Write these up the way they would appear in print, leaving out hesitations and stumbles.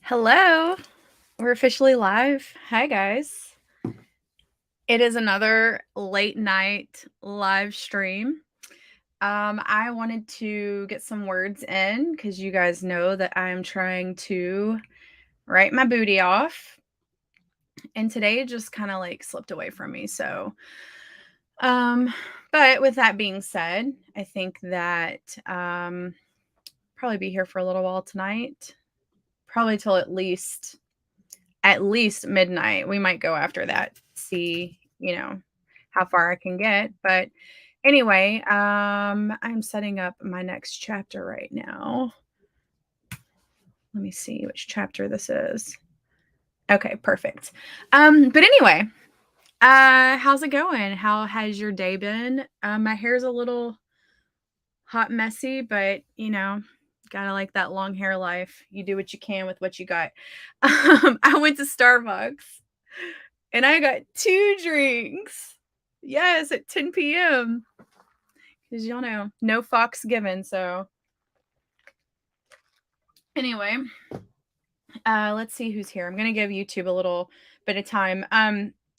Hello, we're officially live. Hi, guys. It is another late night live stream. I wanted to get some words in because you guys know that I'm trying to write my booty off, and today it just kind of like slipped away from me. Um, but with that being said, I think that probably be here for a little while tonight, probably till at least midnight. We might go after that, see, how far I can get. But anyway, I'm setting up my next chapter right now. Let me see which chapter this is. Okay, perfect. But anyway, how's it going? How has your day been? My hair's a little hot messy, but gotta like that long hair life. You do what you can with what you got. I went to Starbucks and I got 2 drinks. Yes, at 10 PM. Because y'all know, no fox given. So anyway, let's see who's here. I'm gonna give YouTube a little bit of time.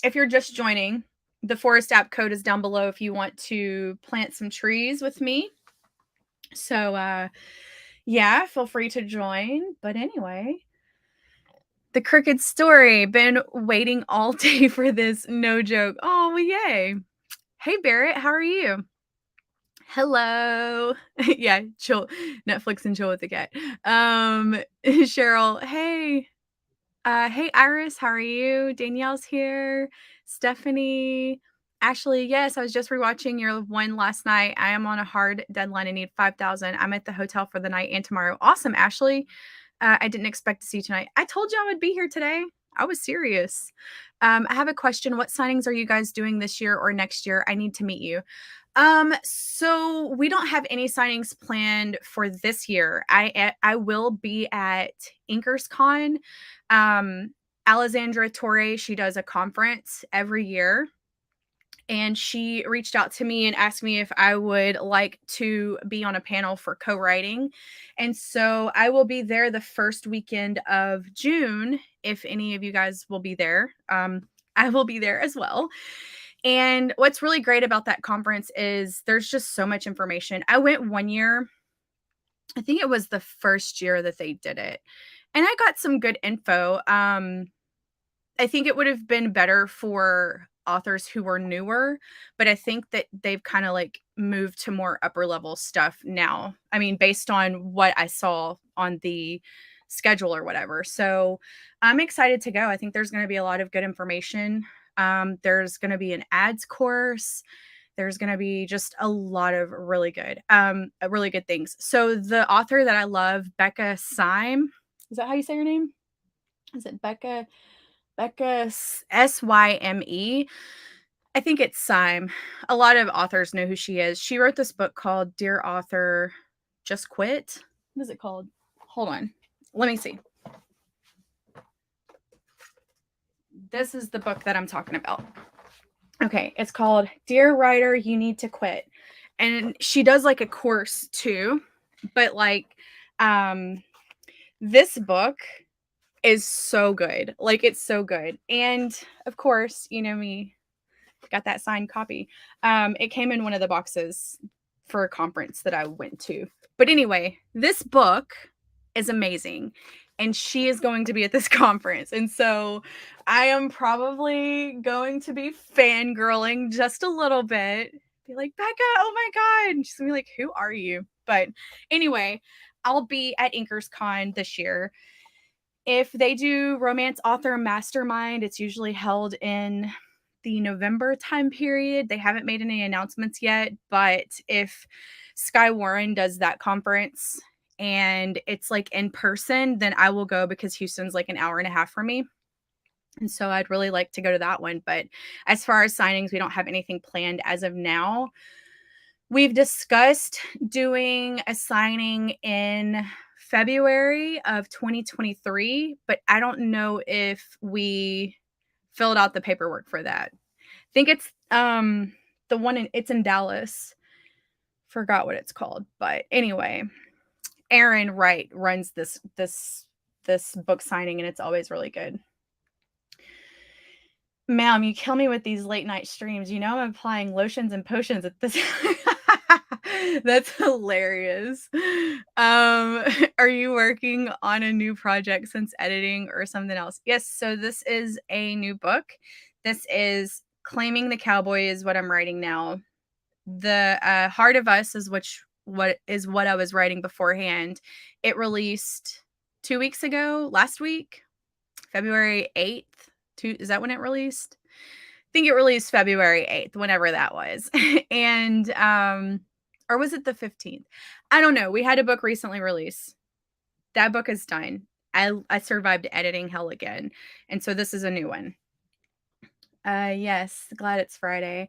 If you're just joining, the Forest app code is down below if you want to plant some trees with me. So yeah, feel free to join. But anyway, the Crooked Story. Been waiting all day for this. No joke. Oh, well, yay. Hey, Barrett, how are you? Hello. Yeah, chill. Netflix and chill with the cat. Cheryl, hey. Hey, Iris, how are you? Danielle's here. Stephanie. Ashley, yes, I was just rewatching your one last night. I am on a hard deadline. I need 5,000. I'm at the hotel for the night and tomorrow. Awesome, Ashley. I didn't expect to see you tonight. I told you I would be here today. I was serious. I have a question. What signings are you guys doing this year or next year? I need to meet you. So we don't have any signings planned for this year. I will be at InkersCon. Alexandra Torre, she does a conference every year, and she reached out to me and asked me if I would like to be on a panel for co-writing. And so I will be there the first weekend of June. If any of you guys will be there, I will be there as well. And what's really great about that conference is there's just so much information. I went one year, I think it was the first year that they did it, and I got some good info. I think it would have been better for authors who were newer, but I think that they've kind of like moved to more upper level stuff now. I mean, based on what I saw on the schedule or whatever. So I'm excited to go. I think there's going to be a lot of good information. There's going to be an ads course. There's going to be just a lot of really good things. So the author that I love, Becca Syme, is that how you say her name? Is it Becca? Becca Syme. I think it's Syme. A lot of authors know who she is. She wrote this book called Dear Author, Just Quit. What is it called? Hold on. Let me see. This is the book that I'm talking about. Okay, it's called Dear Writer, You Need to Quit. And she does like a course too, but like this book is so good. Like, it's so good. And of course, you know me, got that signed copy. It came in one of the boxes for a conference that I went to. But anyway, this book is amazing. And she is going to be at this conference. And so I am probably going to be fangirling just a little bit. Be like, Becca, oh my God. And she's going to be like, who are you? But anyway, I'll be at InkersCon this year. If they do Romance Author Mastermind, it's usually held in the November time period. They haven't made any announcements yet, but if Sky Warren does that conference and it's like in person, then I will go because Houston's like an hour and a half from me. And so I'd really like to go to that one. But as far as signings, we don't have anything planned as of now. We've discussed doing a signing in February of 2023, but I don't know if we filled out the paperwork for that. I think it's the one it's in Dallas. Forgot what it's called, but anyway, Aaron Wright runs this this book signing, and it's always really good. Ma'am, you kill me with these late night streams. You know I'm applying lotions and potions at this. That's hilarious. Are you working on a new project since editing or something else? Yes, so this is a new book. This is Claiming the Cowboy is what I'm writing now. The Heart of Us is what I was writing beforehand. It released 2 weeks ago, last week, February 8th. Is that when it released? I think it released February 8th, whenever that was. And or was it the 15th? I don't know. We had a book recently release. That book is done. I survived editing hell again. And so this is a new one. Yes, glad it's Friday.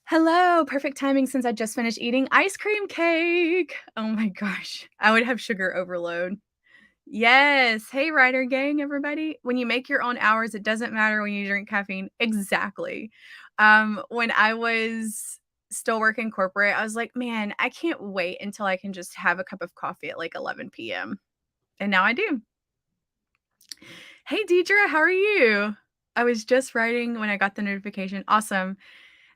Hello, perfect timing since I just finished eating ice cream cake. Oh my gosh. I would have sugar overload. Yes. Hey, Rider Gang, everybody. When you make your own hours, it doesn't matter when you drink caffeine. Exactly. When I was still working corporate, I was like, man, I can't wait until I can just have a cup of coffee at like 11 p.m. And now I do. Hey, Deidre, how are you? I was just writing when I got the notification. Awesome.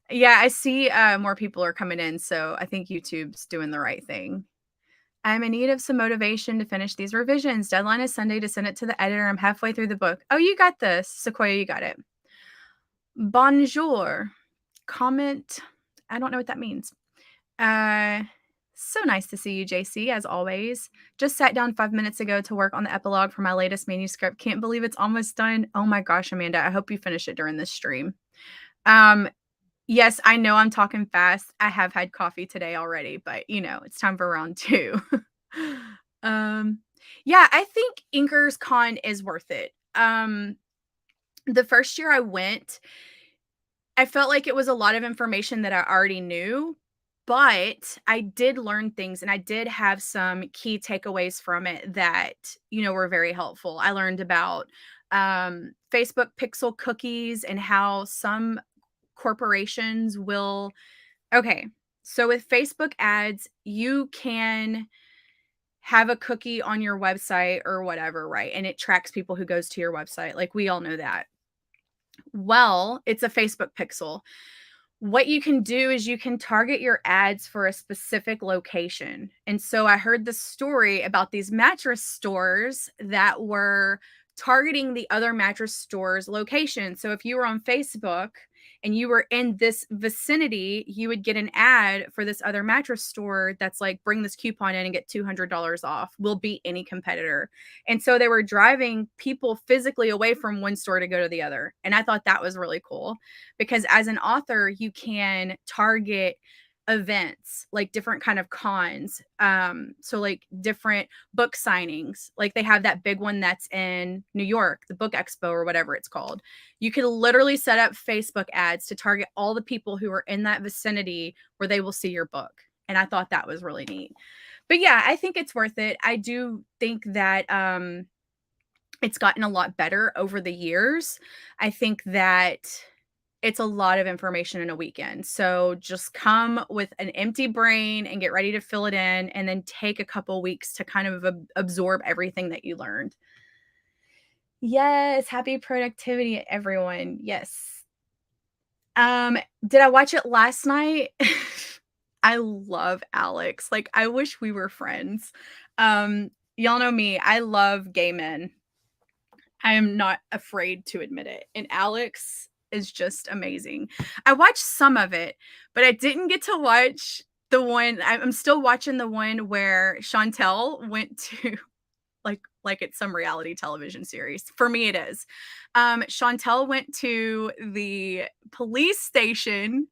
Yeah, I see more people are coming in, so I think YouTube's doing the right thing. I'm in need of some motivation to finish these revisions. Deadline is Sunday to send it to the editor. I'm halfway through the book. Oh, you got this. Sequoia, you got it. Bonjour. Comment. I don't know what that means. So nice to see you, JC, as always. Just sat down 5 minutes ago to work on the epilogue for my latest manuscript. Can't believe it's almost done. Oh my gosh, Amanda, I hope you finish it during this stream. Yes, I know I'm talking fast. I have had coffee today already, but it's time for round 2. Yeah, I think Inkers Con is worth it. The first year I went, I felt like it was a lot of information that I already knew, but I did learn things and I did have some key takeaways from it that, were very helpful. I learned about Facebook pixel cookies and how some corporations will. Okay, so with Facebook ads, you can have a cookie on your website or whatever, right? And it tracks people who goes to your website. Like we all know that. Well, it's a Facebook pixel. What you can do is you can target your ads for a specific location. And so I heard the story about these mattress stores that were targeting the other mattress stores' location. So if you were on Facebook and you were in this vicinity, you would get an ad for this other mattress store that's like, bring this coupon in and get $200 off. We'll beat any competitor. And so they were driving people physically away from one store to go to the other. And I thought that was really cool because as an author, you can target events like different kind of cons, so like different book signings. Like they have that big one that's in New York, the book expo or whatever it's called. You could literally set up Facebook ads to target all the people who are in that vicinity where they will see your book, and I thought that was really neat. But yeah, I think it's worth it. I do think that it's gotten a lot better over the years. I think that it's a lot of information in a weekend. So just come with an empty brain and get ready to fill it in, and then take a couple weeks to kind of absorb everything that you learned. Yes, happy productivity, everyone. Yes. Did I watch it last night? I love Alex. Like, I wish we were friends. Y'all know me. I love gay men. I am not afraid to admit it. And Alex is just amazing. I watched some of it, but I didn't get to watch the one. I'm still watching the one where Chantel went to like it's some reality television series. For me, it is. Chantel went to the police station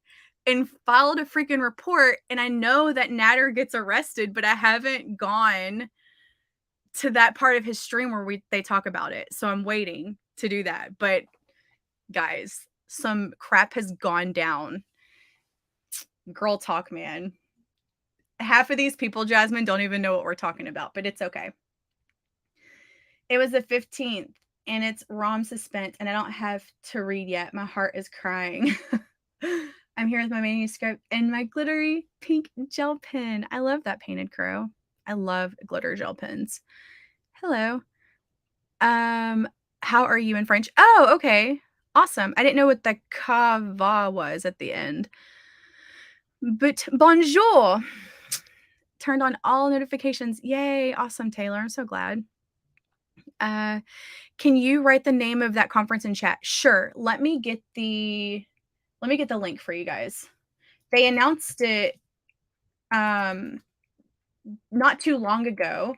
and filed a freaking report. And I know that Natter gets arrested, but I haven't gone to that part of his stream where they talk about it. So I'm waiting to do that. But guys, some crap has gone down. Girl talk, man. Half of these people, Jasmine, don't even know what we're talking about, but it's okay. It was the 15th and it's ROM suspense and I don't have to read yet. My heart is crying. I'm here with my manuscript and my glittery pink gel pen. I love that painted crow. I love glitter gel pens. Hello. Um, how are you in French? Oh, okay. Awesome. I didn't know what the "ca va" was at the end. But bonjour. Turned on all notifications. Yay, awesome, Taylor. I'm so glad. Uh, can you write the name of that conference in chat? Sure. Let me get the link for you guys. They announced it um not too long ago,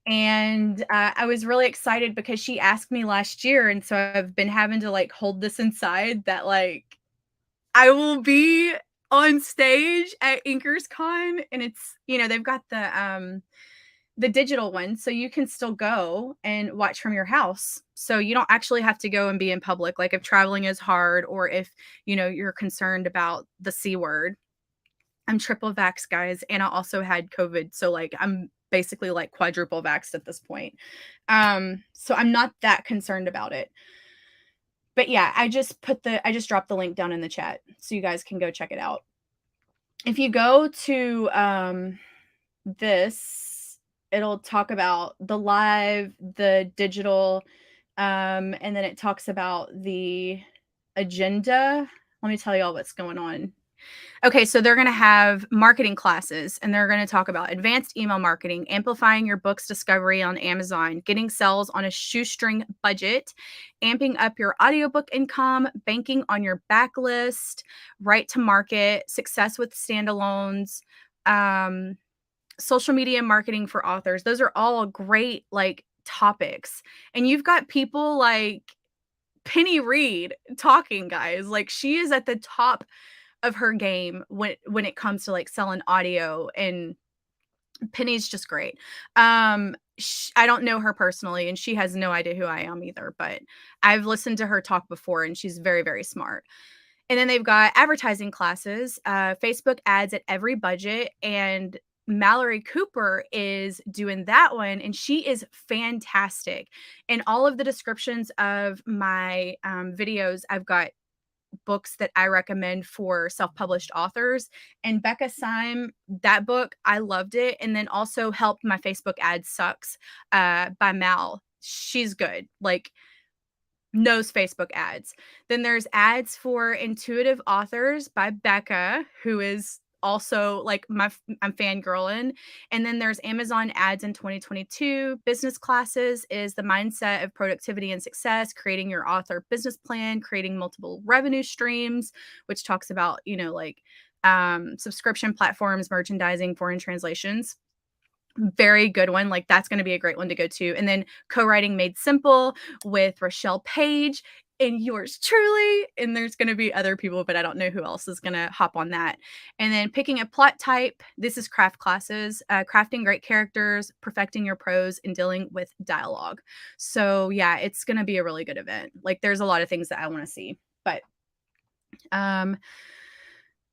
and I was really excited because she asked me last year, and so I've been having to like hold this inside that like I will be on stage at InkersCon, and they've got the digital one, so you can still go and watch from your house. So you don't actually have to go and be in public, like if traveling is hard or if you're concerned about the C word. I'm triple vax, guys, and I also had COVID, so like I'm basically like quadruple vaxxed at this point. So I'm not that concerned about it. But yeah, I just dropped the link down in the chat so you guys can go check it out. If you go to this, it'll talk about the live, the digital, and then it talks about the agenda. Let me tell you all what's going on. Okay, so they're going to have marketing classes and they're going to talk about advanced email marketing, amplifying your book's discovery on Amazon, getting sales on a shoestring budget, amping up your audiobook income, banking on your backlist, right to market, success with standalones, um, social media marketing for authors. Those are all great like topics. And you've got people like Penny Reed talking, guys. Like she is at the top of her game when it comes to like selling audio, and Penny's just great. I don't know her personally and she has no idea who I am either, but I've listened to her talk before and she's very, very smart. And then they've got advertising classes, Facebook ads at every budget, and Mallory Cooper is doing that one and she is fantastic. In all of the descriptions of my videos, I've got books that I recommend for self-published authors. And Becca Syme, that book, I loved it. And then also Help My Facebook Ad Sucks by Mal. She's good. Like knows Facebook ads. Then there's ads for intuitive authors by Becca, who is also like I'm fangirling. And then there's Amazon ads in 2022. Business classes is the mindset of productivity and success, creating your author business plan, creating multiple revenue streams, which talks about, like subscription platforms, merchandising, foreign translations. Very good one. Like that's going to be a great one to go to. And then co-writing made simple with Rochelle Page and yours truly. And there's going to be other people, but I don't know who else is going to hop on that. And then picking a plot type. This is craft classes, crafting great characters, perfecting your prose, and dealing with dialogue. So yeah, it's going to be a really good event. Like there's a lot of things that I want to see, but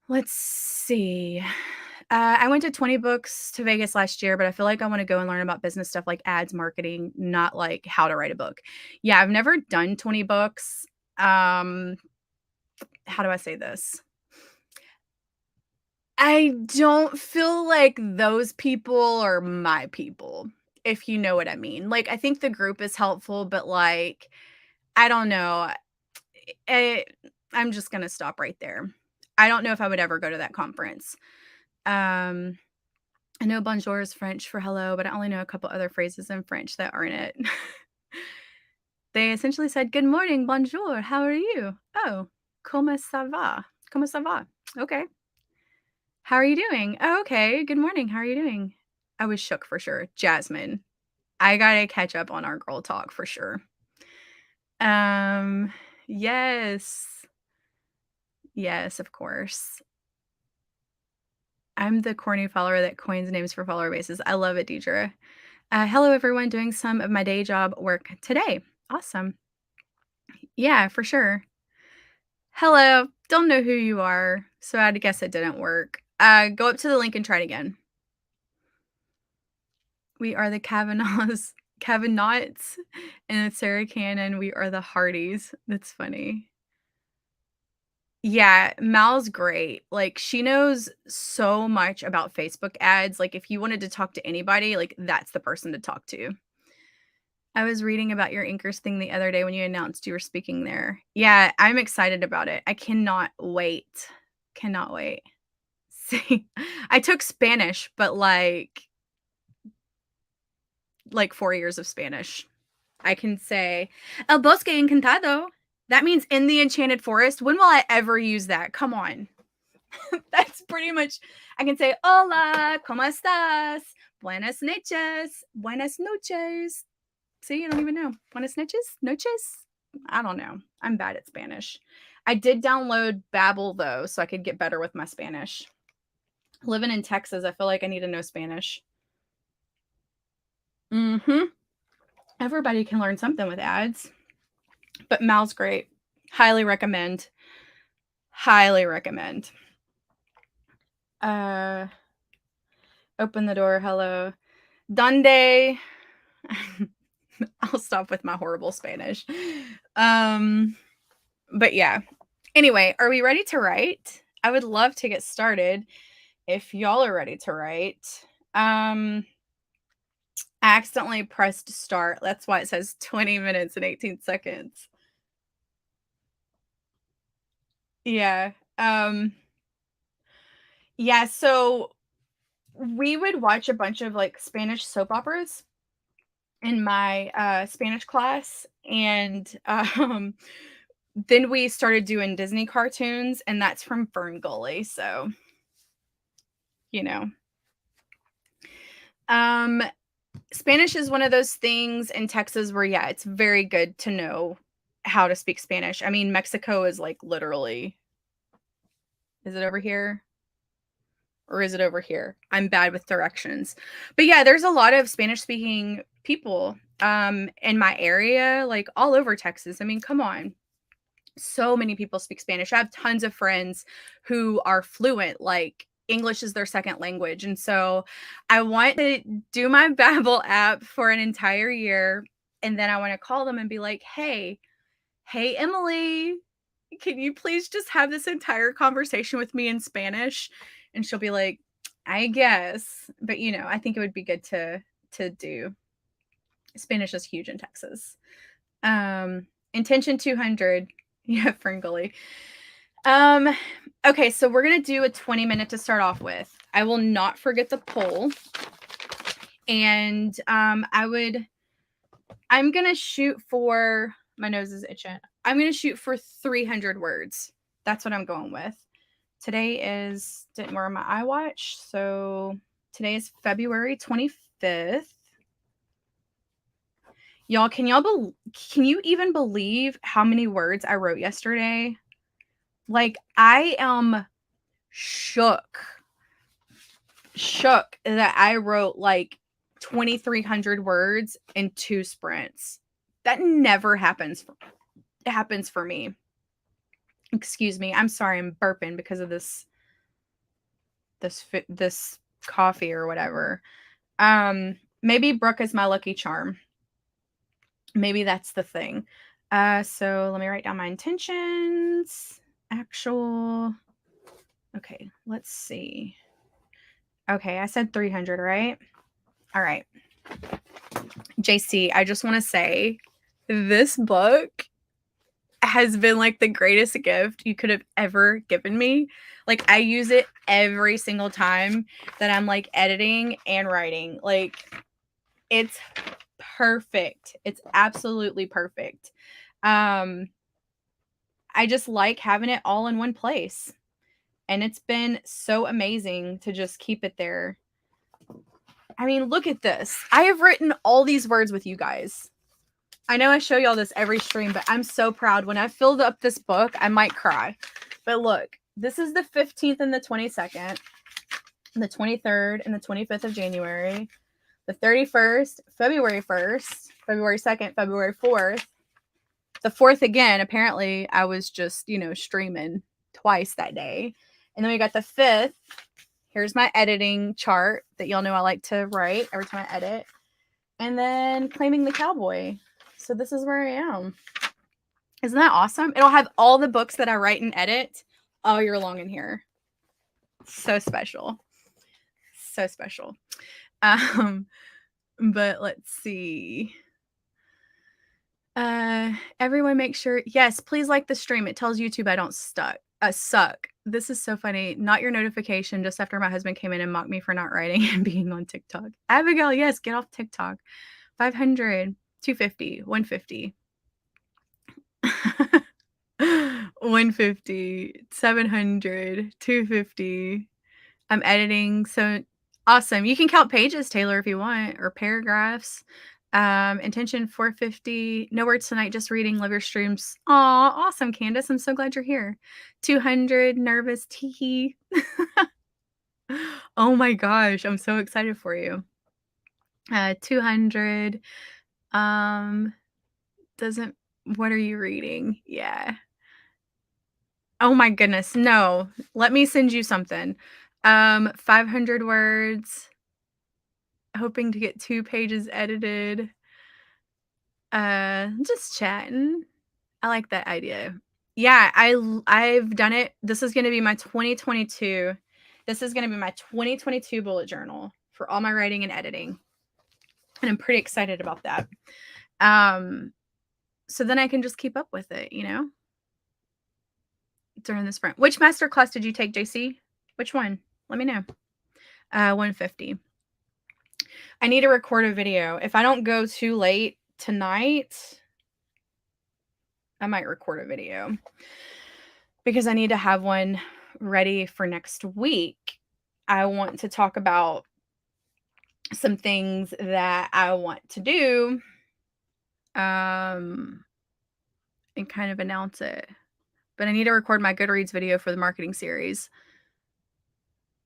let's see. I went to 20 books to Vegas last year, but I feel like I want to go and learn about business stuff like ads, marketing, not like how to write a book. Yeah, I've never done 20 books. How do I say this? I don't feel like those people are my people, if you know what I mean. Like, I think the group is helpful, but like, I don't know. I, I'm just going to stop right there. I don't know if I would ever go to that conference. Um, I know bonjour is French for hello, but I only know a couple other phrases in French that aren't it. They essentially said, "Good morning, bonjour, how are you?" "Oh, comment ça va?" "Comment ça va?" "Okay." "How are you doing?" "Oh, okay. Good morning, how are you doing?" I was shook for sure. Jasmine, I gotta catch up on our girl talk for sure. Um, yes. Yes, of course. I'm the corny follower that coins names for follower bases. I love it, Deidre. Hello, everyone. Doing some of my day job work today. Awesome. Yeah, for sure. Hello. Don't know who you are, so I'd guess it didn't work. Go up to the link and try it again. We are the Kavanaughs, Kavanaughs, and it's Sarah Cannon. We are the Hardys. That's funny. Yeah, Mal's great. Like, she knows so much about Facebook ads. Like, if you wanted to talk to anybody, like, that's the person to talk to. I was reading about your Inkers thing the other day when you announced you were speaking there. Yeah, I'm excited about it. I cannot wait. Cannot wait. See, I took Spanish, but like 4 years of Spanish. I can say El Bosque Encantado. That means in the enchanted forest. When will I ever use that? Come on. That's pretty much I can say hola, ¿cómo estás? Buenas noches. Buenas noches. See, I don't even know. Buenas noches? Noches? I don't know. I'm bad at Spanish. I did download Babbel though, so I could get better with my Spanish. Living in Texas, I feel like I need to know Spanish. Mhm. Everybody can learn something with ads. But Mal's great. Highly recommend. Highly recommend. Open the door. Hello. Donde? I'll stop with my horrible Spanish. But yeah. Anyway, are we ready to write? I would love to get started if y'all are ready to write. I accidentally pressed start. That's why it says 20 minutes and 18 seconds. Yeah. Yeah, so we would watch a bunch of like Spanish soap operas in my Spanish class, and then we started doing Disney cartoons, and that's from Fern Gully, so you know. Um Spanish is one of those things in Texas where yeah, it's very good to know how to speak Spanish. I mean, Mexico is like literally, is it over here? Or is it over here? I'm bad with directions. But yeah, there's a lot of Spanish speaking people in my area, like all over Texas. I mean, come on. So many people speak Spanish. I have tons of friends who are fluent, like English is their second language. And so I want to do my Babbel app for an entire year. And then I want to call them and be like, hey, Emily, can you please just have this entire conversation with me in Spanish? And she'll be like, I guess. But you know, I think it would be good to do. Spanish is huge in Texas. Intention 200. Yeah, Fringully. Okay, so we're gonna do a 20-minute to start off with. I will not forget the poll. And I'm gonna shoot for, my nose is itching. I'm gonna shoot for 300 words. That's what I'm going with. Today is, didn't wear my iWatch, so today is February 25th. Y'all, can you even believe how many words I wrote yesterday? Like, I am shook that I wrote like 2,300 words in 2 sprints. That never happens for me. Excuse me. I'm sorry, I'm burping because of this coffee or whatever. Maybe Brooke is my lucky charm. Maybe that's the thing. So let me write down my intentions. Okay, let's see. Okay, I said 300, right? All right. JC, I just want to say this book has been like the greatest gift you could have ever given me. Like, I use it every single time that I'm like editing and writing. Like, it's perfect. It's absolutely perfect. I just like having it all in one place. And it's been so amazing to just keep it there. I mean, look at this. I have written all these words with you guys. I know I show y'all this every stream, but I'm so proud. When I filled up this book, I might cry. But look, this is the 15th and the 22nd, the 23rd and the 25th of January, the 31st, February 1st, February 2nd, February 4th, the 4th again. Apparently, I was just, streaming twice that day. And then we got the 5th. Here's my editing chart that y'all know I like to write every time I edit. And then Claiming the Cowboy. So this is where I am. Isn't that awesome? It'll have all the books that I write and edit all year long in here. So special. So special. But let's see. Everyone make sure yes, please like the stream. It tells YouTube I don't suck. This is so funny. Not your notification just after my husband came in and mocked me for not writing and being on TikTok. Abigail, yes, get off TikTok. 500, 250, 150. 150, 700, 250. I'm editing, so awesome. You can count pages, Taylor, if you want, or paragraphs. Intention 450. No words tonight, just reading. Love your streams. Aw, awesome, Candace. I'm so glad you're here. 200. Nervous. Teehee. Oh my gosh, I'm so excited for you. 200. Doesn't. What are you reading? Yeah. Oh my goodness, no. Let me send you something. 500 words. Hoping to get 2 pages edited. Just chatting. I like that idea. Yeah, I've done it. This is gonna be my 2022. This is gonna be my 2022 bullet journal for all my writing and editing, and I'm pretty excited about that. So then I can just keep up with it, you know, during the sprint. Which master class did you take, JC? Which one? Let me know. 150. I need to record a video. If I don't go too late tonight, I might record a video because I need to have one ready for next week. I want to talk about some things that I want to do, and kind of announce it. But I need to record my Goodreads video for the marketing series.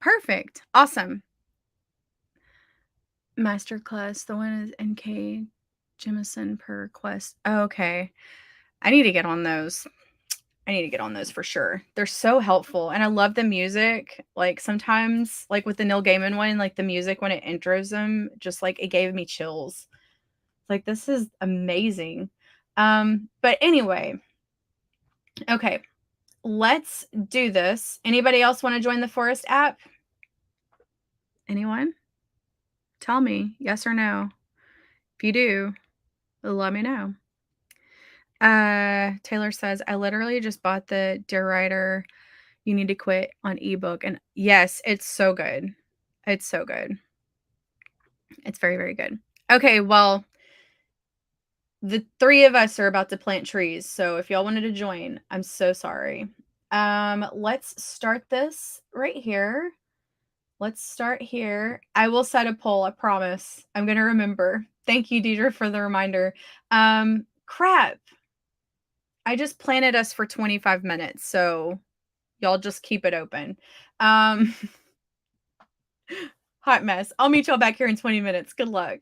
Perfect. Awesome. Masterclass. The one is NK Jemison per request. Oh, okay. I need to get on those. I need to get on those for sure. They're so helpful, and I love the music. Like, sometimes, like, with the Neil Gaiman one, like, the music when it intros them, just, like, it gave me chills. Like, this is amazing. But anyway. Okay. Let's do this. Anybody else wanna join the Forest app? Anyone? Tell me, yes or no. If you do, let me know. Taylor says, "I literally just bought the Dear Writer You Need to Quit on ebook." And yes, it's so good. It's so good. It's very, very good. Okay, well, the 3 of us are about to plant trees, so if y'all wanted to join, I'm so sorry. Let's start this right here. Let's start here. I will set a poll, I promise. I'm gonna remember. Thank you, Deidre, for the reminder. Crap. I just planted us for 25 minutes, so y'all just keep it open. Hot mess. I'll meet y'all back here in 20 minutes. Good luck.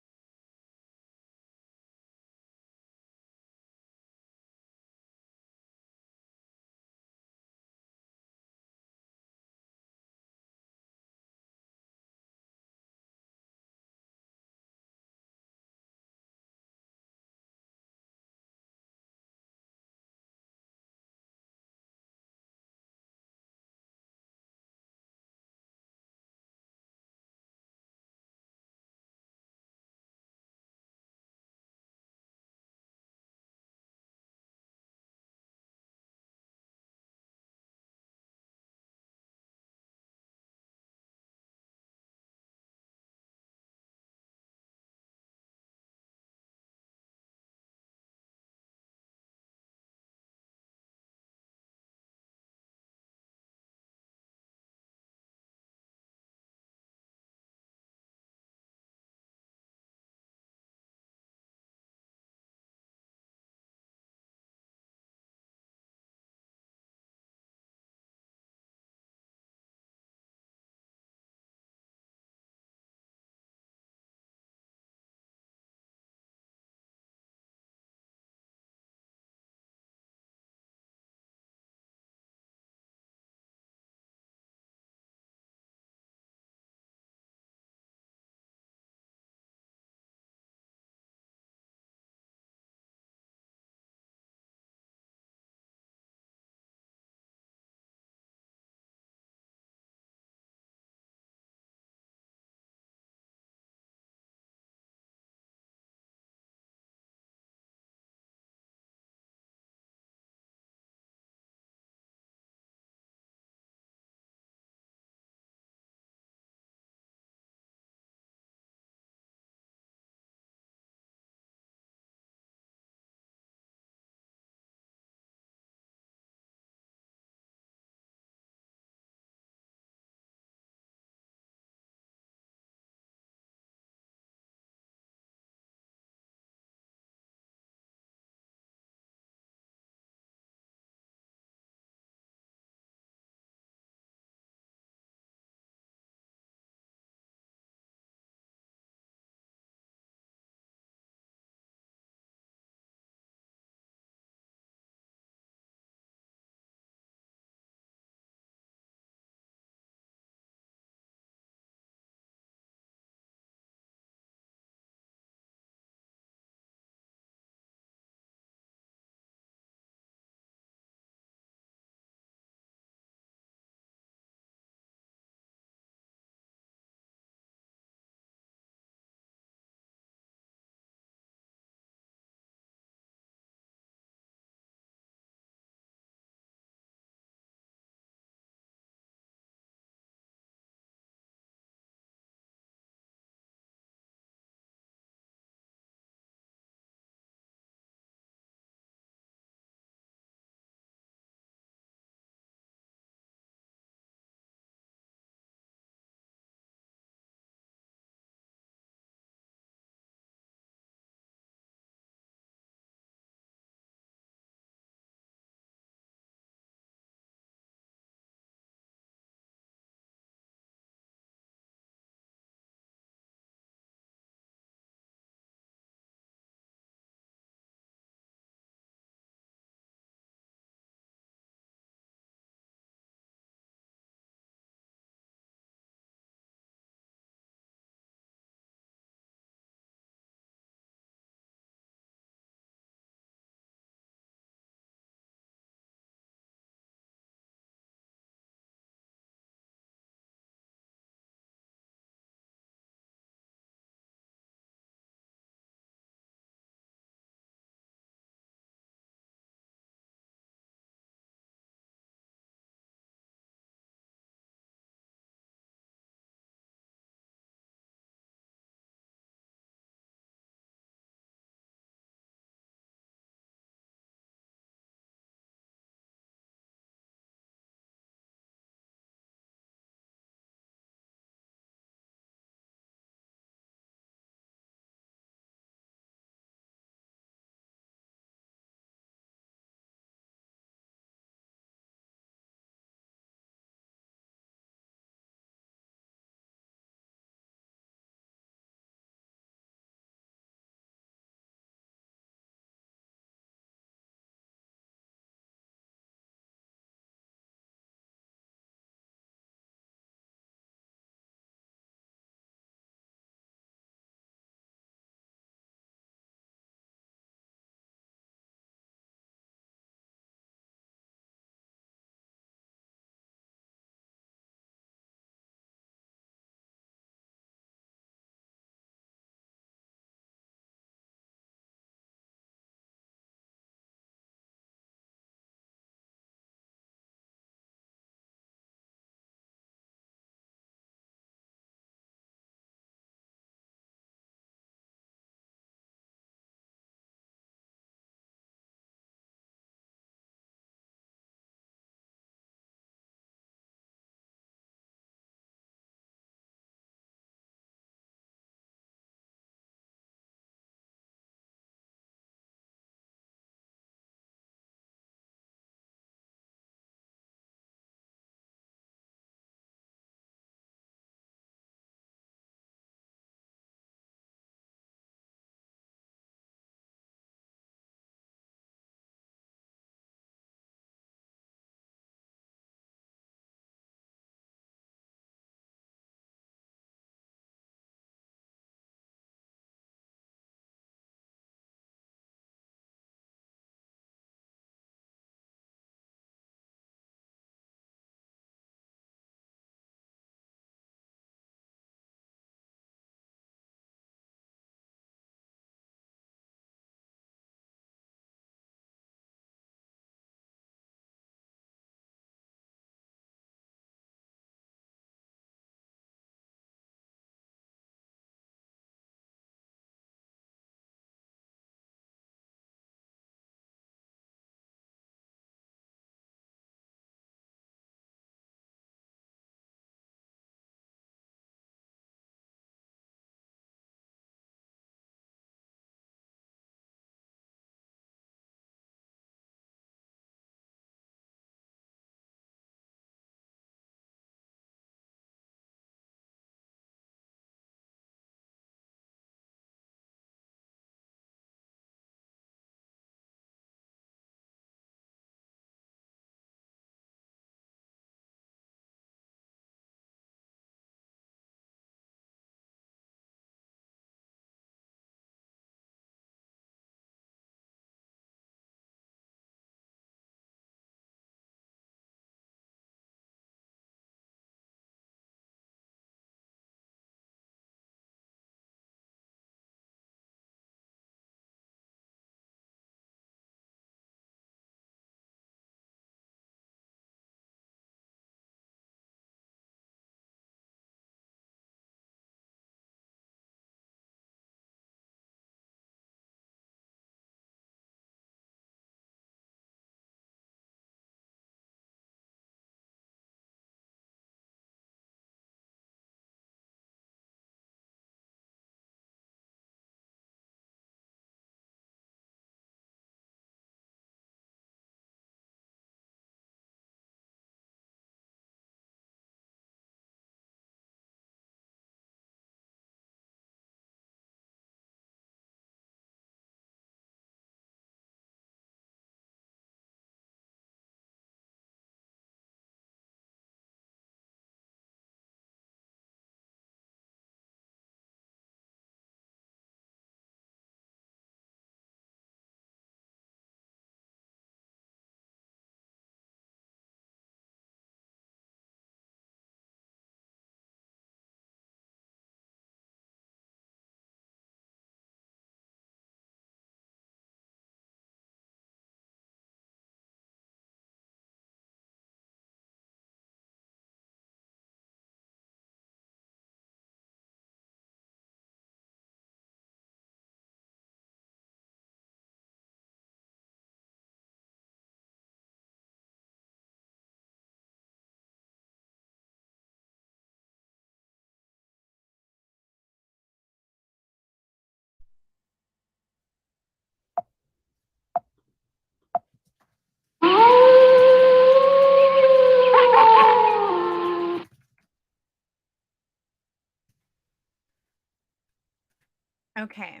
Okay.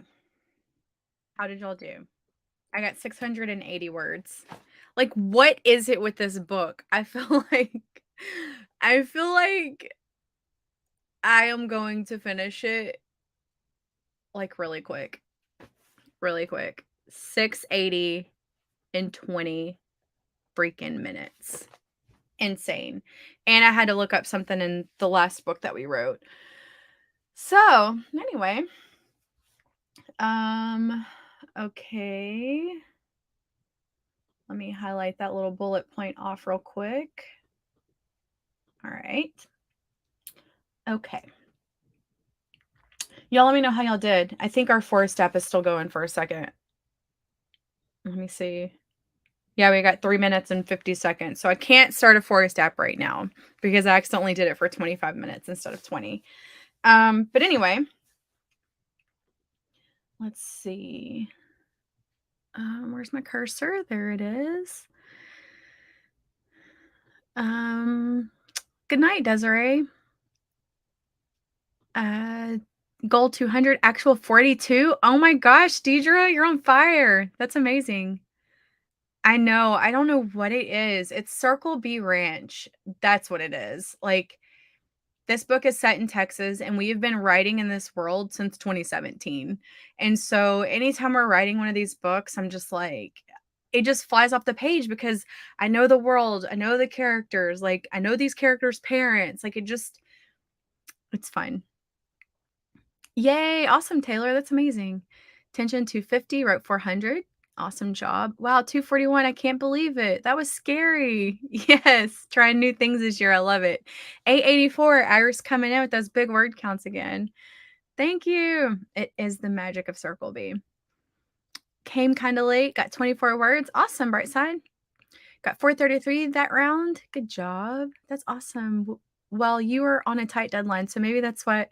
How did y'all do? I got 680 words. Like, what is it with this book? I feel like I am going to finish it like really quick. Really quick. 680 in 20 freaking minutes. Insane. And I had to look up something in the last book that we wrote. So, anyway, okay. Let me highlight that little bullet point off real quick. All right. Okay. Y'all let me know how y'all did. I think our 4 step is still going for a second. Let me see. Yeah, we got 3 minutes and 50 seconds. So I can't start a 4 step right now because I accidentally did it for 25 minutes instead of 20. But anyway, let's see. Where's my cursor? There it is. Good night, Desiree. Goal 200, actual 42. Oh my gosh, Deidre, you're on fire. That's amazing. I know. I don't know what it is. It's Circle B Ranch. That's what it is. Like, this book is set in Texas, and we have been writing in this world since 2017. And so anytime we're writing one of these books, I'm just like, it just flies off the page because I know the world, I know the characters, like I know these characters' parents. Like it's fun. Yay, awesome, Taylor. That's amazing. Tension 250, wrote 400. Awesome job. Wow, 241. I can't believe it. That was scary. Yes, trying new things this year. I love it. 884, Iris coming in with those big word counts again. Thank you. It is the magic of Circle B. Came kind of late, got 24 words. Awesome, bright side. Got 433 that round. Good job. That's awesome. Well, you were on a tight deadline, so maybe that's what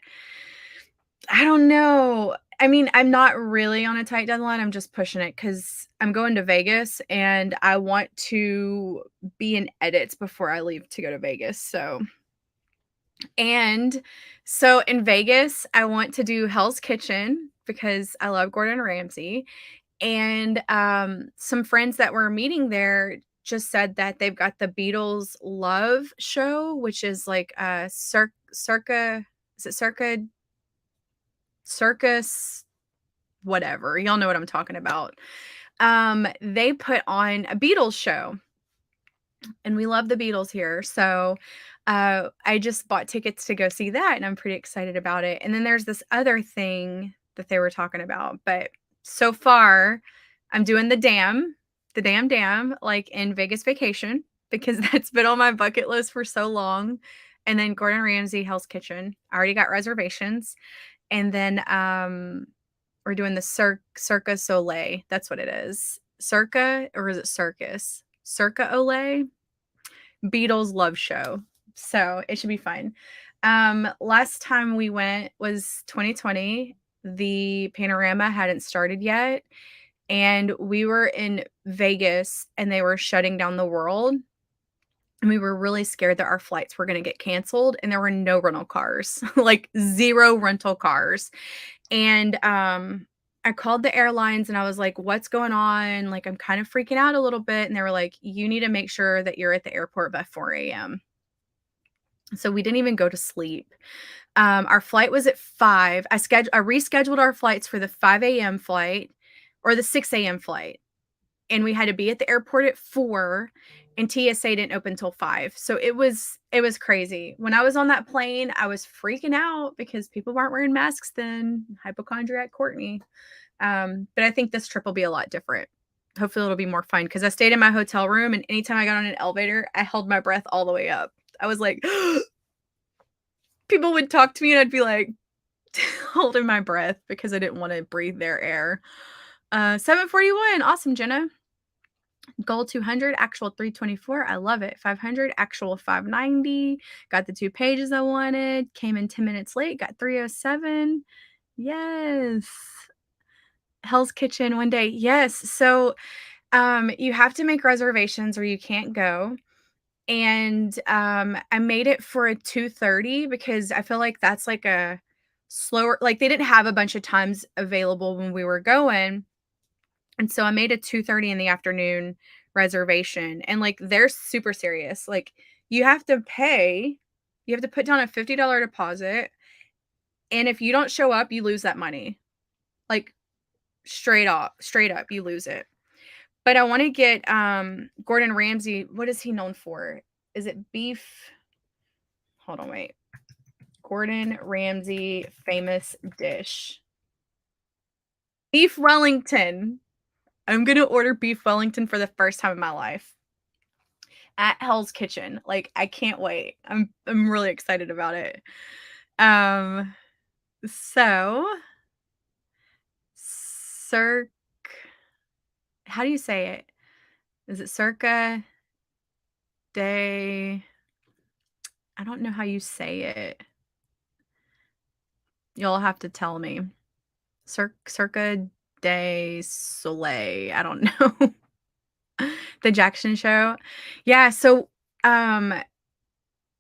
I don't know. I mean, I'm not really on a tight deadline. I'm just pushing it because I'm going to Vegas and I want to be in edits before I leave to go to Vegas. So in Vegas, I want to do Hell's Kitchen because I love Gordon Ramsay. And some friends that were meeting there just said that they've got the Beatles Love show, which is like a circus, whatever. Y'all know what I'm talking about. They put on a Beatles show, and we love the Beatles here. So I just bought tickets to go see that, and I'm pretty excited about it. And then there's this other thing that they were talking about. But so far, I'm doing the damn, like in Vegas Vacation, because that's been on my bucket list for so long. And then Gordon Ramsay, Hell's Kitchen. I already got reservations. And then we're doing the Circa Soleil. That's what it is. Circa, or is it circus? Circa Olay. Beatles love show. So it should be fun. Last time we went was 2020. The panorama hadn't started yet. And we were in Vegas and they were shutting down the world. And we were really scared that our flights were going to get canceled and there were no rental cars, like 0 rental cars. And I called the airlines and I was like, what's going on? Like, I'm kind of freaking out a little bit. And they were like, you need to make sure that you're at the airport by 4 a.m. So we didn't even go to sleep. Our flight was at 5. I rescheduled our flights for the 5 a.m. flight or the 6 a.m. flight. And we had to be at the airport at 4 and TSA didn't open till 5. So it was crazy. When I was on that plane, I was freaking out because people weren't wearing masks then. Hypochondriac Courtney. But I think this trip will be a lot different. Hopefully it'll be more fun because I stayed in my hotel room and anytime I got on an elevator, I held my breath all the way up. I was like, people would talk to me and I'd be like holding my breath because I didn't want to breathe their air. 741. Awesome, Jenna. Goal 200, actual 324. I love it. 500, actual 590. Got the 2 pages I wanted. Came in 10 minutes late. Got 307. Yes. Hell's Kitchen one day. Yes. So you have to make reservations or you can't go. And I made it for a 2:30 because I feel like that's like a slower, like, they didn't have a bunch of times available when we were going, and so I made a 2:30 in the afternoon reservation, and, like, they're super serious, like, you have to pay you have to put down a $50 deposit, and if you don't show up, you lose that money. Like, straight up, you lose it. But I wanna get, Gordon Ramsay, what is he known for? Is it beef? Hold on, wait. Gordon Ramsay famous dish. Beef Wellington. I'm gonna order beef Wellington for the first time in my life at Hell's Kitchen. Like, I can't wait. I'm really excited about it. Um, so Cirque, how do you say it? Is it Circa de, I don't know how you say it. You'll have to tell me. Circa de Soleil. I don't know. The Jackson Show. Yeah, so, um,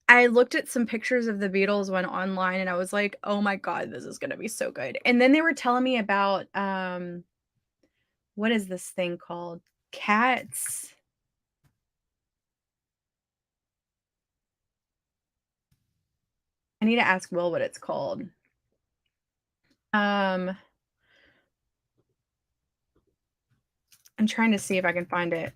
I looked at some pictures of the Beatles one online, and I was like, "Oh my god, this is gonna be so good." And then they were telling me about, what is this thing called? Cats, I need to ask Will what it's called. Um, I'm trying to see if I can find it.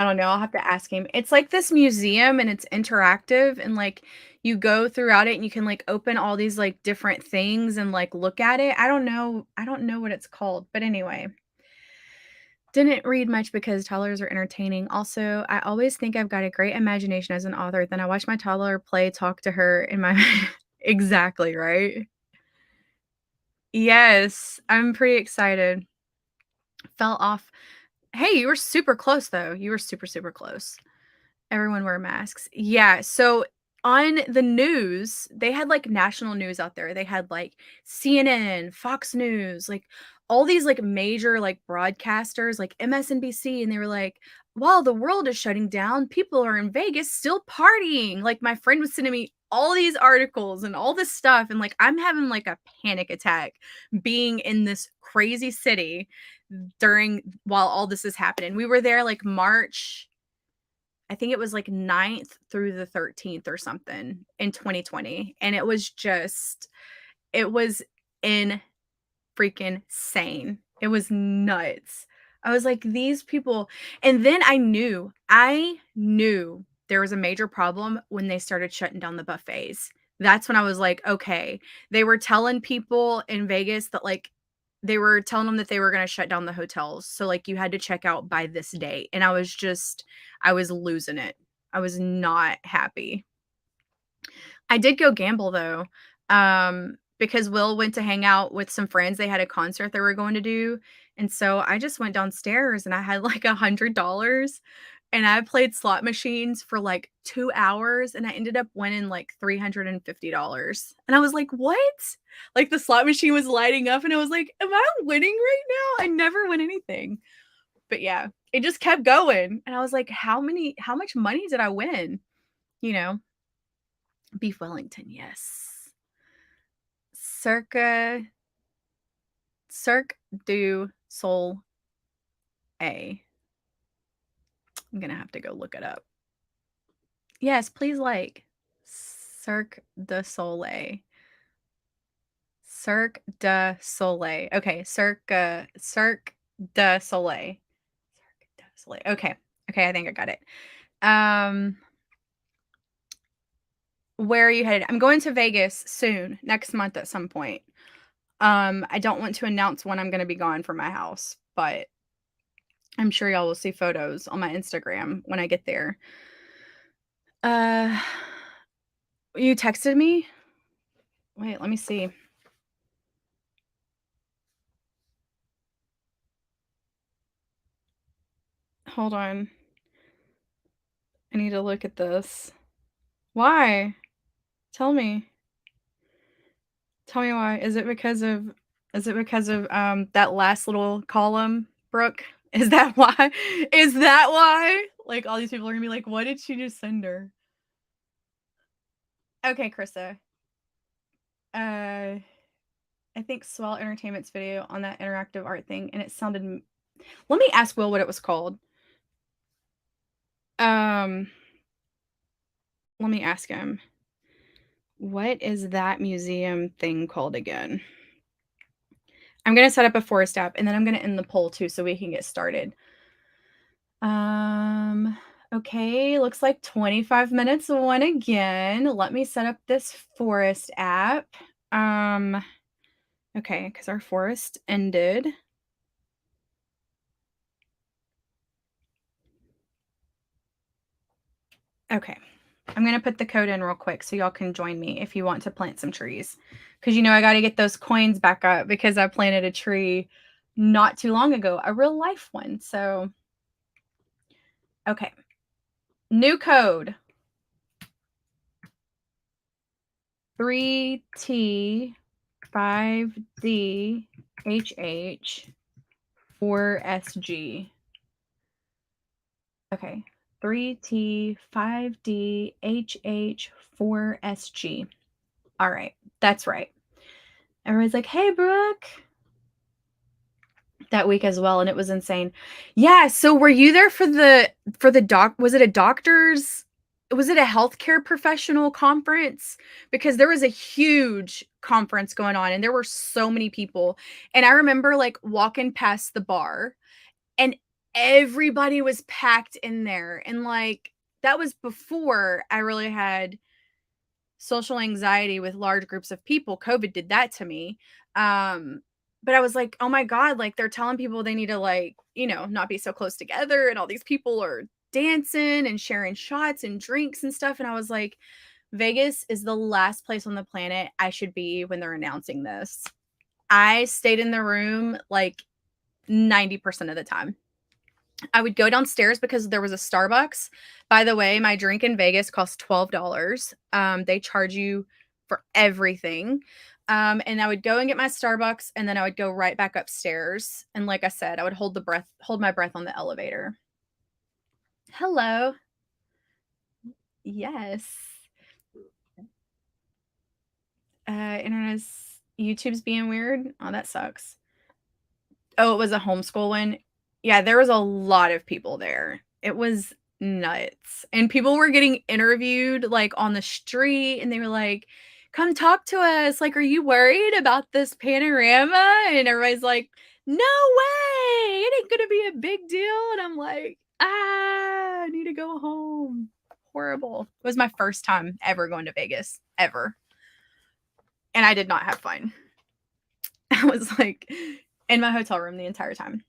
I don't know, I'll have to ask him. It's like this museum and it's interactive and, like, you go throughout it and you can, like, open all these, like, different things and, like, look at it. I don't know what it's called, but anyway. Didn't read much because toddlers are entertaining. Also, I always think I've got a great imagination as an author, then I watch my toddler play, talk to her in my exactly, right? Yes, I'm pretty excited. Fell off. Hey, you were super close, though. You were super, super close. Everyone wear masks. Yeah, so on the news, they had, like, national news out there. They had, like, CNN, Fox News, like, all these, like, major, like, broadcasters, like MSNBC, and they were like, "While the world is shutting down, people are in Vegas still partying." Like, my friend was sending me all these articles and all this stuff, and, like, I'm having, like, a panic attack being in this crazy city during while all this is happening. We were there, like, March, I think it was like 9th through the 13th or something in 2020, and it was just it was in freaking sane. It was nuts. I was like, "These people," and then I knew there was a major problem when they started shutting down the buffets. That's when I was like, "Okay." They were telling people in Vegas that, like, they were telling them that they were gonna shut down the hotels, so, like, you had to check out by this date, and I was losing it. I was not happy. I did go gamble though, because Will went to hang out with some friends. They had a concert they were going to do, and so I just went downstairs and I had like $100 and I played slot machines for like 2 hours and I ended up winning like $350. And I was like, "What?" Like the slot machine was lighting up and I was like, "Am I winning right now? I never win anything." But yeah, it just kept going. And I was like, how much money did I win?" You know? Beef Wellington, yes. Circa Cirque du Soleil. I'm gonna have to go look it up. Yes, please like. Cirque du Soleil. Cirque du Soleil. Okay, Cirque du Soleil. Cirque du Soleil. Okay. Okay, I think I got it. Um, where are you headed? I'm going to Vegas soon, next month at some point. I don't want to announce when I'm gonna be gone from my house, but I'm sure y'all will see photos on my Instagram when I get there. Uh, you texted me? Wait, let me see. Hold on. I need to look at this. Why? Tell me. Tell me why. Is it because of that last little column, Brooke? Is that why? Is that why? Like all these people are gonna be like, what did she just send her? Okay, Krista. I think Swell Entertainment's video on that interactive art thing, and it sounded. Let me ask Will what it was called. Um, let me ask him. What is that museum thing called again? I'm gonna set up a forest app, and then I'm gonna end the poll too, so we can get started. Um, okay, looks like 25 minutes won again. Let me set up this forest app. Um, okay, because our forest ended. Okay. I'm gonna put the code in real quick so y'all can join me if you want to plant some trees. Because I got to get those coins back up because I planted a tree not too long ago, a real life one. So, okay. New code 3T 5D HH 4SG. Okay. 3T 5D HH 4SG. All right. That's right. Everybody's like, hey, Brooke. That week as well, and it was insane. Yeah, so were you there for the doc was it a doctor's was it a healthcare professional conference? Because there was a huge conference going on and there were so many people. And I remember like walking past the bar and everybody was packed in there. And like that was before I really had social anxiety with large groups of people. COVID did that to me. But I was like, oh my God, like they're telling people they need to like, not be so close together. And all these people are dancing and sharing shots and drinks and stuff. And I was like, Vegas is the last place on the planet I should be when they're announcing this. I stayed in the room like 90% of the time. I would go downstairs because there was a Starbucks. By the way, my drink in Vegas costs $12. They charge you for everything. And I would go and get my Starbucks and then I would go right back upstairs. And like I said, I would hold my breath on the elevator. Hello. Yes. YouTube's being weird. Oh, that sucks. Oh, it was a homeschool one? Yeah, there was a lot of people there. It was nuts. And people were getting interviewed, like, on the street, and they were like, "Come talk to us. Like, are you worried about this panorama?" And everybody's like, "No way! It ain't gonna be a big deal." And I'm like, I need to go home." Horrible. It was my first time ever going to Vegas, ever. And I did not have fun. I was, like, in my hotel room the entire time.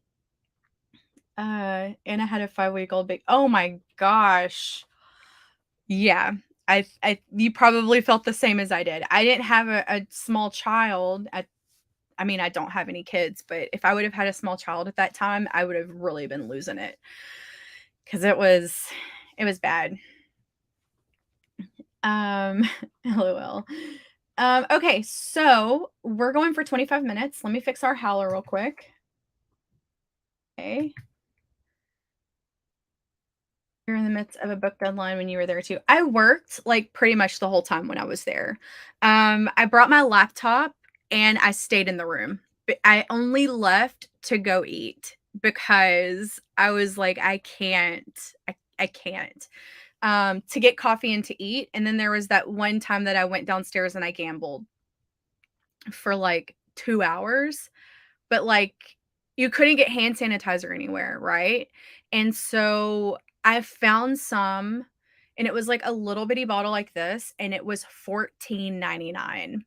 And I had a 5-week-old baby. Oh my gosh. Yeah. You probably felt the same as I did. I didn't have a small child. I mean, I don't have any kids, but if I would have had a small child at that time, I would have really been losing it. Because it was bad. LOL. Okay, so we're going for 25 minutes. Let me fix our howler real quick. Okay. You're in the midst of a book deadline when you were there too. I worked like pretty much the whole time when I was there. I brought my laptop and I stayed in the room. I only left to go eat because I was like, I can't. I can't. To get coffee and to eat. And then there was that one time that I went downstairs and I gambled for like 2 hours, but like you couldn't get hand sanitizer anywhere, right? And so I found some and it was like a little bitty bottle like this and it was $14.99.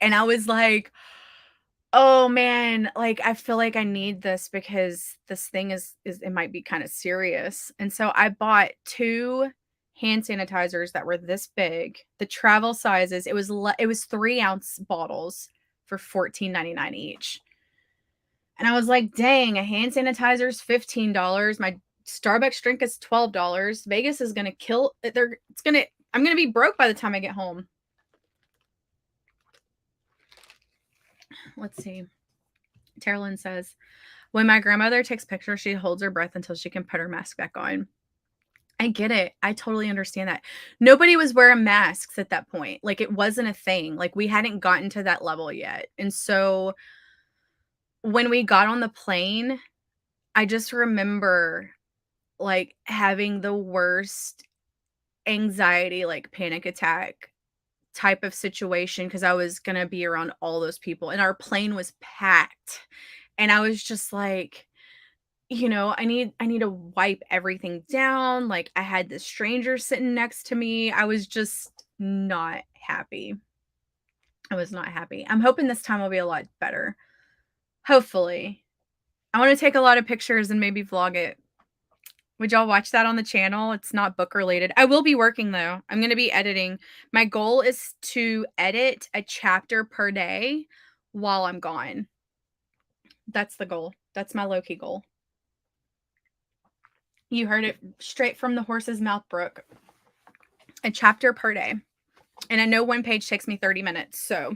And I was like, "Oh man, like I feel like I need this because this thing is it might be kind of serious." And so I bought 2 hand sanitizers that were this big, the travel sizes. It was 3-ounce bottles for $14.99 each. And I was like, dang, a hand sanitizer is $15. My Starbucks drink is $12. Vegas is gonna kill I'm gonna be broke by the time I get home. Let's see. Terralyn says, when my grandmother takes pictures, she holds her breath until she can put her mask back on. I get it. I totally understand that. Nobody was wearing masks at that point. Like, it wasn't a thing. Like, we hadn't gotten to that level yet. And so when we got on the plane, I just remember, like, having the worst anxiety, like, panic attack type of situation because I was gonna be around all those people, and our plane was packed. And I was just like, I need to wipe everything down. Like, I had this stranger sitting next to me. I was just not happy. I was not happy. I'm hoping this time will be a lot better. Hopefully. I want to take a lot of pictures and maybe vlog it. Would y'all watch that on the channel? It's not book related. I will be working though. I'm going to be editing. My goal is to edit a chapter per day while I'm gone. That's the goal. That's my low key goal. You heard it straight from the horse's mouth, Brooke. A chapter per day. And I know one page takes me 30 minutes. So,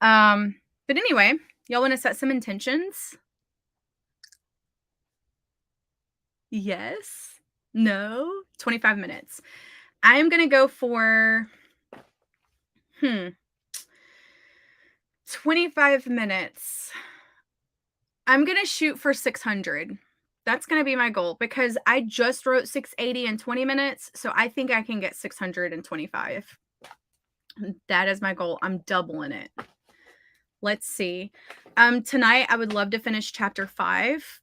but anyway, y'all want to set some intentions? Yes. No. 25 minutes. I'm going to go for 25 minutes. I'm going to shoot for 600. That's going to be my goal because I just wrote 680 in 20 minutes. So I think I can get 625. That is my goal. I'm doubling it. Let's see. Tonight I would love to finish chapter 5.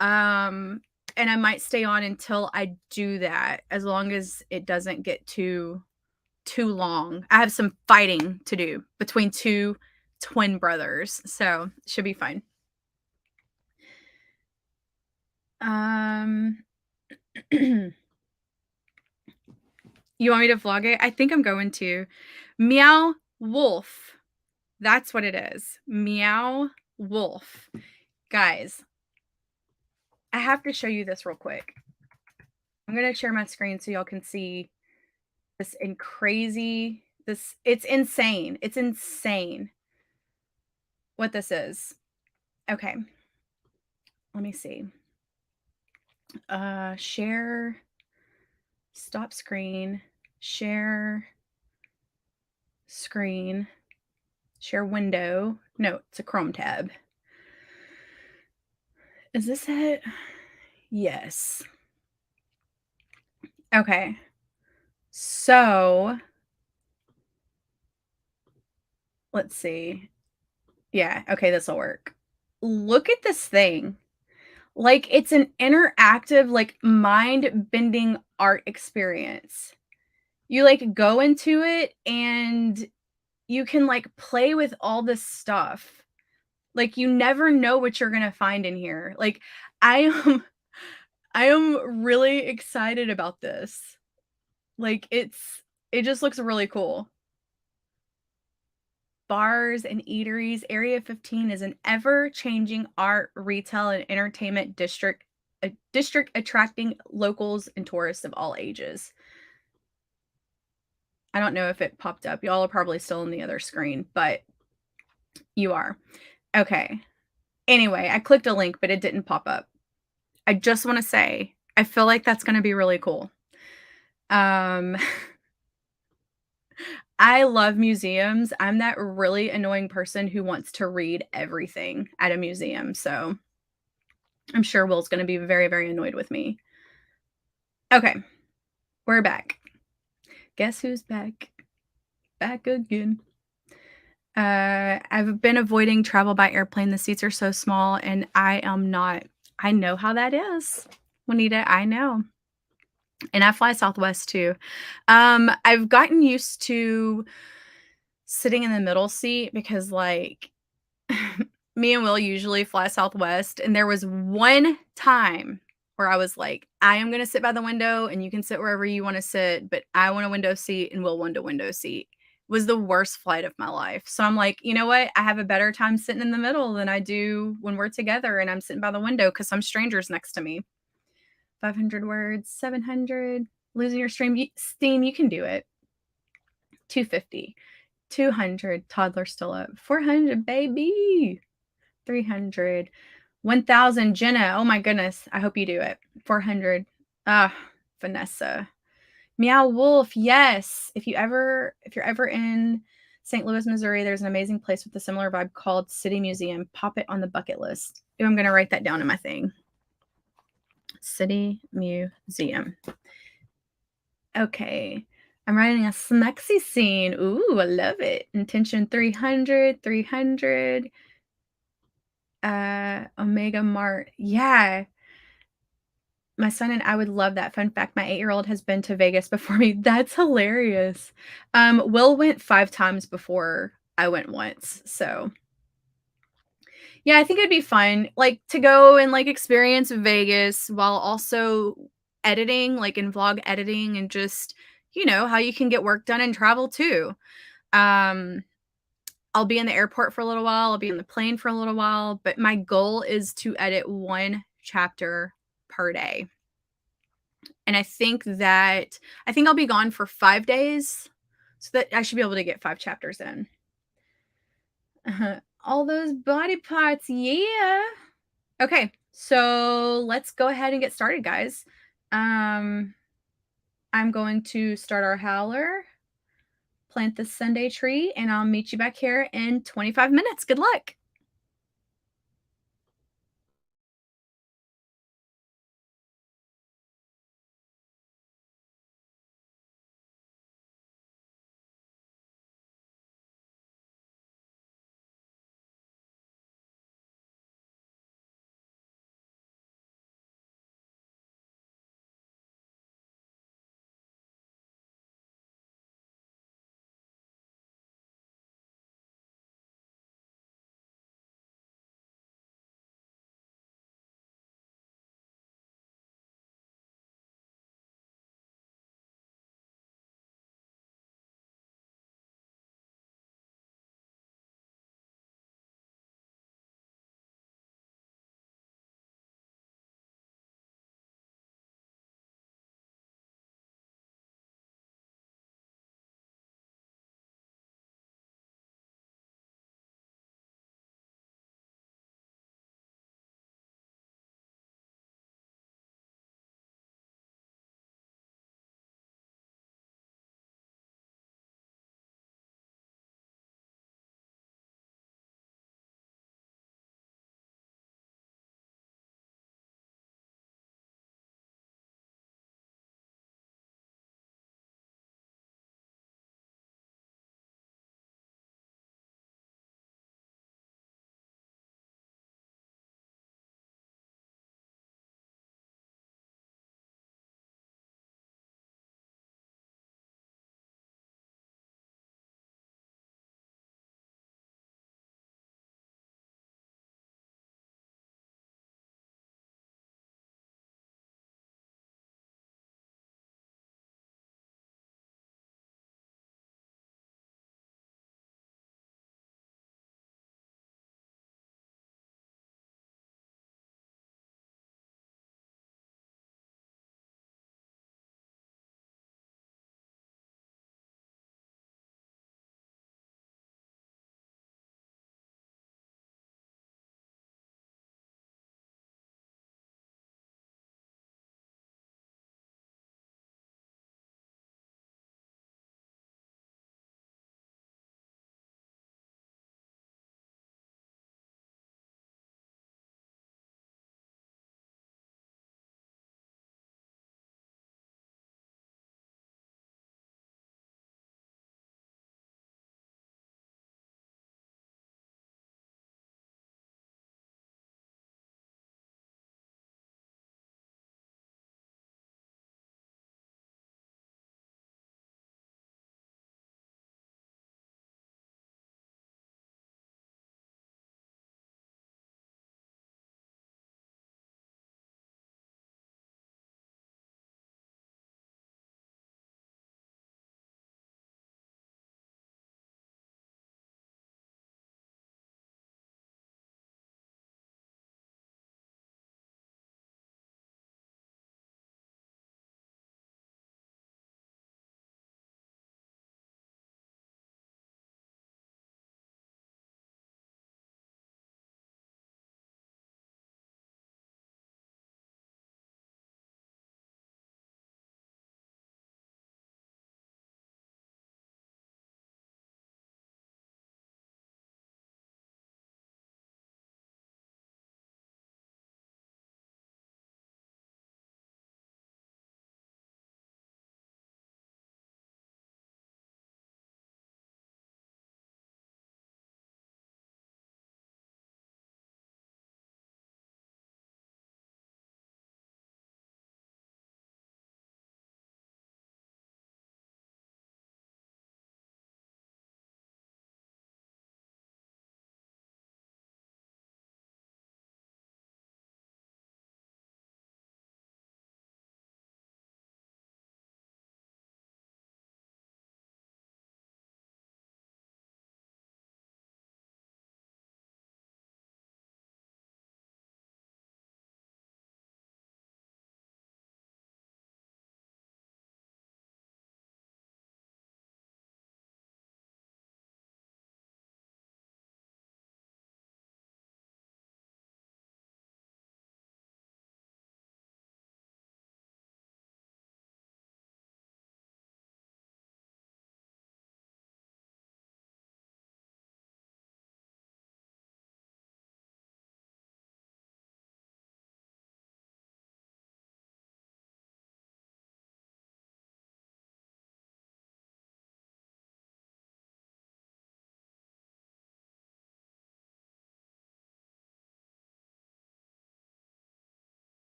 And I might stay on until I do that, as long as it doesn't get too long. I have some fighting to do between two twin brothers, so it should be fine. You want me to vlog it? I think I'm going to. Meow Wolf. That's what it is. Meow Wolf. Guys, I have to show you this real quick. I'm going to share my screen so y'all can see this it's insane. It's insane what this is. Okay. Let me see. Share, stop screen, share screen, share window. No, it's a Chrome tab. Is this it? Yes. Okay. So let's see. Yeah, okay, this will work. Look at this thing. Like, it's an interactive, like, mind-bending art experience. You, like, go into it and you can, like, play with all this stuff. Like, you never know what you're gonna find in here. Like, I am really excited about this. Like, it just looks really cool. Bars and eateries. Area 15 is an ever-changing art, retail, and entertainment district, a district attracting locals and tourists of all ages. I don't know if it popped up. Y'all are probably still on the other screen, but you are. Okay. Anyway, I clicked a link, but it didn't pop up. I just want to say, I feel like that's going to be really cool. I love museums. I'm that really annoying person who wants to read everything at a museum. So I'm sure Will's going to be very, very annoyed with me. Okay. We're back. Guess who's back? Back again. I've been avoiding travel by airplane. The seats are so small and I am not. I know how that is. Juanita, I know. And I fly Southwest too. I've gotten used to sitting in the middle seat because, like, me and Will usually fly Southwest. And there was one time where I was like, I am going to sit by the window and you can sit wherever you want to sit, but I want a window seat and Will want a window seat. It was the worst flight of my life. So I'm like, you know what? I have a better time sitting in the middle than I do when we're together and I'm sitting by the window because some strangers next to me. 500 words, 700, losing your steam, you can do it. 250, 200, toddler still up. 400, baby. 300, 1000, Jenna. Oh my goodness. I hope you do it. 400. Ah, Vanessa. Meow Wolf, yes. If you're ever in St. Louis, Missouri, there's an amazing place with a similar vibe called City Museum. Pop it on the bucket list. Ooh, I'm gonna write that down in my thing. City Museum. Okay. I'm writing a smexy scene. Ooh, I love it. Intention 300, 300. Omega Mart. Yeah. My son and I would love that. Fun fact, my 8-year-old has been to Vegas before me. That's hilarious. Will went 5 times before I went once. So, yeah, I think it'd be fun, like, to go and, like, experience Vegas while also editing, like, in vlog editing and just, how you can get work done and travel too. Um, I'll be in the airport for a little while, I'll be on the plane for a little while, but my goal is to edit 1 chapter per day. And I think I'll be gone for 5 days, so that I should be able to get 5 chapters in. Uh-huh. All those body parts, yeah. Okay, so let's go ahead and get started, guys. Um, I'm going to start our howler, plant the Sunday tree, and I'll meet you back here in 25 minutes. Good luck.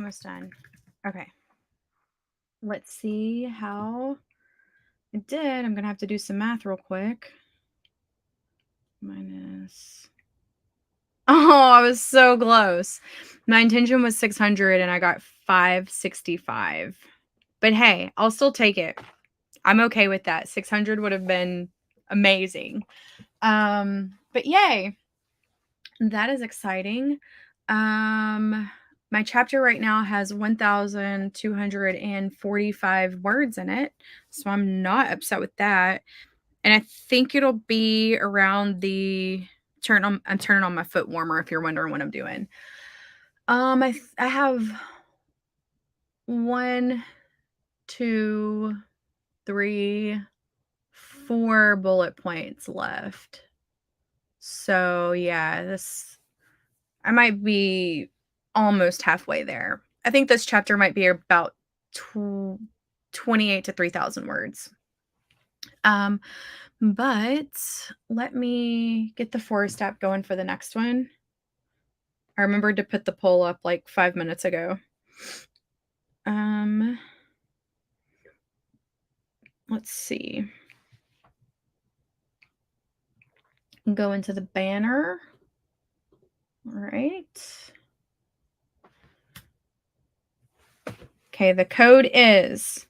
almost done. Okay. Let's see how it did. I'm going to have to do some math real quick. Minus. Oh, I was so close. My intention was 600 and I got 565. But hey, I'll still take it. I'm okay with that. 600 would have been amazing. But yay. That is exciting. My chapter right now has 1,245 words in it, so I'm not upset with that. And I think it'll be around the I'm turning on my foot warmer if you're wondering what I'm doing. I have 1, 2, 3, 4 bullet points left. So yeah, I might be almost halfway there. I think this chapter might be about 28 to 3,000 words. But let me get the forest app going for the next one. I remembered to put the poll up like 5 minutes ago. Let's see. Go into the banner. All right. Okay, the code is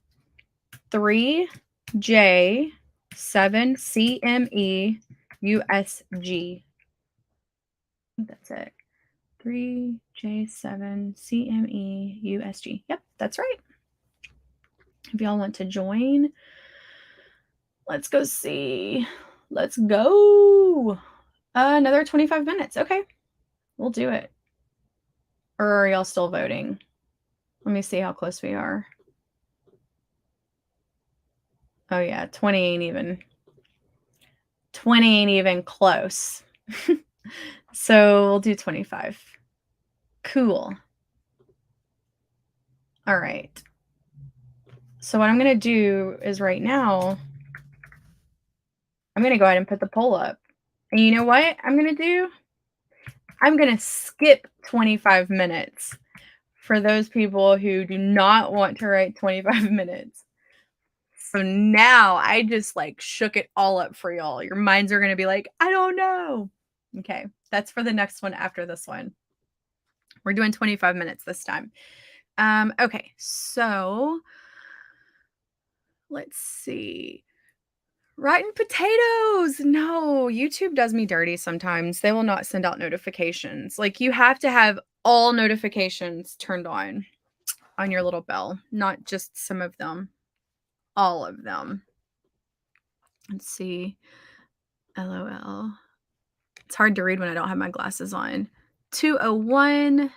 3J7CME USG. I think that's it. 3J7CME USG. Yep, that's right. If y'all want to join, let's go see. Let's go. Another 25 minutes. Okay, we'll do it. Or are y'all still voting? Let me see how close we are. Oh yeah, 20 ain't even close. So we'll do 25. Cool. All right. So what I'm going to do is right now, I'm going to go ahead and put the poll up. And you know what I'm going to do? I'm going to skip 25 minutes for those people who do not want to write 25 minutes. So now I just like shook it all up for y'all. Your minds are going to be like, I don't know. Okay. That's for the next one after this one. We're doing 25 minutes this time. Okay. So let's see. Rotten potatoes. No, YouTube does me dirty sometimes. They will not send out notifications. Like you have to have all notifications turned on your little bell, not just some of them, all of them. Let's see. LOL. It's hard to read when I don't have my glasses on. 201,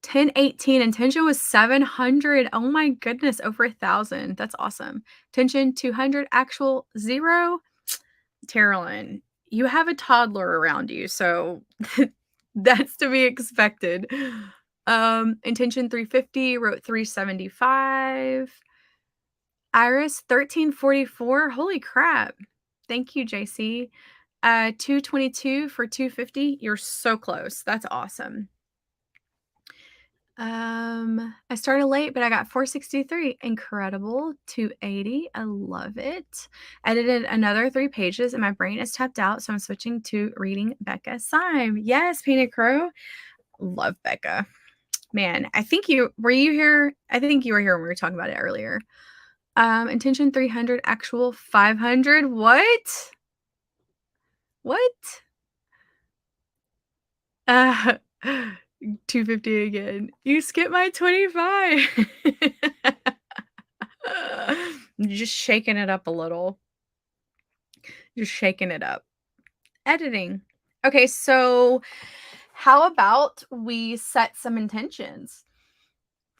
1018. Intention was 700. Oh my goodness, over 1,000. That's awesome. Intention 200, actual 0. Carolyn, you have a toddler around you, so that's to be expected. Intention 350, wrote 375. Iris 1344. Holy crap. Thank you, JC. 222 for 250. You're so close. That's awesome. I started late, but I got 463. Incredible. 280. I love it. Edited another 3 pages and my brain is tapped out, so I'm switching to reading Becca Syme. Yes, Peanut Crow. Love Becca. Man, I think you were here? I think you were here when we were talking about it earlier. Intention 300, actual 500. What? What? 250 again. You skipped my 25. Just shaking it up a little. Just shaking it up. Editing. Okay, so how about we set some intentions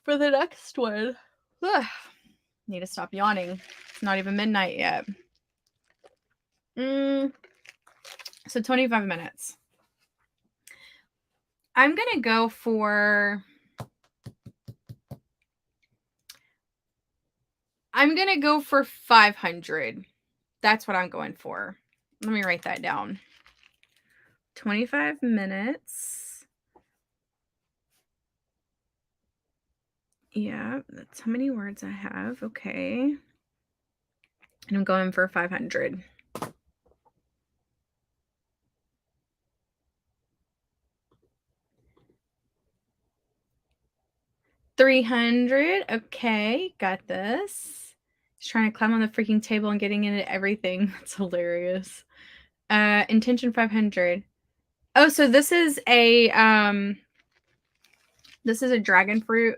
for the next one? Ugh. Need to stop yawning. It's not even midnight yet. So 25 minutes. I'm going to go for 500. That's what I'm going for. Let me write that down. 25 minutes. Yeah, that's how many words I have. Okay. And I'm going for 500. 300. Okay, got this. He's trying to climb on the freaking table and getting into everything. That's hilarious. Intention 500. Oh, so this is a dragon fruit.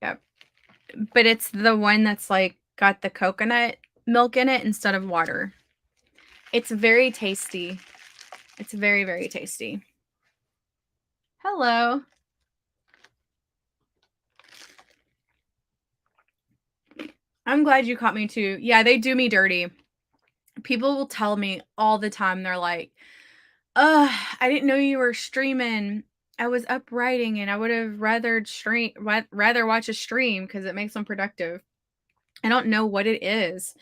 Yep. But it's the one that's like got the coconut milk in it instead of water. It's very tasty. It's very, very tasty. Hello. I'm glad you caught me too. Yeah, they do me dirty. People will tell me all the time, they're like, "Ugh, I didn't know you were streaming. I was up writing and I would have rather watch a stream because it makes them productive." I don't know what it is.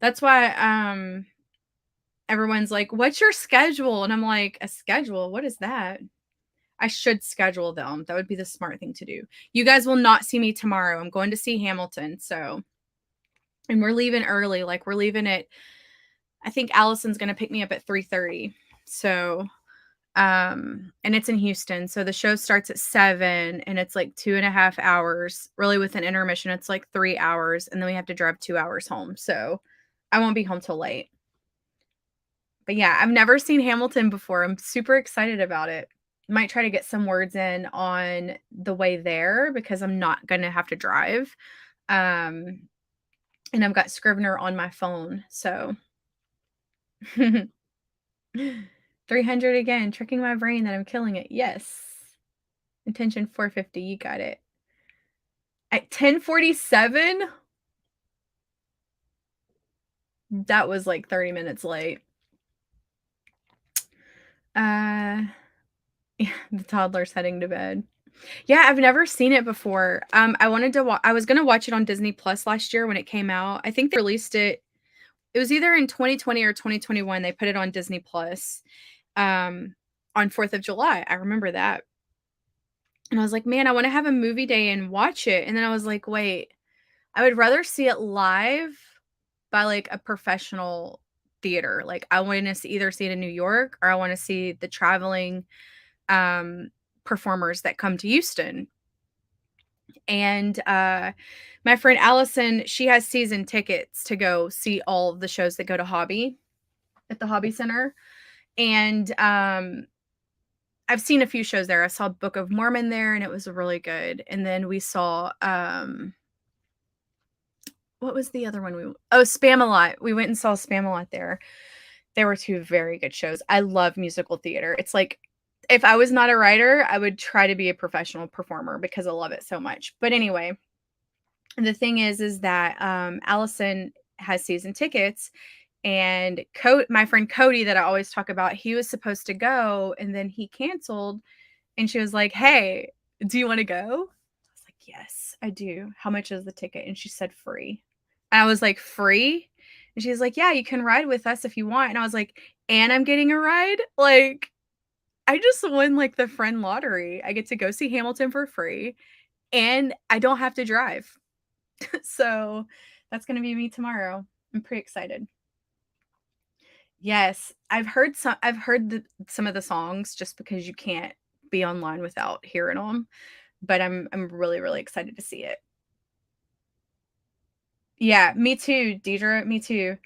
That's why everyone's like, "What's your schedule?" And I'm like, "A schedule? What is that?" I should schedule them. That would be the smart thing to do. You guys will not see me tomorrow. I'm going to see Hamilton, so and we're leaving early. Like we're leaving at I think Allison's going to pick me up at 3:30. So and it's in Houston. So the show starts at 7 and it's like 2.5 hours. Really with an intermission, it's like 3 hours, and then we have to drive 2 hours home. So I won't be home till late. But yeah, I've never seen Hamilton before. I'm super excited about it. Might try to get some words in on the way there because I'm not gonna have to drive. Um, and I've got Scrivener on my phone. So 300 again, tricking my brain that I'm killing it. Yes. Intention 450. You got it. At 10:47, that was like 30 minutes late. Uh, yeah, the toddler's heading to bed. Yeah, I've never seen it before. I wanted to I was gonna watch it on Disney Plus last year when it came out. I think they released it. It was either in 2020 or 2021. They put it on Disney Plus on 4th of July. I remember that. And I was like, man, I want to have a movie day and watch it. And then I was like, wait, I would rather see it live by like a professional theater. Like I want to either see it in New York or I want to see the traveling performers that come to Houston. And my friend Allison, she has season tickets to go see all of the shows that go to Hobby at the Hobby Center. And I've seen a few shows there. I saw Book of Mormon there and it was really good. And then we saw what was the other one Spamalot. We went and saw Spamalot there. There were two very good shows. I love musical theater. It's like if I was not a writer, I would try to be a professional performer because I love it so much. But anyway, the thing is that Allison has season tickets, and my friend Cody that I always talk about, he was supposed to go and then he canceled, and she was like, "Hey, do you want to go?" I was like, "Yes, I do. How much is the ticket?" And she said free. And I was like, "Free?" And she's like, "Yeah, you can ride with us if you want." And I was like, "And I'm getting a ride?" Like I just won like the friend lottery. I get to go see Hamilton for free and I don't have to drive. So that's going to be me tomorrow. I'm pretty excited. Yes, I've heard some of the songs just because you can't be online without hearing them, but I'm really really excited to see it. Yeah, me too, Deidre, me too.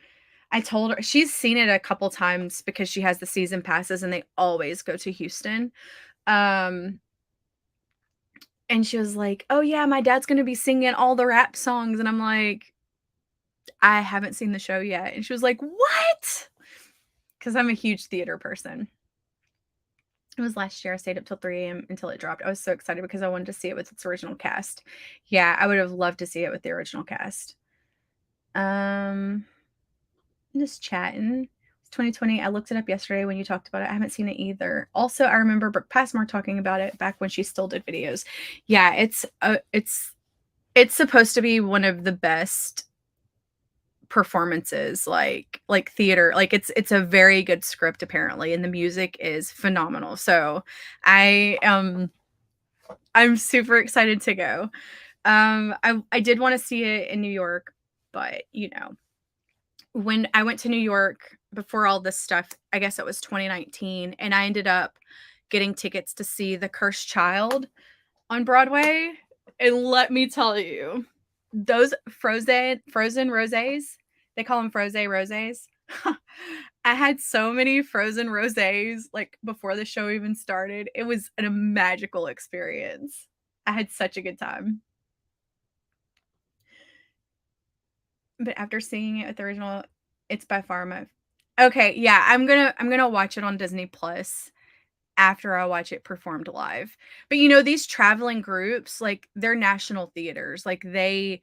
I told her she's seen it a couple times because she has the season passes and they always go to Houston. Um and she was like, "Oh yeah, my dad's going to be singing all the rap songs." And I'm like, "I haven't seen the show yet." And she was like, "What?" Cuz I'm a huge theater person. It was last year. I stayed up till 3 a.m. until it dropped. I was so excited because I wanted to see it with its original cast. Yeah, I would have loved to see it with the original cast. Um, just chatting. It's 2020. I looked it up yesterday when you talked about it. I haven't seen it either. Also, I remember Brooke Passmore talking about it back when she still did videos. Yeah, it's supposed to be one of the best performances like theater. Like it's a very good script apparently, and the music is phenomenal. So I I'm super excited to go. I did wanna see it in New York, but, when I went to New York before all this stuff, I guess it was 2019, and I ended up getting tickets to see The Cursed Child on Broadway, and let me tell you, those frozen rosés, they call them frosé rosés. I had so many frozen rosés, like, before the show even started. It was a magical experience. I had such a good time. But after seeing it with the original, it's by far my Okay, yeah, I'm gonna watch it on Disney Plus after I watch it performed live. But, these traveling groups, like, they're national theaters, like, they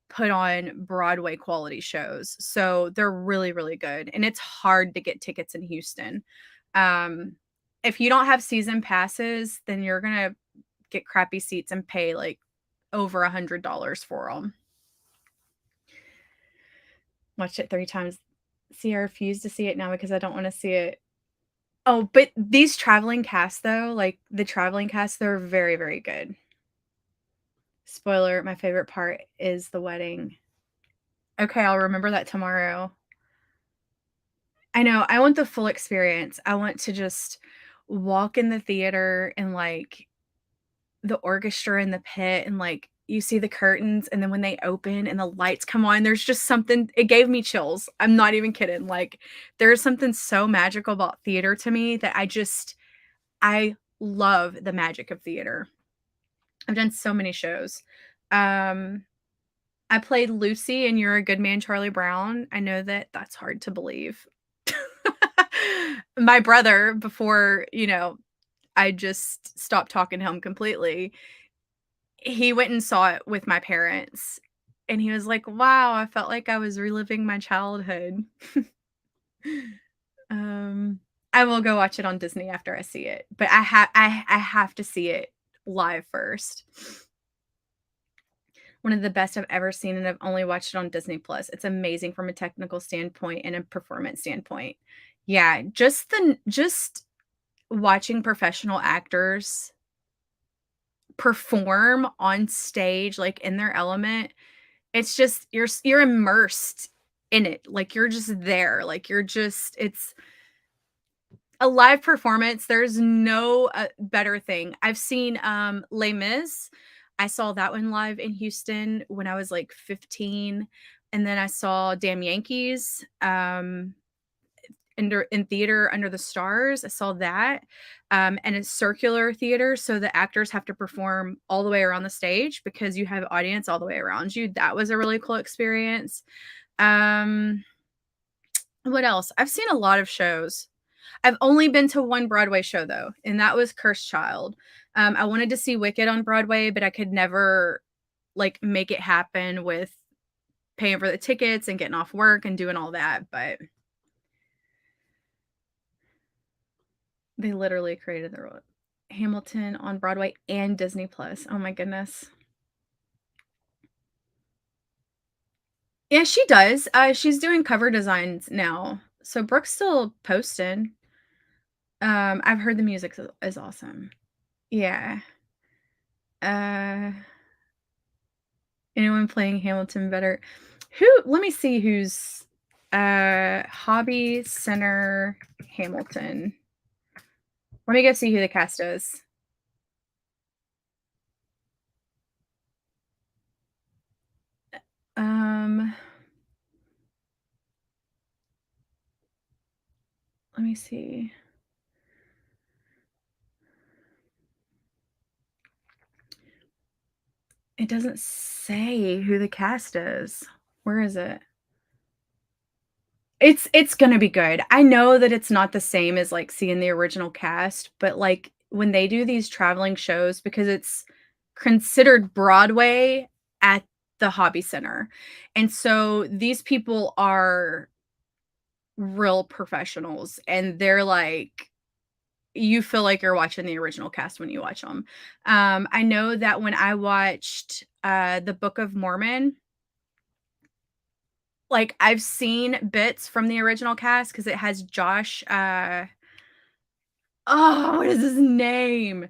put on Broadway quality shows, so they're really, really good, and it's hard to get tickets in Houston. Um, if you don't have season passes, then you're gonna get crappy seats and pay, like, over $100 for them. Watched it 3 times. See, I refuse to see it now because I don't wanna see it. Oh, but these traveling casts, though, like, the traveling cast, they're very, very good. Spoiler, my favorite part is the wedding. Okay, I'll remember that tomorrow. I know, I want the full experience. I want to just walk in the theater and, like, the orchestra in the pit and, like, you see the curtains, and then when they open and the lights come on, there's just something it gave me chills. I'm not even kidding, like, there's something so magical about theater to me that I love the magic of theater. I've done so many shows. Um, I played Lucy in You're a Good Man, Charlie Brown. I know that that's hard to believe. My brother, before, I just stopped talking to him completely, he went and saw it with my parents, and he was like, "Wow, I felt like I was reliving my childhood." Um, I will go watch it on Disney after I see it, but I have to see it live first. One of the best I've ever seen, and I've only watched it on Disney Plus. It's amazing from a technical standpoint and a performance standpoint. Yeah, just watching professional actors perform on stage, like, in their element, it's just you're immersed in it, like, you're just there, like, it's a live performance, there's no, better thing. I've seen, Les Mis. I saw that one live in Houston when I was, like, 15, and then I saw Damn Yankees, in theater under the stars. I saw that, and it's circular theater, so the actors have to perform all the way around the stage because you have audience all the way around you. That was a really cool experience. Um, what else? I've seen a lot of shows. I've only been to one Broadway show though, and that was Cursed Child. I wanted to see Wicked on Broadway, but I could never like make it happen with paying for the tickets and getting off work and doing all that. But they literally created the role. Hamilton on Broadway and Disney Plus. Oh my goodness. Yeah, she does. She's doing cover designs now. So Brooke's still posting. I've heard the music is awesome. Yeah. Uh, anyone playing Hamilton better? Let me see who's Hobby Center Hamilton. Let me go see who the cast is. Um, let me see. It doesn't say who the cast is. Where is it? It's gonna be good. I know that it's not the same as, like, seeing the original cast, but, like, when they do these traveling shows because it's considered Broadway at the Hobby Center, and so these people are real professionals, and they're like you feel like you're watching the original cast when you watch them. I know that when I watched, The Book of Mormon, like, I've seen bits from the original cast because it has Josh, what is his name?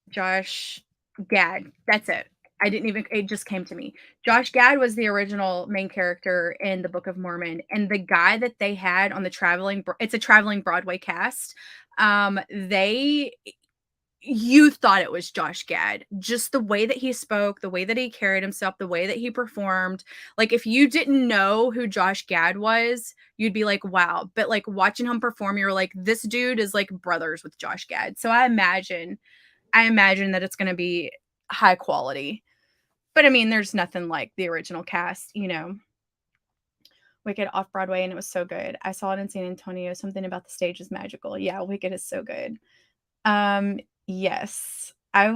Josh Gad. That's it. I didn't even it just came to me. Josh Gad was the original main character in the Book of Mormon, and the guy that they had on the it's a traveling Broadway cast. They you thought it was Josh Gad. Just the way that he spoke, the way that he carried himself, the way that he performed. Like if you didn't know who Josh Gad was, you'd be like, "Wow." But like watching him perform, you're like, "This dude is like brothers with Josh Gad." So I imagine that it's going to be high quality. But I mean, there's nothing like the original cast, Wicked off Broadway, and it was so good. I saw it in San Antonio. Something about the stage is magical. Yeah, Wicked is so good. Yes, it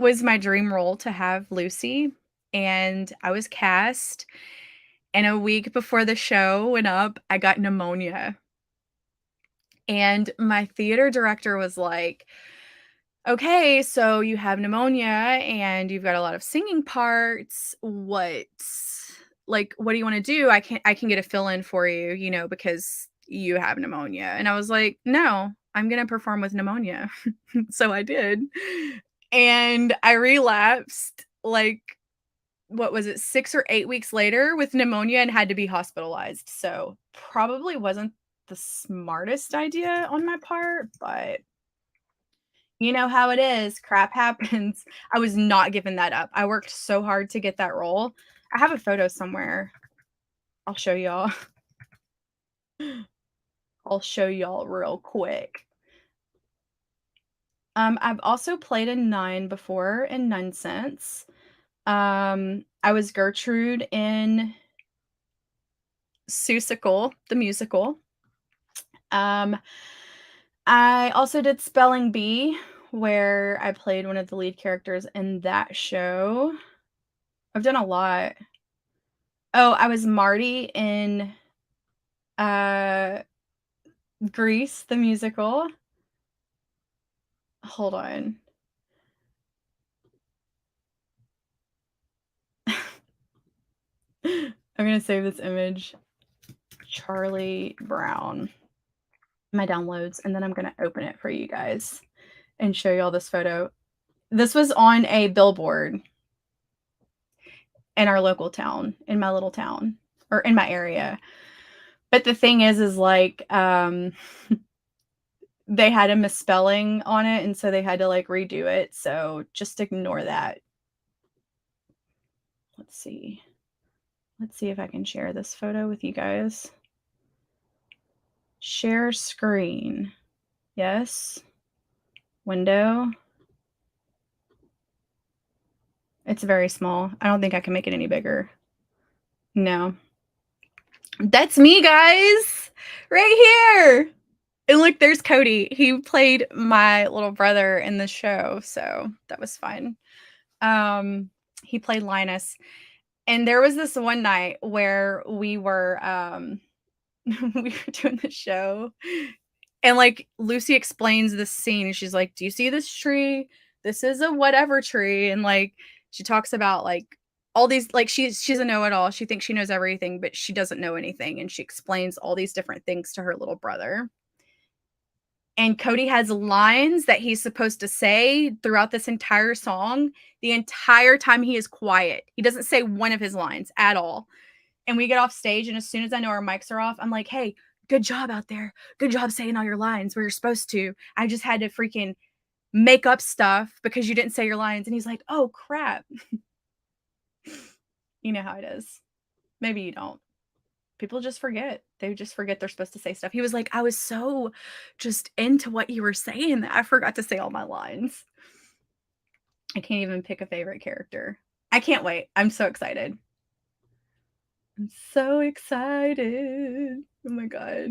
was my dream role to have Lucy, and I was cast. And a week before the show went up, I got pneumonia. And my theater director was like, okay, so you have pneumonia and you've got a lot of singing parts. What do you want to do? I can get a fill in for you, because you have pneumonia. And I was like, no, I'm going to perform with pneumonia. So I did. And I relapsed like what was it, 6 or 8 weeks later with pneumonia and had to be hospitalized. So probably wasn't the smartest idea on my part, but you know how it is, crap happens. I was not giving that up. I worked so hard to get that role. I have a photo somewhere. I'll show y'all. I'll show y'all real quick. I've also played a nun before in Nonsense. I was Gertrude in Seussical, the musical. Um, I also did Spelling Bee, where I played one of the lead characters in that show. I've done a lot. Oh, I was Marty in, uh, Grease, the musical. Hold on. I'm gonna save this image. Charlie Brown. My downloads, and then I'm gonna open it for you guys and show y'all this photo. This was on a billboard in our local town, in my little town, or in my area. But the thing is like, they had a misspelling on it, and so they had to, like, redo it, so just ignore that. Let's see. Let's see if I can share this photo with you guys. Share screen. Yes. Window. It's very small. I don't think I can make it any bigger. No. That's me, guys! Right here! And look, there's Cody. He played my little brother in the show, so that was fun. He played Linus. And there was this one night where we were, we were doing the show, and, like, Lucy explains this scene, and she's like, "Do you see this tree? This is a whatever tree," and, like, she talks about, like, all these like, she's a know-it-all, she thinks she knows everything, but she doesn't know anything, and she explains all these different things to her little brother. And Cody has lines that he's supposed to say throughout this entire song. The entire time he is quiet. He doesn't say one of his lines at all. And we get off stage, and as soon as I know our mics are off, I'm like, "Hey, good job out there. Good job saying all your lines where you're supposed to. I just had to freaking make up stuff because you didn't say your lines." And he's like, "Oh, crap." You know how it is. Maybe you don't. People just forget. They just forget they're supposed to say stuff. He was like, "I was so just into what you were saying that I forgot to say all my lines." I can't even pick a favorite character. I can't wait. I'm so excited. I'm so excited. Oh my god.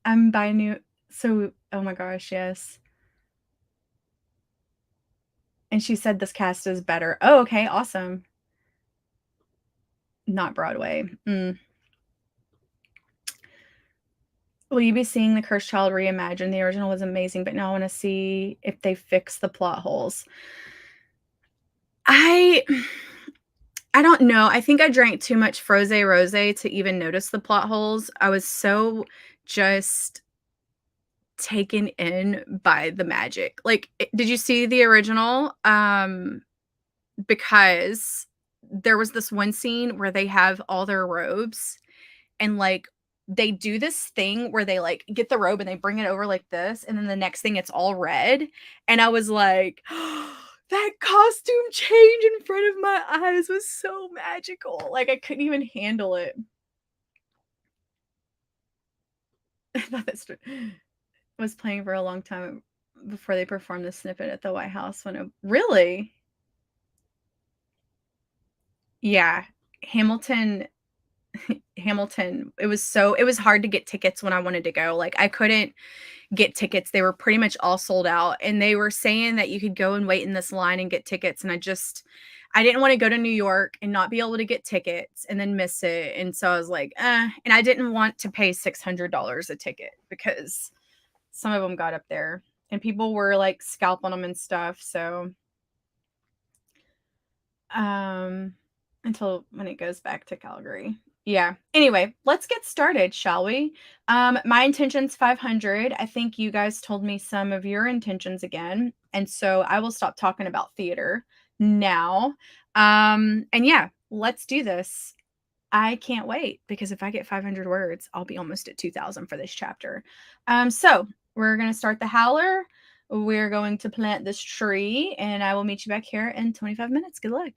I'm buying new oh my gosh, yes. And she said this cast is better. Oh, okay, awesome. Not Broadway. Will you be seeing The Cursed Child reimagined? The original was amazing, but now I wanna see if they fix the plot holes. I I don't know. I think I drank too much Froze Rose to even notice the plot holes. I was so just taken in by the magic. Like, did you see the original? Because there was this one scene where they have all their robes and like they do this thing where they like get the robe and they bring it over like this and then the next thing it's all red and I was like that costume change in front of my eyes was so magical. Like I couldn't even handle it. I thought that was playing for a long time before they performed the snippet at the White House when it really? Yeah. Hamilton Hamilton, it was hard to get tickets when I wanted to go. Like I couldn't get tickets. They were pretty much all sold out and they were saying that you could go and wait in this line and get tickets and I didn't want to go to New York and not be able to get tickets and then miss it. And so I was like, and I didn't want to pay $600 a ticket because some of them got up there and people were like scalping them and stuff. So um until when it goes back to Calgary. Yeah. Anyway, let's get started, shall we? My intention's 500. I think you guys told me some of your intentions again, and so I will stop talking about theater now. And yeah, let's do this. I can't wait because if I get 500 words, I'll be almost at 2,000 for this chapter. So we're going to start the howler. We're going to plant this tree, and I will meet you back here in 25 minutes. Good luck.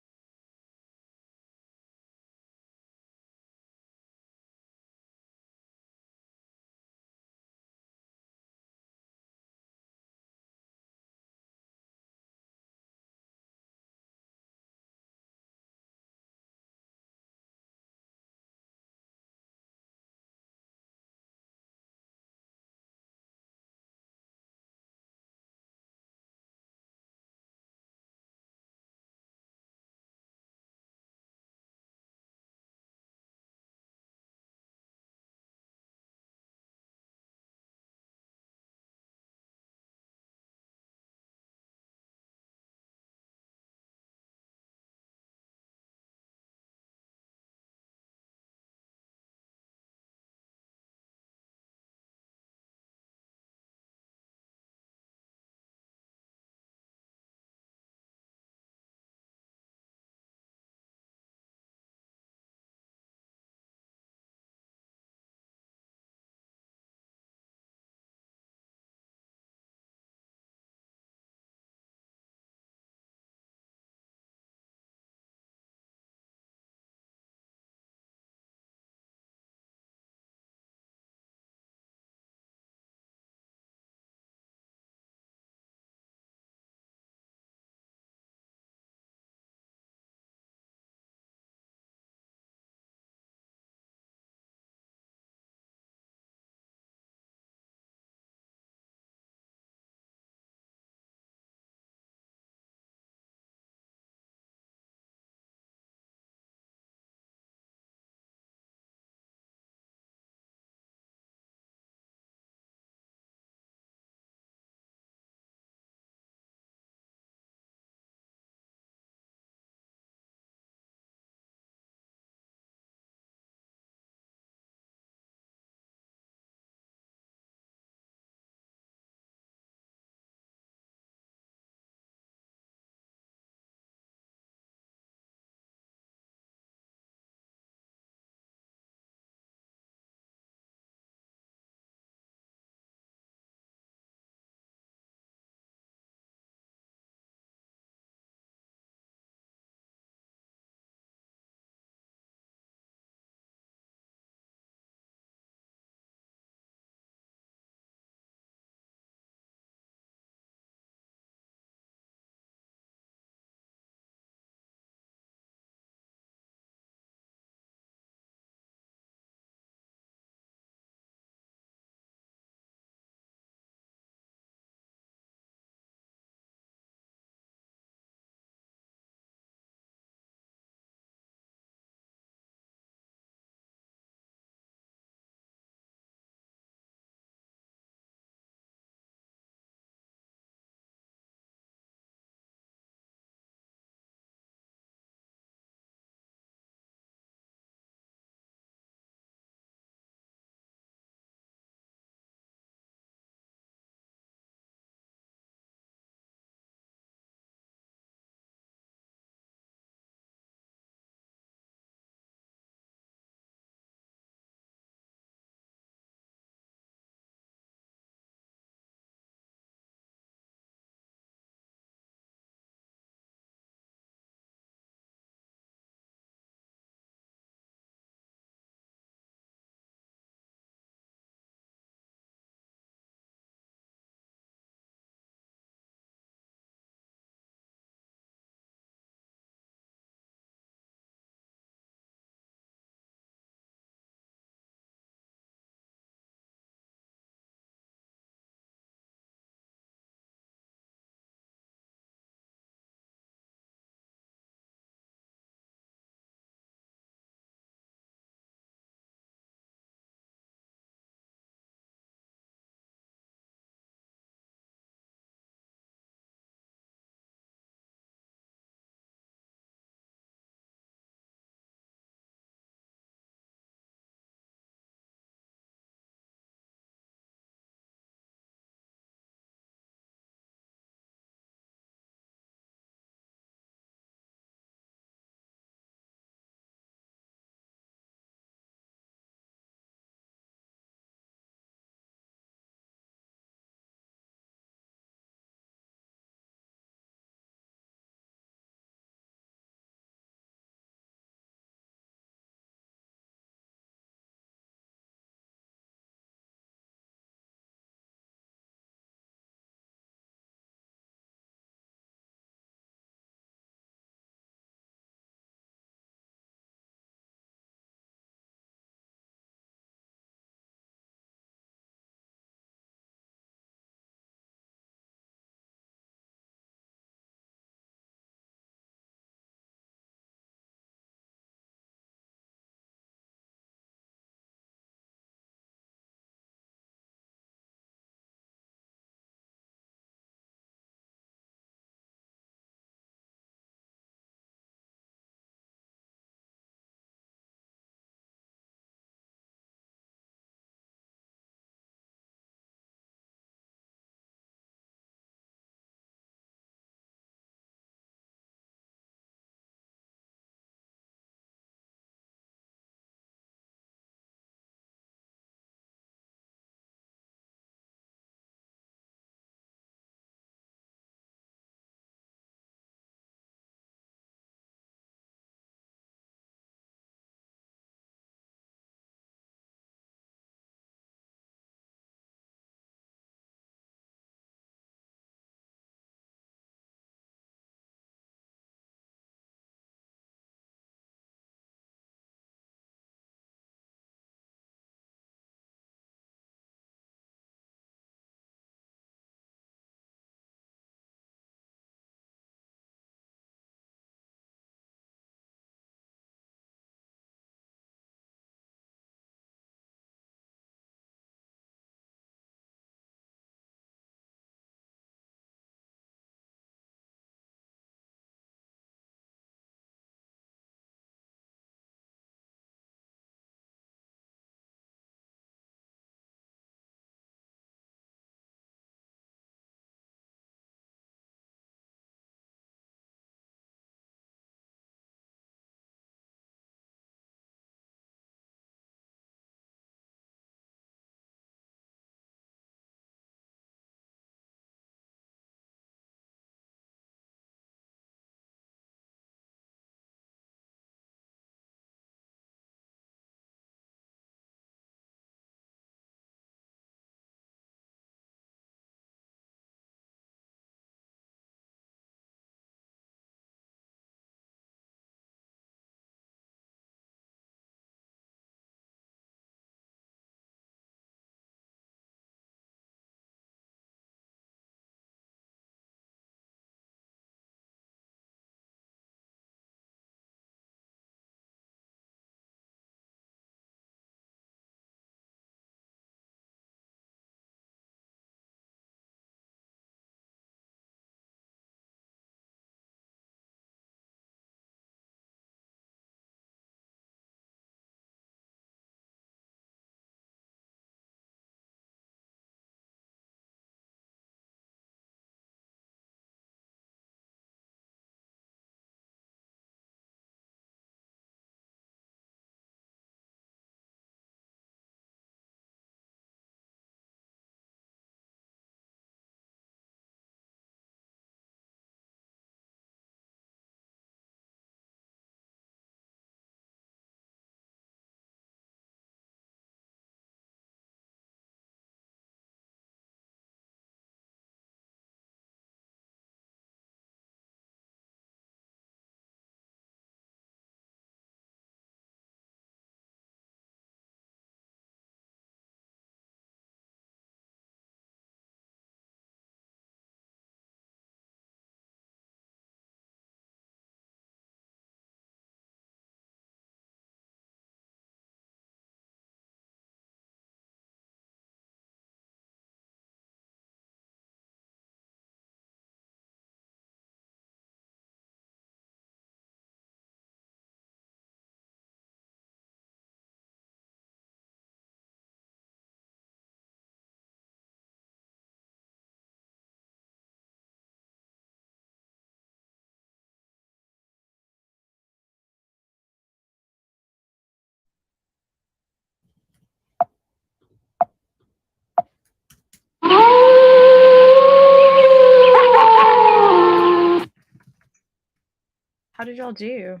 did y'all do?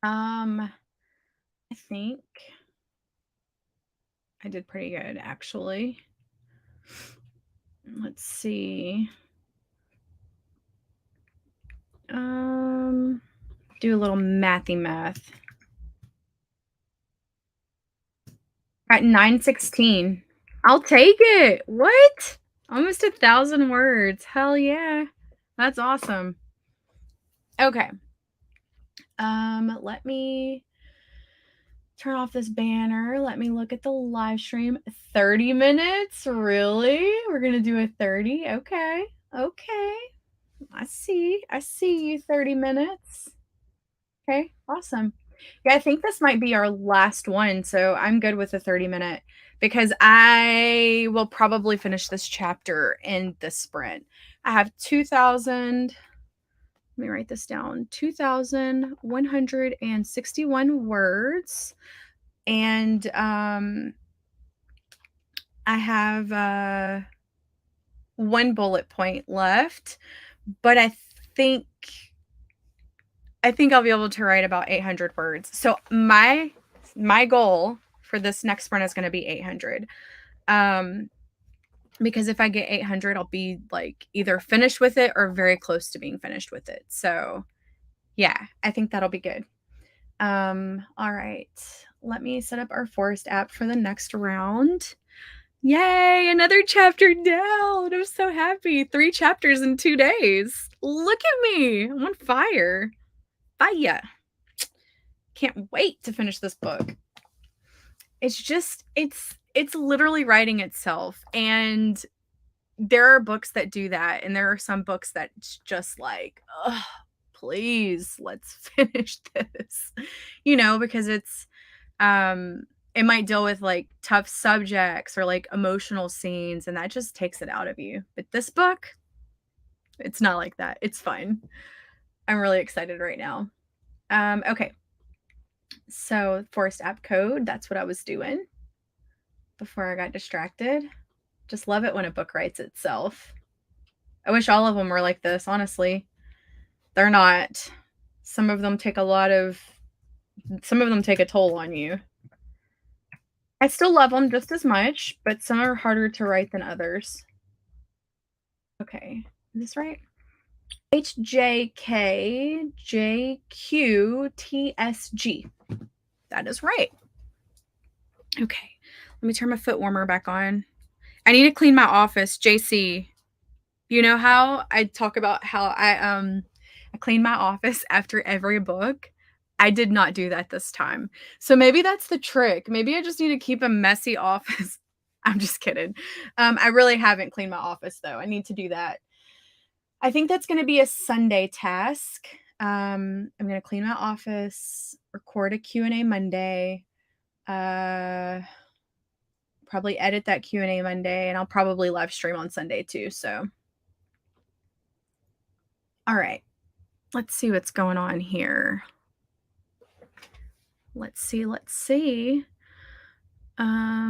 I think I did pretty good, actually. Let's see. Do a little mathy math. At 916. I'll take it. What? Almost 1,000 words. Hell yeah. That's awesome. Okay. Let me turn off this banner. Let me look at the live stream. 30 minutes? Really? We're gonna do a 30? Okay. Okay. I see you. 30 minutes. Okay, awesome. Yeah, I think this might be our last one, so I'm good with the 30-minute because I will probably finish this chapter in the sprint. I have 2,000, let me write this down, 2,161 words, and I have one bullet point left, but I think I'll be able to write about 800 words. So my goal for this next sprint is going to be 800. Because if I get 800, I'll be like either finished with it or very close to being finished with it. So yeah, I think that'll be good. All right. Let me set up our Forest app for the next round. Yay, another chapter down. I'm so happy. 3 chapters in 2 days. Look at me. I'm on fire. Fire. Can't wait to finish this book. It's literally writing itself, and there are books that do that, and there are some books that's just like, oh, please, let's finish this, because it's it might deal with like tough subjects or like emotional scenes, and that just takes it out of you. But this book, it's not like that. It's fine. I'm really excited right now. Okay. So Forest app code, that's what I was doing before I got distracted. Just love it when a book writes itself. I wish all of them were like this, honestly. They're not. Some of them take a toll on you. I still love them just as much, but some are harder to write than others. Okay, is this right? HJKJQTSG. That is right. Okay, let me turn my foot warmer back on. I need to clean my office, JC. You know how I talk about how I clean my office after every book? I did not do that this time. So maybe that's the trick. Maybe I just need to keep a messy office. I'm just kidding. I really haven't cleaned my office though. I need to do that. I think that's going to be a Sunday task. I'm going to clean my office, record a Q&A Monday, probably edit that Q&A Monday, and I'll probably live stream on Sunday too. So, all right, let's see what's going on here. Let's see. Hey,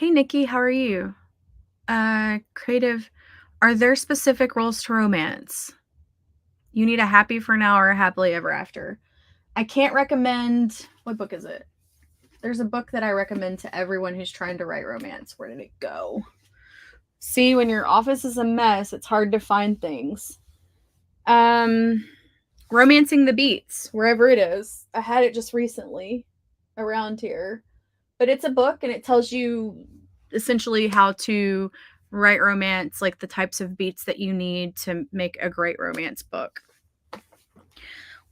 Nikki, how are you? Creative, are there specific rules to romance? You need a happy for now or a happily ever after. I can't recommend, what book is it? There's a book that I recommend to everyone who's trying to write romance. Where did it go? See, when your office is a mess, it's hard to find things. Romancing the Beats, wherever it is. I had it just recently around here. But it's a book, and it tells you essentially how to write romance, like the types of beats that you need to make a great romance book.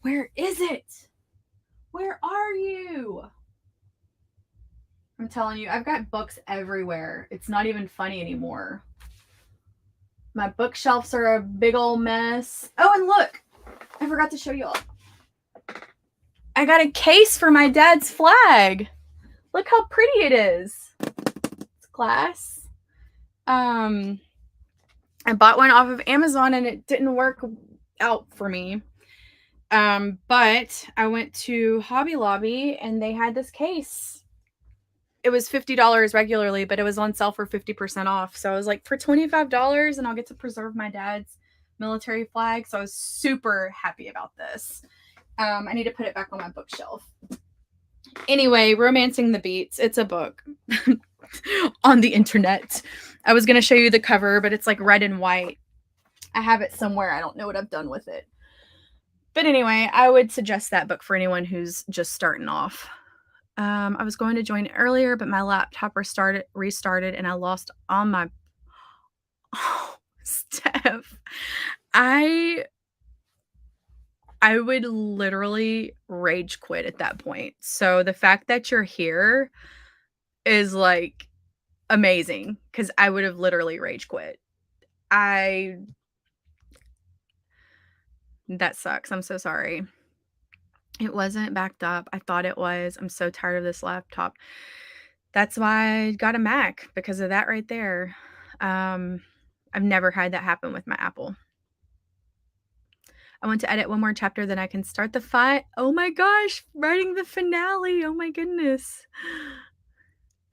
Where is it? Where are you? I'm telling you, I've got books everywhere. It's not even funny anymore. My bookshelves are a big old mess. Oh, and look, I forgot to show you all. I got a case for my dad's flag. Look how pretty it is. It's glass. I bought one off of Amazon and it didn't work out for me. But I went to Hobby Lobby and they had this case. It was $50 regularly, but it was on sale for 50% off. So I was like, for $25 and I'll get to preserve my dad's military flag. So I was super happy about this. I need to put it back on my bookshelf. Anyway, Romancing the Beats. It's a book on the internet. I was going to show you the cover, but it's like red and white. I have it somewhere. I don't know what I've done with it. But anyway, I would suggest that book for anyone who's just starting off. I was going to join earlier, but my laptop restarted, and I lost all my. Oh, Steph, I would literally rage quit at that point. So the fact that you're here is like amazing, because I would have literally rage quit. That sucks. I'm so sorry. It wasn't backed up. I thought it was. I'm so tired of this laptop. That's why I got a Mac, because of that right there. I've never had that happen with my Apple. I want to edit one more chapter, then I can start the fight. Oh my gosh, writing the finale. Oh my goodness.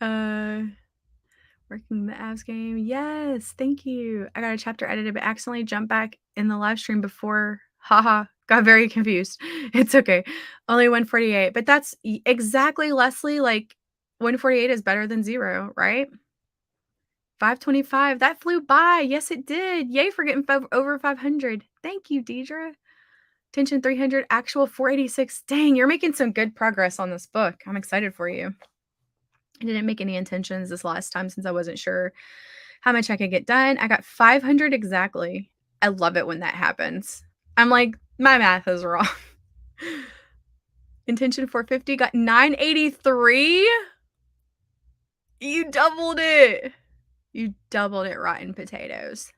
Working the abs game. Yes, thank you. I got a chapter edited, but accidentally jumped back in the live stream before. Haha, got very confused. It's okay. Only 148. But that's exactly, Leslie, like 148 is better than 0, right? 525. That flew by. Yes, it did. Yay for getting over 500. Thank you, Deidre. Tension 300, actual 486. Dang, you're making some good progress on this book. I'm excited for you. I didn't make any intentions this last time since I wasn't sure how much I could get done. I got 500 exactly. I love it when that happens. I'm like, my math is wrong. Intention 450, got 983. You doubled it. You doubled it, rotten potatoes.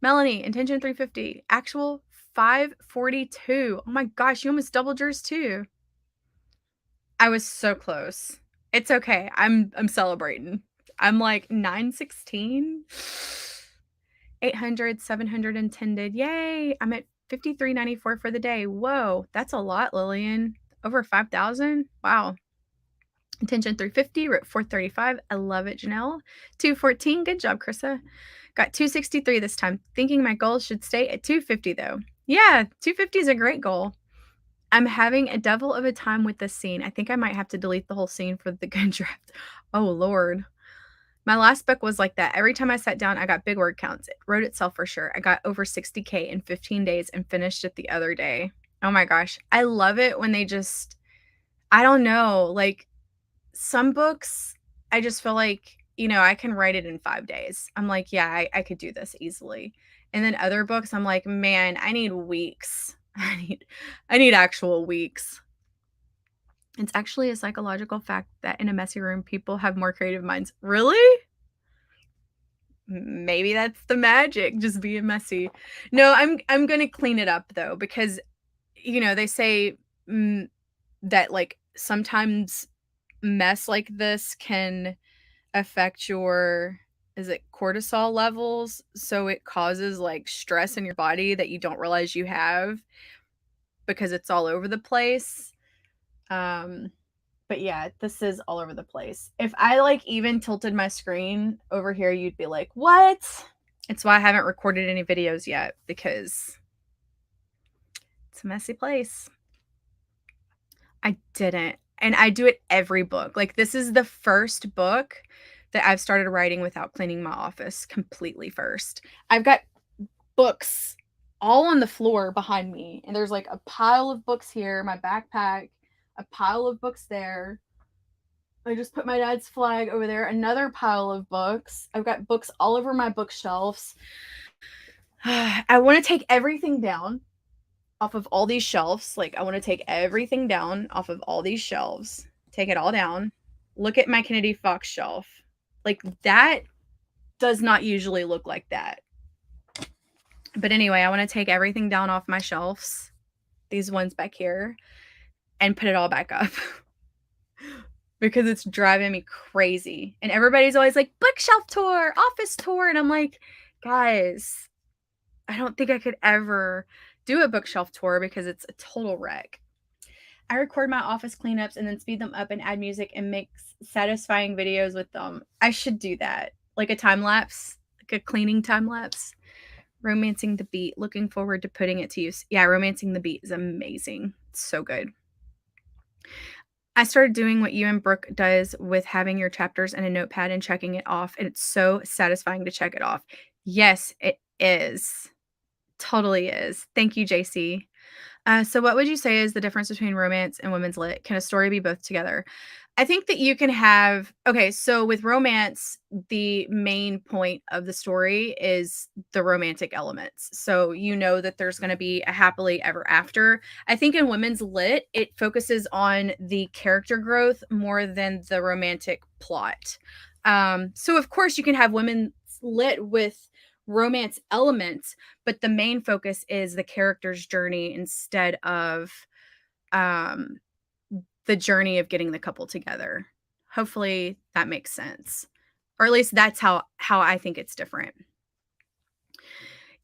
Melanie, intention 350, actual 542. Oh my gosh, you almost doubled yours too. I was so close. It's okay. I'm celebrating. I'm like 916. 800, 710 did. Yay. I'm at 53.94 for the day. Whoa, that's a lot, Lillian. Over 5,000. Wow. Intention 350. We're at 435. I love it, Janelle. 214. Good job, Krissa. Got 263 this time. Thinking my goal should stay at 250 though. Yeah, 250 is a great goal. I'm having a devil of a time with this scene. I think I might have to delete the whole scene for the good draft. Oh, Lord. My last book was like that. Every time I sat down, I got big word counts. It wrote itself for sure. I got over 60K in 15 days and finished it the other day. Oh my gosh. I love it when they just, I don't know, like some books, I just feel like, I can write it in 5 days. I'm like, yeah, I could do this easily. And then other books, I'm like, man, I need weeks. I need actual weeks. It's actually a psychological fact that in a messy room, people have more creative minds. Really? Maybe that's the magic, just being messy. No, I'm gonna clean it up though, because they say that like sometimes mess like this can affect your, is it cortisol levels? So it causes like stress in your body that you don't realize you have because it's all over the place. But yeah, this is all over the place. If I like even tilted my screen over here, you'd be like, what? It's why I haven't recorded any videos yet, because it's a messy place. I didn't. And I do it every book. Like this is the first book that I've started writing without cleaning my office completely first. I've got books all on the floor behind me. And there's like a pile of books here, my backpack, a pile of books there. I just put my dad's flag over there, another pile of books. I've got books all over my bookshelves. I want to take everything down off of all these shelves. Like I want to take everything down off of all these shelves. Take it all down. Look at my Kennedy Fox shelf. Like that does not usually look like that. But anyway, I want to take everything down off my shelves, these ones back here, and put it all back up. Because it's driving me crazy. And everybody's always like, bookshelf tour, office tour. And I'm like, guys, I don't think I could ever do a bookshelf tour because it's a total wreck. I record my office cleanups and then speed them up and add music and make satisfying videos with them. I should do that. Like a time lapse, like a cleaning time lapse. Romancing the Beat. Looking forward to putting it to use. Yeah, Romancing the Beat is amazing. It's so good. I started doing what you and Brooke does with having your chapters in a notepad and checking it off, and it's so satisfying to check it off. Yes, it is. Totally is. Thank you, JC. So what would you say is the difference between romance and women's lit? Can a story be both together? I think that you can have okay, so with romance, the main point of the story is the romantic elements. So you know that there's going to be a happily ever after. I think in women's lit, it focuses on the character growth more than the romantic plot. So of course you can have women's lit with romance elements, but the main focus is the character's journey instead of um the journey of getting the couple together. Hopefully that makes sense. Or at least that's how I think it's different.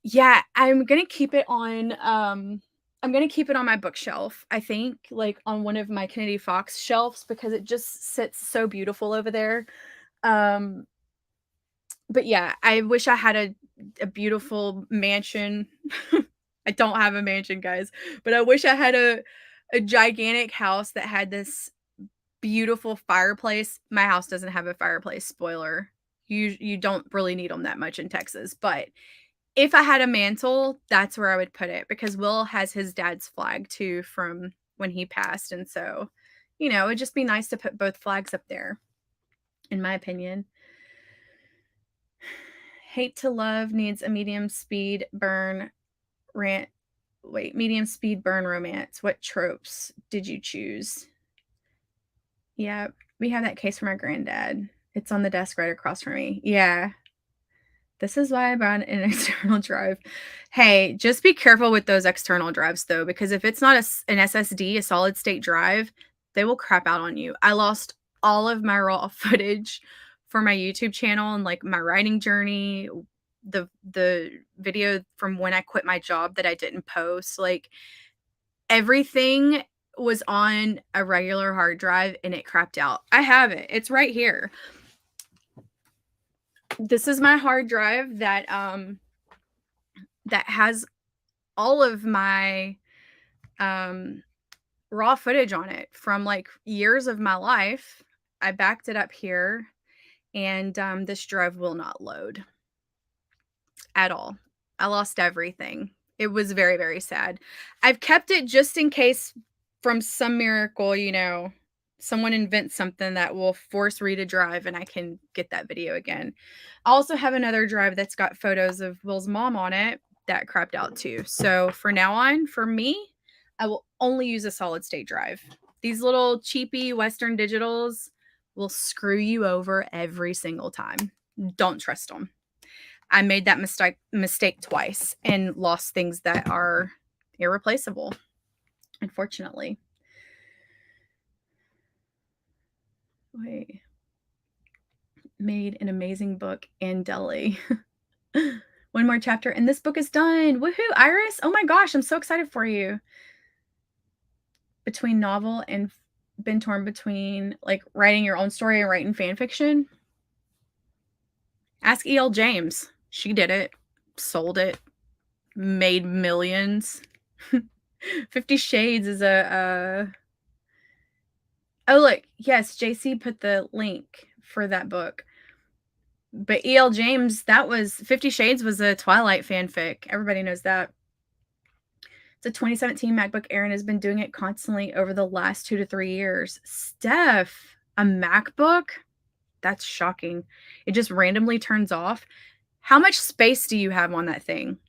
Yeah, I'm going to keep it on my bookshelf. I think like on one of my Kennedy Fox shelves because it just sits so beautiful over there. Um but yeah, I wish I had a beautiful mansion. I don't have a mansion, guys, but I wish I had a gigantic house that had this beautiful fireplace. My house doesn't have a fireplace, spoiler. You don't really need them that much in Texas, but if I had a mantle, that's where I would put it because Will has his dad's flag too from when he passed, and so, it'd just be nice to put both flags up there, in my opinion. Hate to Love needs a medium speed burn romance. What tropes did you choose? Yeah, we have that case from our granddad. It's on the desk right across from me. Yeah. This is why I brought an external drive. Hey, just be careful with those external drives though, because if it's not an SSD, a solid state drive, they will crap out on you. I lost all of my raw footage for my YouTube channel and like my writing journey, the video from when I quit my job that I didn't post. Like everything was on a regular hard drive and it crapped out. I have it. It's right here. This is my hard drive that has all of my raw footage on it from like years of my life. I backed it up here and this drive will not load at all. I lost everything. It was very, very sad. I've kept it just in case from some miracle, someone invents something that will force read a drive and I can get that video again. I also have another drive that's got photos of Will's mom on it that crapped out too. So for now on, for me, I will only use a solid state drive. These little cheapy Western digitals will screw you over every single time. Don't trust them. I made that mistake twice and lost things that are irreplaceable, unfortunately. Wait. Made an amazing book in Delhi. One more chapter and this book is done. Woohoo, Iris. Oh my gosh, I'm so excited for you. Between novel and been torn between like writing your own story and writing fan fiction. Ask E.L. James. She did it, sold it, made millions. 50 Shades is oh look, yes, JC put the link for that book. But E.L. James, that was 50 Shades was a Twilight fanfic. Everybody knows that. It's a 2017 MacBook Air and has been doing it constantly over the last 2 to 3 years. Steph, a MacBook? That's shocking. It just randomly turns off. How much space do you have on that thing?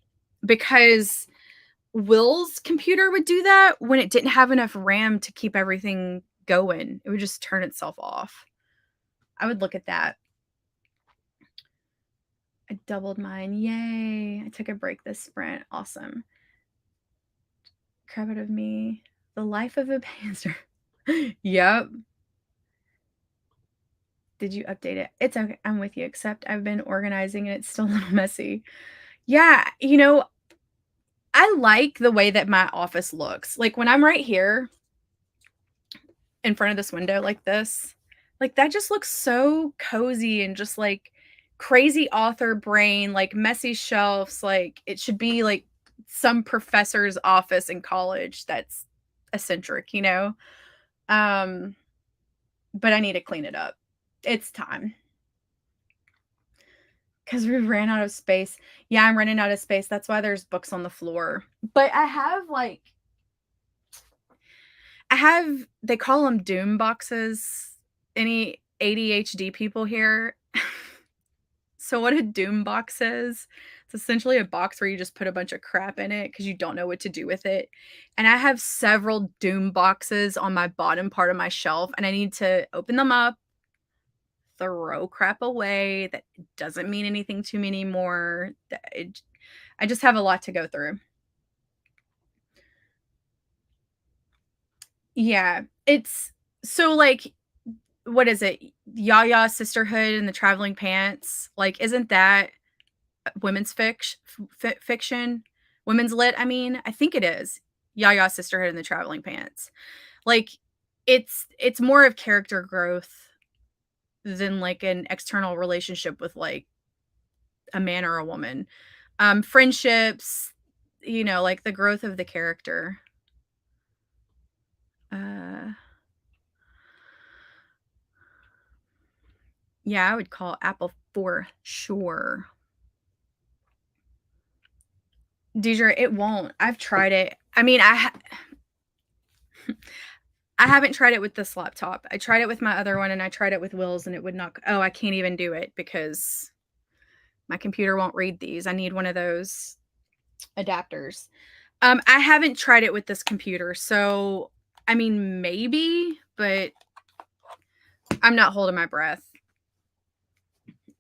Because Will's computer would do that when it didn't have enough RAM to keep everything going. It would just turn itself off. I would look at that. I doubled mine. Yay. I took a break this sprint. Awesome. Crap out of me. The life of a hamster. Yep. Did you update it? It's okay. I'm with you, except I've been organizing and it's still a little messy. Yeah, I like the way that my office looks. Like when I'm right here in front of this window like this, like that just looks so cozy and just like crazy author brain, like messy shelves, like it should be like some professor's office in college that's eccentric, you know? Um, but I need to clean it up. It's time. Because we ran out of space. Yeah, I'm running out of space. That's why there's books on the floor. But I have they call them doom boxes. Any ADHD people here? So what a doom box is, it's essentially a box where you just put a bunch of crap in it because you don't know what to do with it. And I have several doom boxes on my bottom part of my shelf, and I need to open them up, throw crap away that doesn't mean anything to me anymore. I just have a lot to go through. Yeah, it's so like what is it? Yaya Sisterhood and the Traveling Pants. Like, isn't that women's fiction? Women's lit, I mean? I think it is. Yaya Sisterhood and the Traveling Pants. Like, it's more of character growth than like an external relationship with like a man or a woman. Friendships, like the growth of the character. Uh, yeah, I would call Apple for sure. Deidre, it won't. I've tried it. I mean, I haven't tried it with this laptop. I tried it with my other one and I tried it with Will's and it would not. Oh, I can't even do it because my computer won't read these. I need one of those adapters. I haven't tried it with this computer. So, I mean, maybe, but I'm not holding my breath.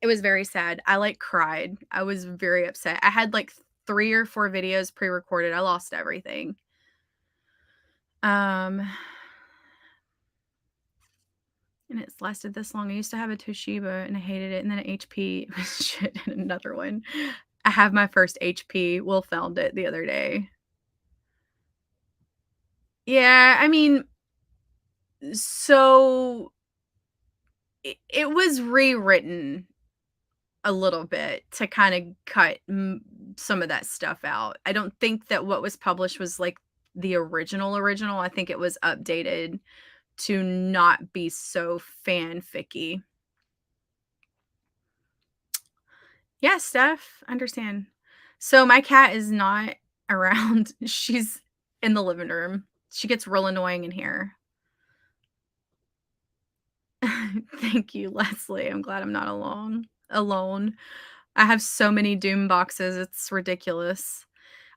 It was very sad. I like cried. I was very upset. I had like 3 or 4 videos pre-recorded. I lost everything. And it's lasted this long. I used to have a Toshiba and I hated it. And then an HP it was shit and another one. I have my first HP. Will found it the other day. Yeah, I mean, so it was rewritten a little bit to kind of cut some of that stuff out. I don't think that what was published was like the original. I think it was updated to not be so fanficky. Yeah, Steph, understand. So my cat is not around. She's in the living room. She gets real annoying in here. Thank you, Leslie. I'm glad I'm not alone. I have so many doom boxes. It's ridiculous.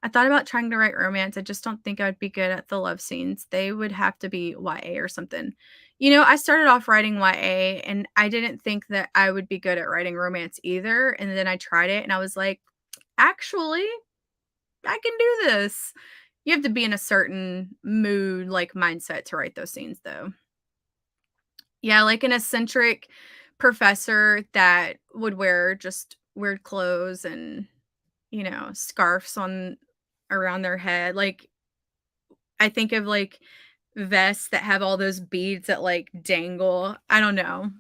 I thought about trying to write romance. I just don't think I would be good at the love scenes. They would have to be YA or something. I started off writing YA and I didn't think that I would be good at writing romance either. And then I tried it and I was like, actually, I can do this. You have to be in a certain mood, like mindset to write those scenes though. Yeah, like an eccentric professor that would wear just weird clothes and, scarves on around their head. Like, I think of like vests that have all those beads that like dangle. I don't know.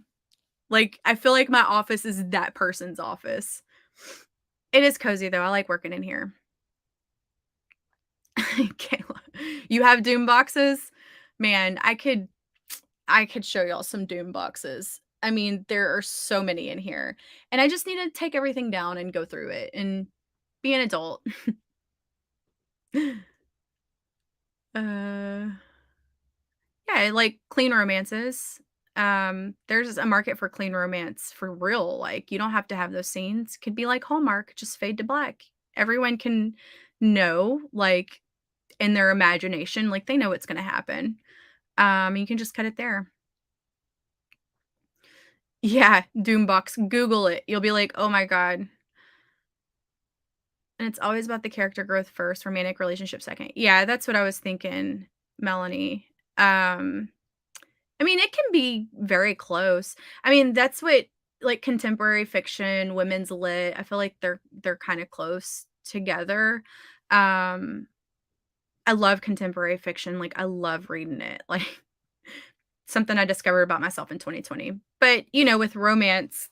Like, I feel like my office is that person's office. It is cozy though. I like working in here. Kayla, you have doom boxes? Man, I could show y'all some doom boxes. I mean, there are so many in here, and I just need to take everything down and go through it and be an adult. Uh, yeah, I like clean romances. There's a market for clean romance for real. Like, you don't have to have those scenes. Could be like Hallmark, just fade to black. Everyone can know, like, in their imagination, like they know what's gonna happen. You can just cut it there. Yeah, Doombox, Google it. You'll be like, "Oh my god." And it's always about the character growth first, romantic relationship second. Yeah, that's what I was thinking, Melanie. Um, I mean, it can be very close. I mean, that's what like contemporary fiction, women's lit, I feel like they're kind of close together. Um, I love contemporary fiction. Like, I love reading it. Like, something I discovered about myself in 2020. But, with romance,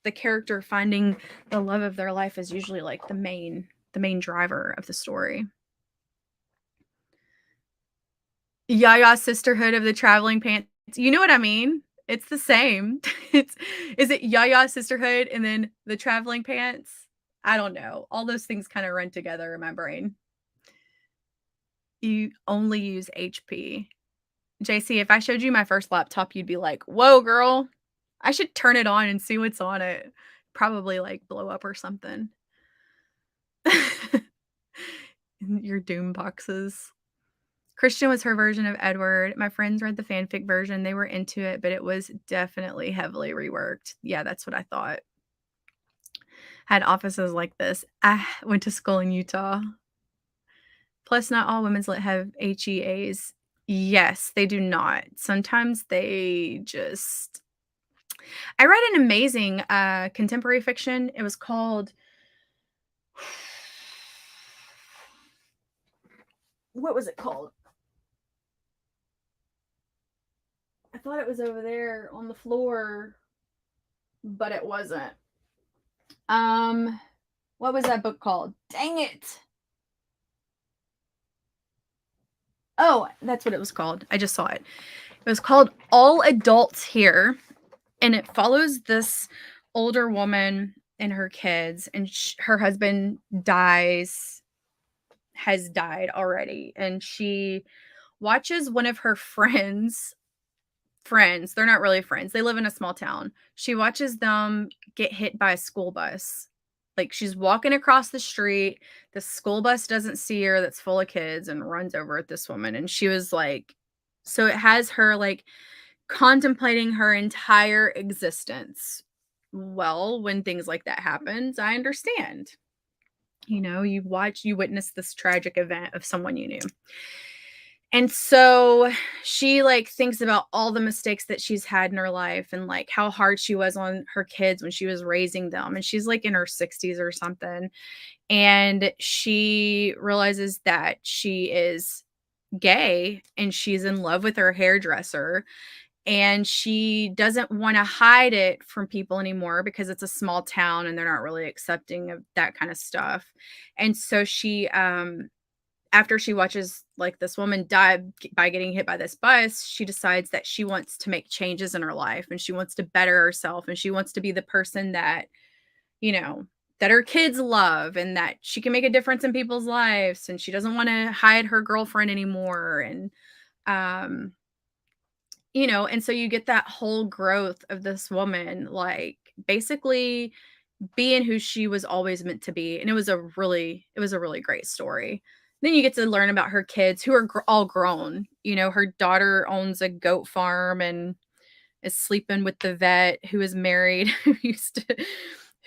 the character finding the love of their life is usually like the main driver of the story. Yaya Sisterhood of the Traveling Pants. You know what I mean? It's the same. It's is it Yaya Sisterhood and then the Traveling Pants? I don't know. All those things kinda run together in my brain. You only use HP. JC, if I showed you my first laptop, you'd be like, "Whoa, girl. I should turn it on and see what's on it." Probably, like, blow up or something. Your doom boxes. Christian was her version of Edward. My friends read the fanfic version. They were into it, but it was definitely heavily reworked. Yeah, that's what I thought. Had offices like this. I went to school in Utah. Plus, not all women's lit have HEAs. Yes, they do not. Sometimes they just I read an amazing, contemporary fiction. It was called what was it called? I thought it was over there on the floor, but it wasn't. Um, what was that book called? Dang it. Oh, that's what it was called. I just saw it. It was called All Adults Here, and it follows this older woman and her kids, and her husband has died already, and she watches one of her friends, they're not really friends, they live in a small town. She watches them get hit by a school bus. Like, she's walking across the street, the school bus doesn't see her that's full of kids and runs over at this woman, and she was like so it has her, like, contemplating her entire existence. Well, when things like that happens, I understand. You witness this tragic event of someone you knew. And so she, like, thinks about all the mistakes that she's had in her life and, like, how hard she was on her kids when she was raising them, and she's, like, in her 60s or something, and she realizes that she is gay and she's in love with her hairdresser, and she doesn't wanna hide it from people anymore because it's a small town and they're not really accepting of that kinda stuff, and so after she watches, like, this woman die by getting hit by this bus, she decides that she wants to make changes in her life, and she wants to better herself, and she wants to be the person that, you know, that her kids love and that she can make a difference in people's lives, and she doesn't wanna hide her girlfriend anymore, and, um, and so you get that whole growth of this woman, like, basically being who she was always meant to be, and it was a really great story. Then you get to learn about her kids who are all grown. Her daughter owns a goat farm and is sleeping with the vet who is married, who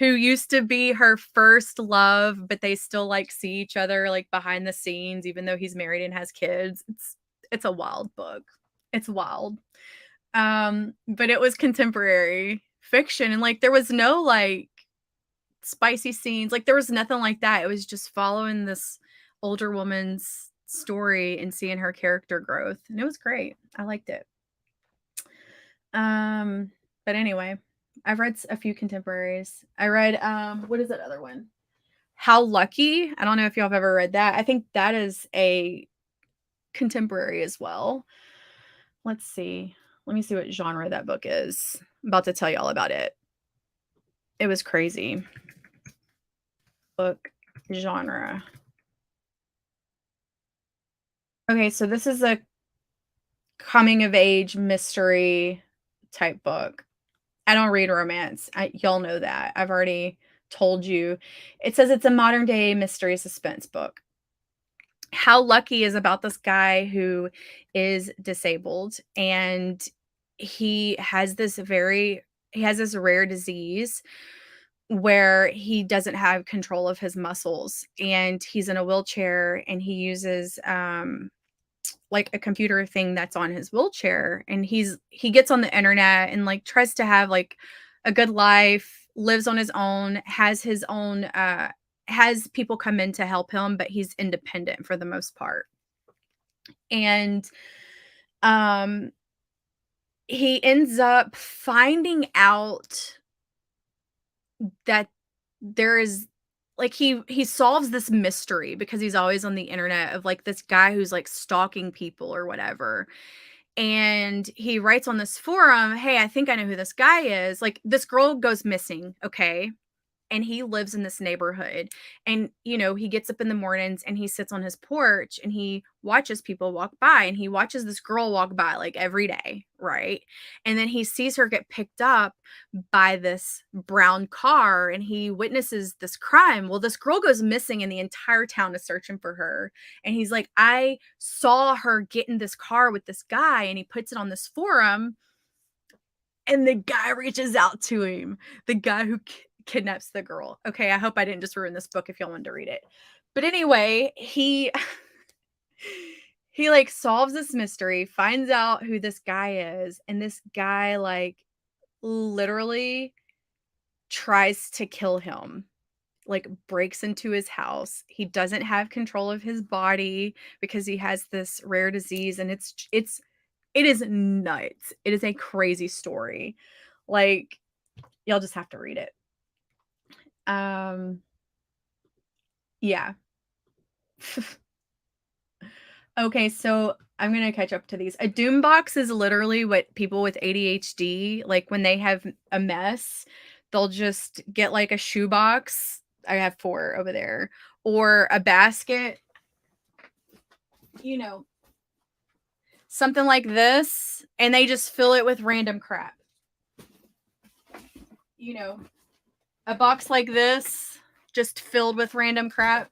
used to be her first love, but they still, like, see each other, like, behind the scenes, even though he's married and has kids. It's a wild book. It's wild. But it was contemporary fiction, and, like, there was no, like, spicy scenes, like, there was nothing like that. It was just following this older woman's story and seeing her character growth, and it was great. I liked it. Um, but anyway, I've read a few contemporaries. I read, what is that other one? How Lucky. I don't know if y'all have ever read that. I think that is a contemporary as well. Let's see. Let me see what genre that book is. I'm about to tell you all about it. It was crazy. Book genre. Okay, so this is a coming of age mystery type book. I don't read romance. Y'all know that. I've already told you. It says it's a modern day mystery suspense book. How Lucky is about this guy who is disabled, and he has this rare disease where he doesn't have control of his muscles, and he's in a wheelchair, and he uses like a computer thing that's on his wheelchair, and he gets on the internet and, like, tries to have, like, a good life, lives on his own, has people come in to help him, but he's independent for the most part. And um he ends up finding out that there is like he solves this mystery because he's always on the internet of like this guy who's like stalking people or whatever. And he writes on this forum, "Hey, I think I know who this guy is." Like this girl goes missing, okay? And he lives in this neighborhood, and he gets up in the mornings and he sits on his porch and he watches people walk by, and he watches this girl walk by like every day, right? And then he sees her get picked up by this brown car, and he witnesses this crime. Well, this girl goes missing and the entire town is searching for her, and he's like, "I saw her get in this car with this guy," and he puts it on this forum, and the guy reaches out to him, the guy who kidnaps the girl. Okay, I hope I didn't just ruin this book if y'all wanted to read it. But anyway, he he like solves this mystery, finds out who this guy is, and this guy like literally tries to kill him. Like breaks into his house. He doesn't have control of his body because he has this rare disease, and it is nuts. It is a crazy story. Like y'all just have to read it. Yeah. Okay, so I'm gonna catch up to these. A doom box is literally what people with ADHD, like when they have a mess, they'll just get like a shoebox. I have 4 over there, or a basket, you know, something like this, and they just fill it with random crap. You know, a box like this, just filled with random crap.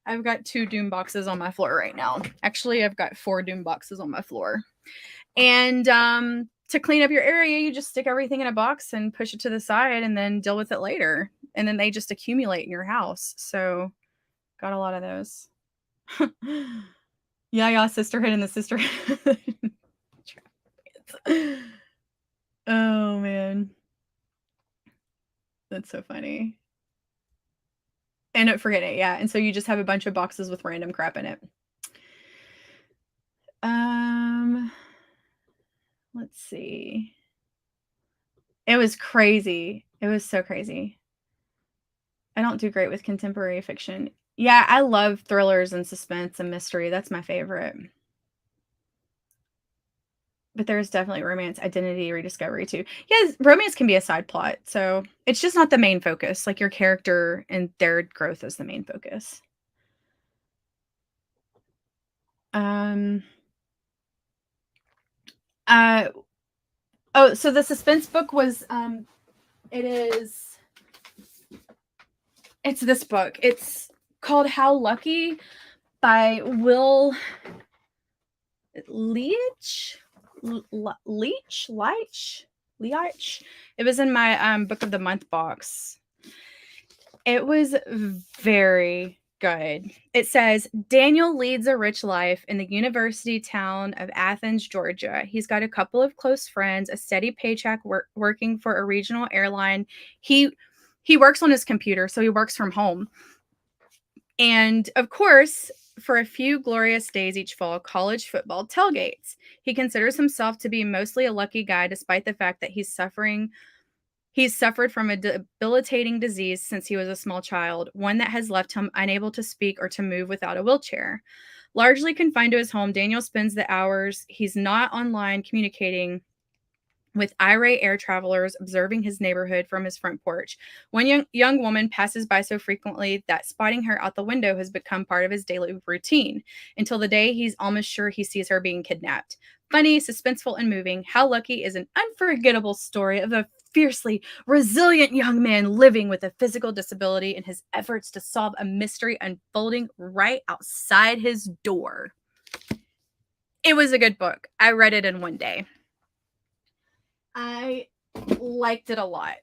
I've got 2 doom boxes on my floor right now. Actually, I've got 4 doom boxes on my floor. And to clean up your area, you just stick everything in a box and push it to the side and then deal with it later. And then they just accumulate in your house. So, got a lot of those. Yeah, sisterhood and the sisterhood. Oh, man. That's so funny. And forget it, yeah. And so you just have a bunch of boxes with random crap in it. Let's see. It was crazy. It was so crazy. I don't do great with contemporary fiction. Yeah, I love thrillers and suspense and mystery. That's my favorite. But there's definitely romance, identity rediscovery too. Yes, romance can be a side plot. So it's just not the main focus. Like your character and their growth is the main focus. Uh oh, so the suspense book was it's this book. It's called How Lucky by Will Leach. Leach. It was in my book of the month box. It was very good. It says Daniel leads a rich life in the university town of Athens, Georgia. He's got a couple of close friends, a steady paycheck working for a regional airline. He works on his computer, so he works from home. And of course, for a few glorious days each fall, college football tailgates. He considers himself to be mostly a lucky guy, despite the fact that he's suffered from a debilitating disease since he was a small child, one that has left him unable to speak or to move without a wheelchair. Largely confined to his home, Daniel spends the hours he's not online communicating with irate air travelers, observing his neighborhood from his front porch. One young woman passes by so frequently that spotting her out the window has become part of his daily routine, until the day he's almost sure he sees her being kidnapped. Funny, suspenseful, and moving, How Lucky is an unforgettable story of a fiercely resilient young man living with a physical disability and his efforts to solve a mystery unfolding right outside his door. It was a good book. I read it in one day. I liked it a lot.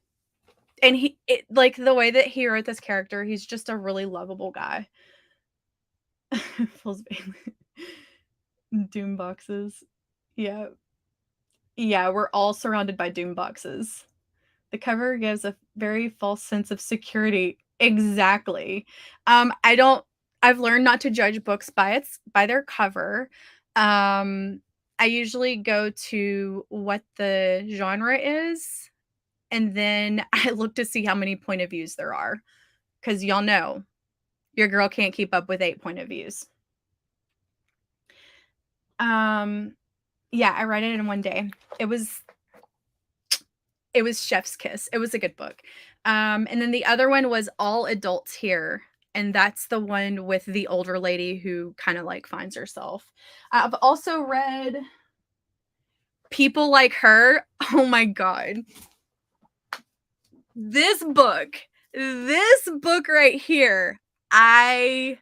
And like the way that he wrote this character, he's just a really lovable guy. Doom boxes. Yeah. Yeah, we're all surrounded by doom boxes. The cover gives a very false sense of security. Exactly. I've learned not to judge books by their cover. I usually go to what the genre is. and then I looked to see how many point of views there are, because y'all know your girl can't keep up with 8 point of views. Yeah, I read it in one day. It was chef's kiss. It was a good book. And then the other one was All Adults Here, and that's the one with the older lady who kind of like finds herself. I've also read People Like Her. Oh my god. This book right here, I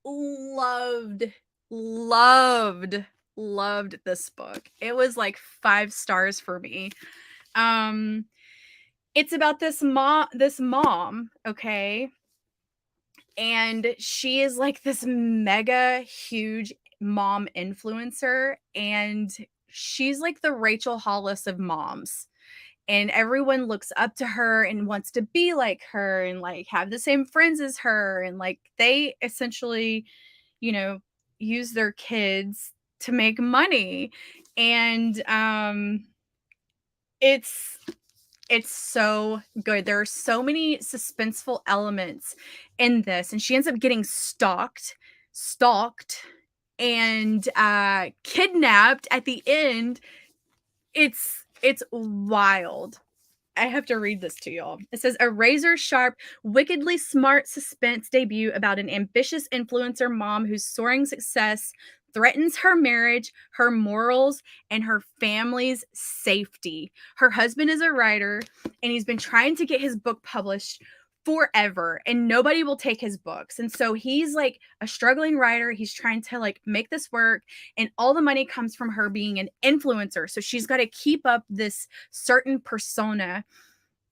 loved, loved, loved this book. It was like 5 stars for me. It's about this mom, okay? And she is like this mega huge mom influencer, and she's like the Rachel Hollis of moms. And everyone looks up to her and wants to be like her and like have the same friends as her, and like they essentially, you know, use their kids to make money. And it's it's so good. There are so many suspenseful elements in this, and she ends up getting stalked, and kidnapped at the end. It's wild. I have to read this to y'all. It says a razor sharp, wickedly smart suspense debut about an ambitious influencer mom whose soaring success threatens her marriage, her morals, and her family's safety. Her husband is a writer, and he's been trying to get his book published forever, and nobody will take his books. And so he's like a struggling writer. He's trying to like make this work, and all the money comes from her being an influencer. So she's got to keep up this certain persona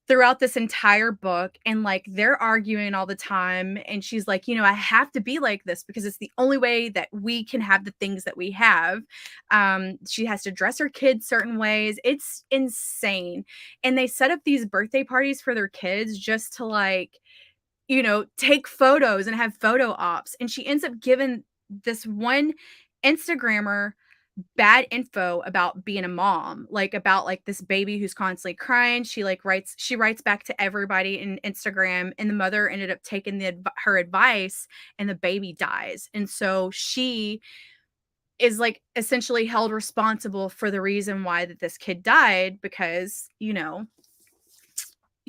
throughout this entire book, and like they're arguing all the time, and she's like, I have to be like this because it's the only way that we can have the things that we have. She has to dress her kids certain ways. It's insane. And they set up these birthday parties for their kids just to like, take photos and have photo ops. And she ends up giving this one Instagrammer bad info about being a mom, like about like this baby who's constantly crying. She writes back to everybody in Instagram, and the mother ended up taking her advice, and the baby dies. And so she is like essentially held responsible for the reason why that this kid died, because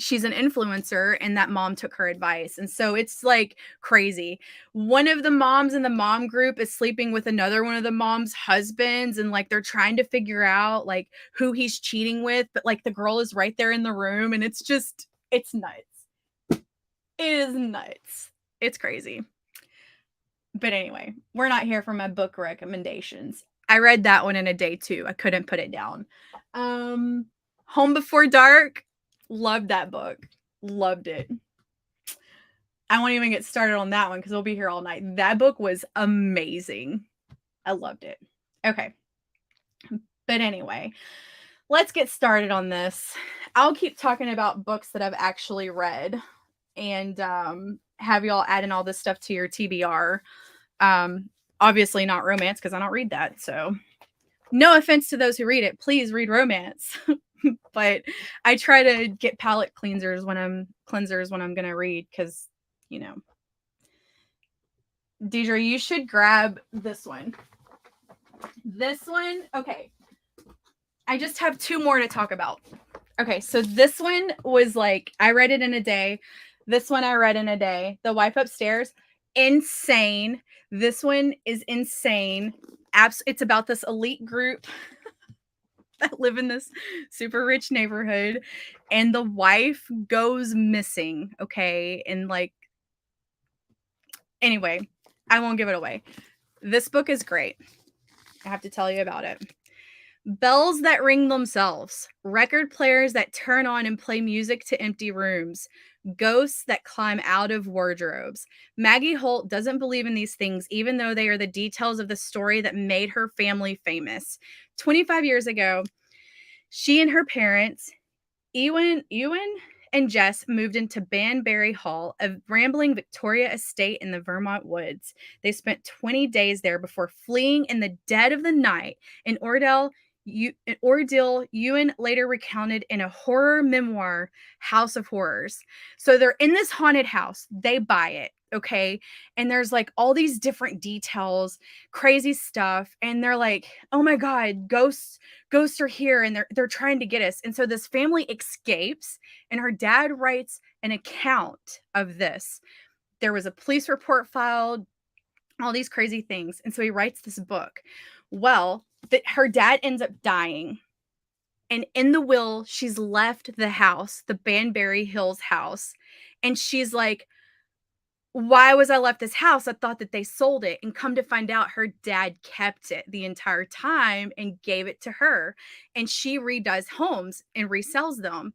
she's an influencer and that mom took her advice. And so it's like crazy. One of the moms in the mom group is sleeping with another one of the mom's husbands, and like they're trying to figure out like who he's cheating with, but like the girl is right there in the room, and it's nuts. It is nuts. It's crazy. But anyway, we're not here for my book recommendations. I read that one in a day too. I couldn't put it down. Home Before Dark. Loved that book. Loved it. I won't even get started on that one because we'll be here all night. That book was amazing. I loved it. Okay. But anyway, let's get started on this. I'll keep talking about books that I've actually read, and have y'all add in all this stuff to your TBR. Obviously not romance because I don't read that. So no offense to those who read it. Please read romance. But I try to get palate cleansers when I'm going to read, because, Deidre, you should grab this one. This one, okay. I just have 2 more to talk about. Okay, so this one was like, I read it in a day. This one I read in a day. The Wife Upstairs, insane. This one is insane. It's about this elite group that live in this super rich neighborhood, and the wife goes missing, okay? And like, anyway, I won't give it away. This book is great. I have to tell you about it. Bells that ring themselves, record players that turn on and play music to empty rooms, ghosts that climb out of wardrobes. Maggie Holt doesn't believe in these things, even though they are the details of the story that made her family famous. 25 years ago, she and her parents, Ewan and Jess, moved into Banbury Hall, a rambling Victoria estate in the Vermont woods. They spent 20 days there before fleeing in the dead of the night in Ordell, an ordeal Ewan later recounted in a horror memoir, House of Horrors. So they're in this haunted house. They buy it, okay? And there's like all these different details, crazy stuff, and they're like, "Oh my god, ghosts are here and they're trying to get us." And so this family escapes and her dad writes an account of this. There was a police report filed, all these crazy things. And so he writes this book. Well, her dad ends up dying. And in the will, she's left the house, the Banbury Hills house. And she's like, why was I left this house? I thought that they sold it. And come to find out, her dad kept it the entire time and gave it to her. And she redoes homes and resells them.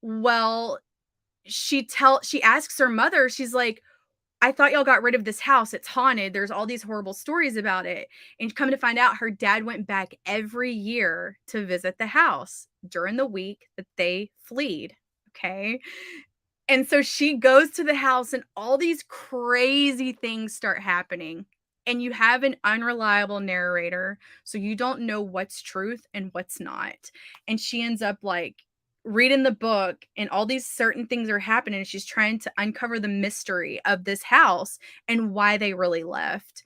Well, she asks her mother, she's like, I thought y'all got rid of this house. It's haunted. There's all these horrible stories about it. And come to find out, her dad went back every year to visit the house during the week that they fled. Okay. And so she goes to the house and all these crazy things start happening. And you have an unreliable narrator. So you don't know what's truth and what's not. And she ends up like reading the book and all these certain things are happening. And she's trying to uncover the mystery of this house and why they really left.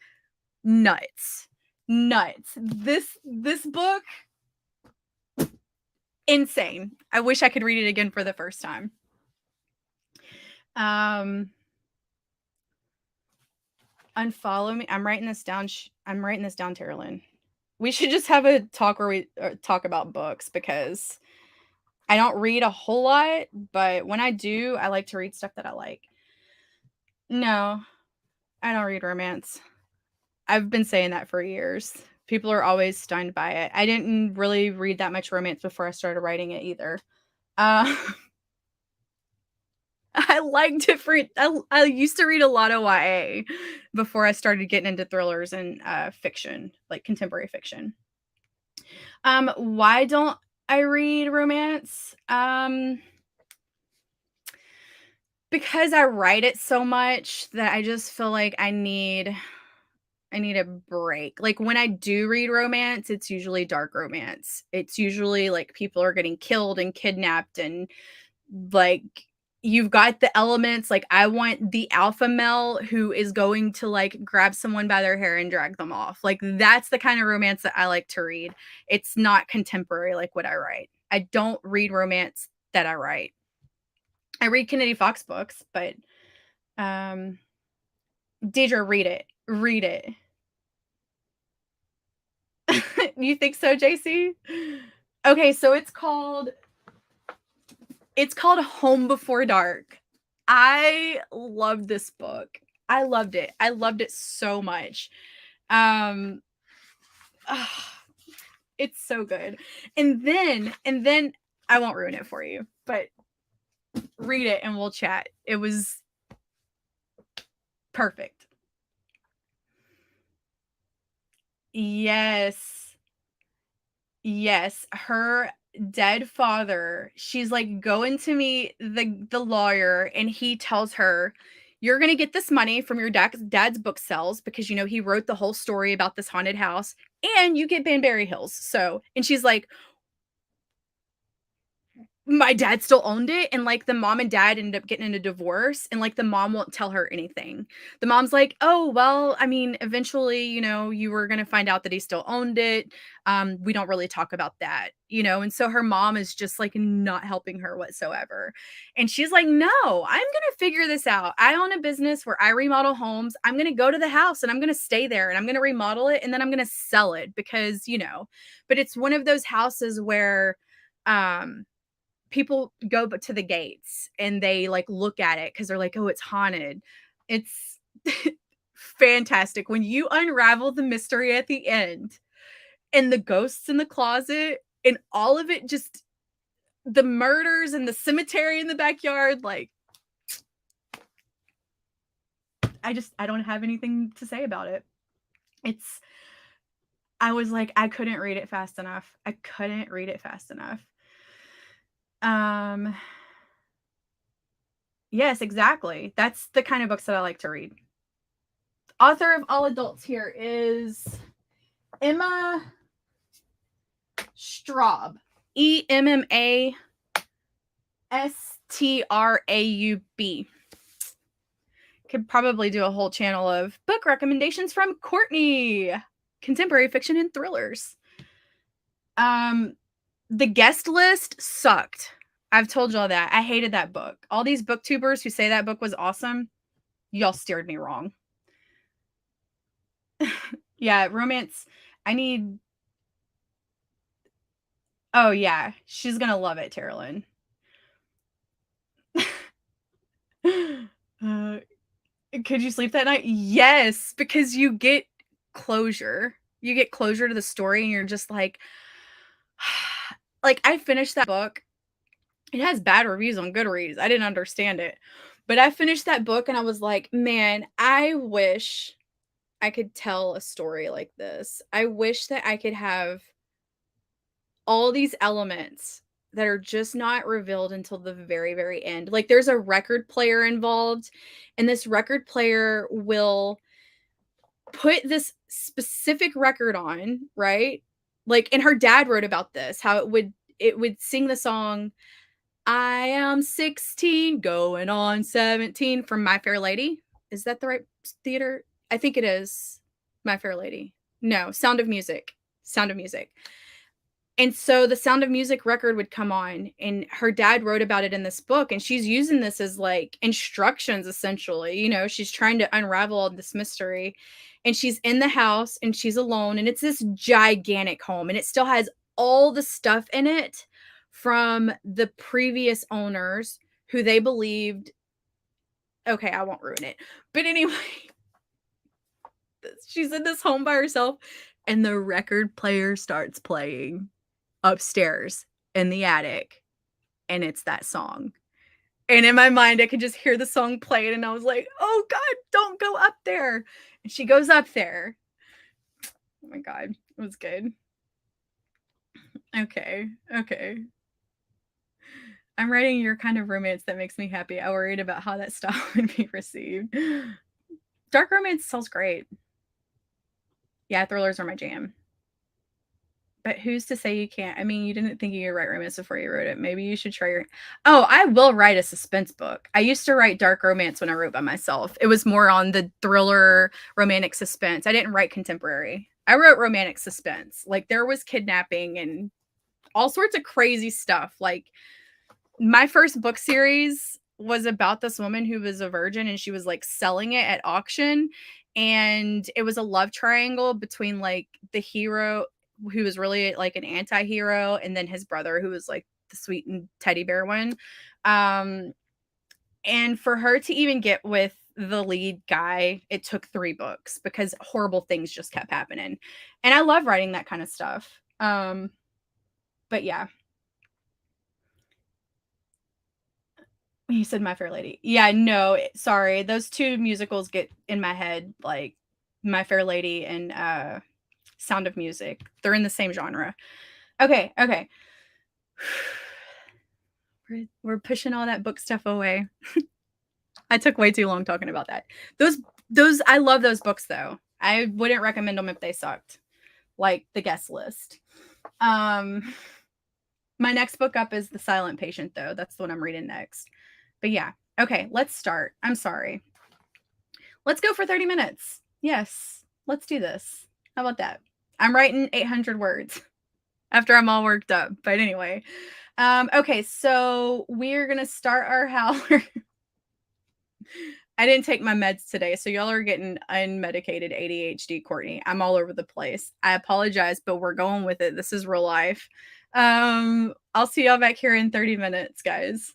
Nuts. Nuts. This book, insane. I wish I could read it again for the first time. Unfollow me. I'm writing this down. I'm writing this down, Terrelyn. We should just have a talk where we talk about books because I don't read a whole lot, but when I do, I like to read stuff that I like. No, I don't read romance. I've been saying that for years. People are always stunned by it. I didn't really read that much romance before I started writing it either. I like different. I used to read a lot of YA before I started getting into thrillers and fiction, like contemporary fiction. Why don't I read romance? Because I write it so much that I just feel like I need a break. Like when I do read romance, it's usually dark romance. It's usually like people are getting killed and kidnapped and like you've got the elements. Like I want the alpha male who is going to like grab someone by their hair and drag them off. Like that's the kind of romance that I like to read. It's not contemporary like what I write. I don't read romance that I write. I read Kennedy Fox books, but Deidre, read it. Read it. You think so, JC? Okay, so it's called Home Before Dark. I loved this book. I loved it. I loved it so much. It's so good. And then I won't ruin it for you, but read it and we'll chat. It was perfect. Yes. Yes, her dead father, she's like going to meet the lawyer and he tells her, "You're going to get this money from your dad's book sales because you know he wrote the whole story about this haunted house and you get Banbury Hills." So, and she's like, my dad still owned it, and like the mom and dad ended up getting in a divorce, and like the mom won't tell her anything. The mom's like, "Oh, well, I mean, eventually, you know, you were going to find out that he still owned it. We don't really talk about that, you know." And so her mom is just like not helping her whatsoever. And she's like, "No, I'm going to figure this out. I own a business where I remodel homes. I'm going to go to the house and I'm going to stay there and I'm going to remodel it and then I'm going to sell it because, you know." But it's one of those houses where people go to the gates and they like look at it because they're like, "Oh, it's haunted." It's fantastic when you unravel the mystery at the end and the ghosts in the closet and all of it, just the murders and the cemetery in the backyard. Like, I don't have anything to say about it. I was like, I couldn't read it fast enough. Yes, exactly. That's the kind of books that I like to read. Author of all adults here is Emma Straub. EMMASTRAUB. Could probably do a whole channel of book recommendations from Courtney. Contemporary fiction and thrillers. The guest list sucked. I've told y'all that. I hated that book. All these booktubers who say that book was awesome, y'all steered me wrong. Yeah, romance. I need. Oh, yeah. She's going to love it, Terralyn. Could you sleep that night? Yes, because you get closure. You get closure to the story, and you're just like, I finished that book. It has bad reviews on Goodreads. I didn't understand it. But I finished that book, and I was like, man, I wish I could tell a story like this. I wish that I could have all these elements that are just not revealed until the very, very end. Like, there's a record player involved, and this record player will put this specific record on, right? Like, and her dad wrote about this, how it would sing the song I am 16 going on 17 from My Fair Lady. Is that the right theater? I think it is My Fair Lady. No, Sound of Music. Sound of Music. And so the Sound of Music record would come on, and her dad wrote about it in this book, and she's using this as like instructions, essentially. You know, she's trying to unravel all this mystery, and she's in the house and she's alone, and it's this gigantic home, and it still has all the stuff in it from the previous owners who they believed. Okay, I won't ruin it. But anyway, she's in this home by herself, and the record player starts playing upstairs in the attic, and it's that song. And in my mind, I could just hear the song playing, and I was like, oh God, don't go up there. And she goes up there. Oh my God, it was good. Okay. I'm writing your kind of romance that makes me happy. I worried about how that style would be received. Dark romance sells great. Yeah, thrillers are my jam. But who's to say you can't? I mean, you didn't think you could write romance before you wrote it. Maybe you should try your. Oh, I will write a suspense book. I used to write dark romance when I wrote by myself. It was more on the thriller, romantic suspense. I didn't write contemporary. I wrote romantic suspense. Like, there was kidnapping and all sorts of crazy stuff. Like, my first book series was about this woman who was a virgin, and she was like selling it at auction. And it was a love triangle between like the hero, who was really like an anti-hero, and then his brother, who was like the sweet and teddy bear one. And for her to even get with the lead guy, it took 3 books because horrible things just kept happening. And I love writing that kind of stuff. But yeah. You said My Fair Lady. Yeah, no, sorry. Those 2 musicals get in my head, like My Fair Lady and Sound of Music. They're in the same genre. Okay. We're pushing all that book stuff away. I took way too long talking about that. Those I love those books though. I wouldn't recommend them if they sucked. Like the guest list. My next book up is The Silent Patient though. That's the one I'm reading next. But yeah. Okay, let's start. I'm sorry. Let's go for 30 minutes. Yes, let's do this. How about that? I'm writing 800 words after I'm all worked up. But anyway, okay, so we're going to start our howler. I didn't take my meds today, so y'all are getting unmedicated ADHD, Courtney. I'm all over the place. I apologize, but we're going with it. This is real life. I'll see y'all back here in 30 minutes, guys.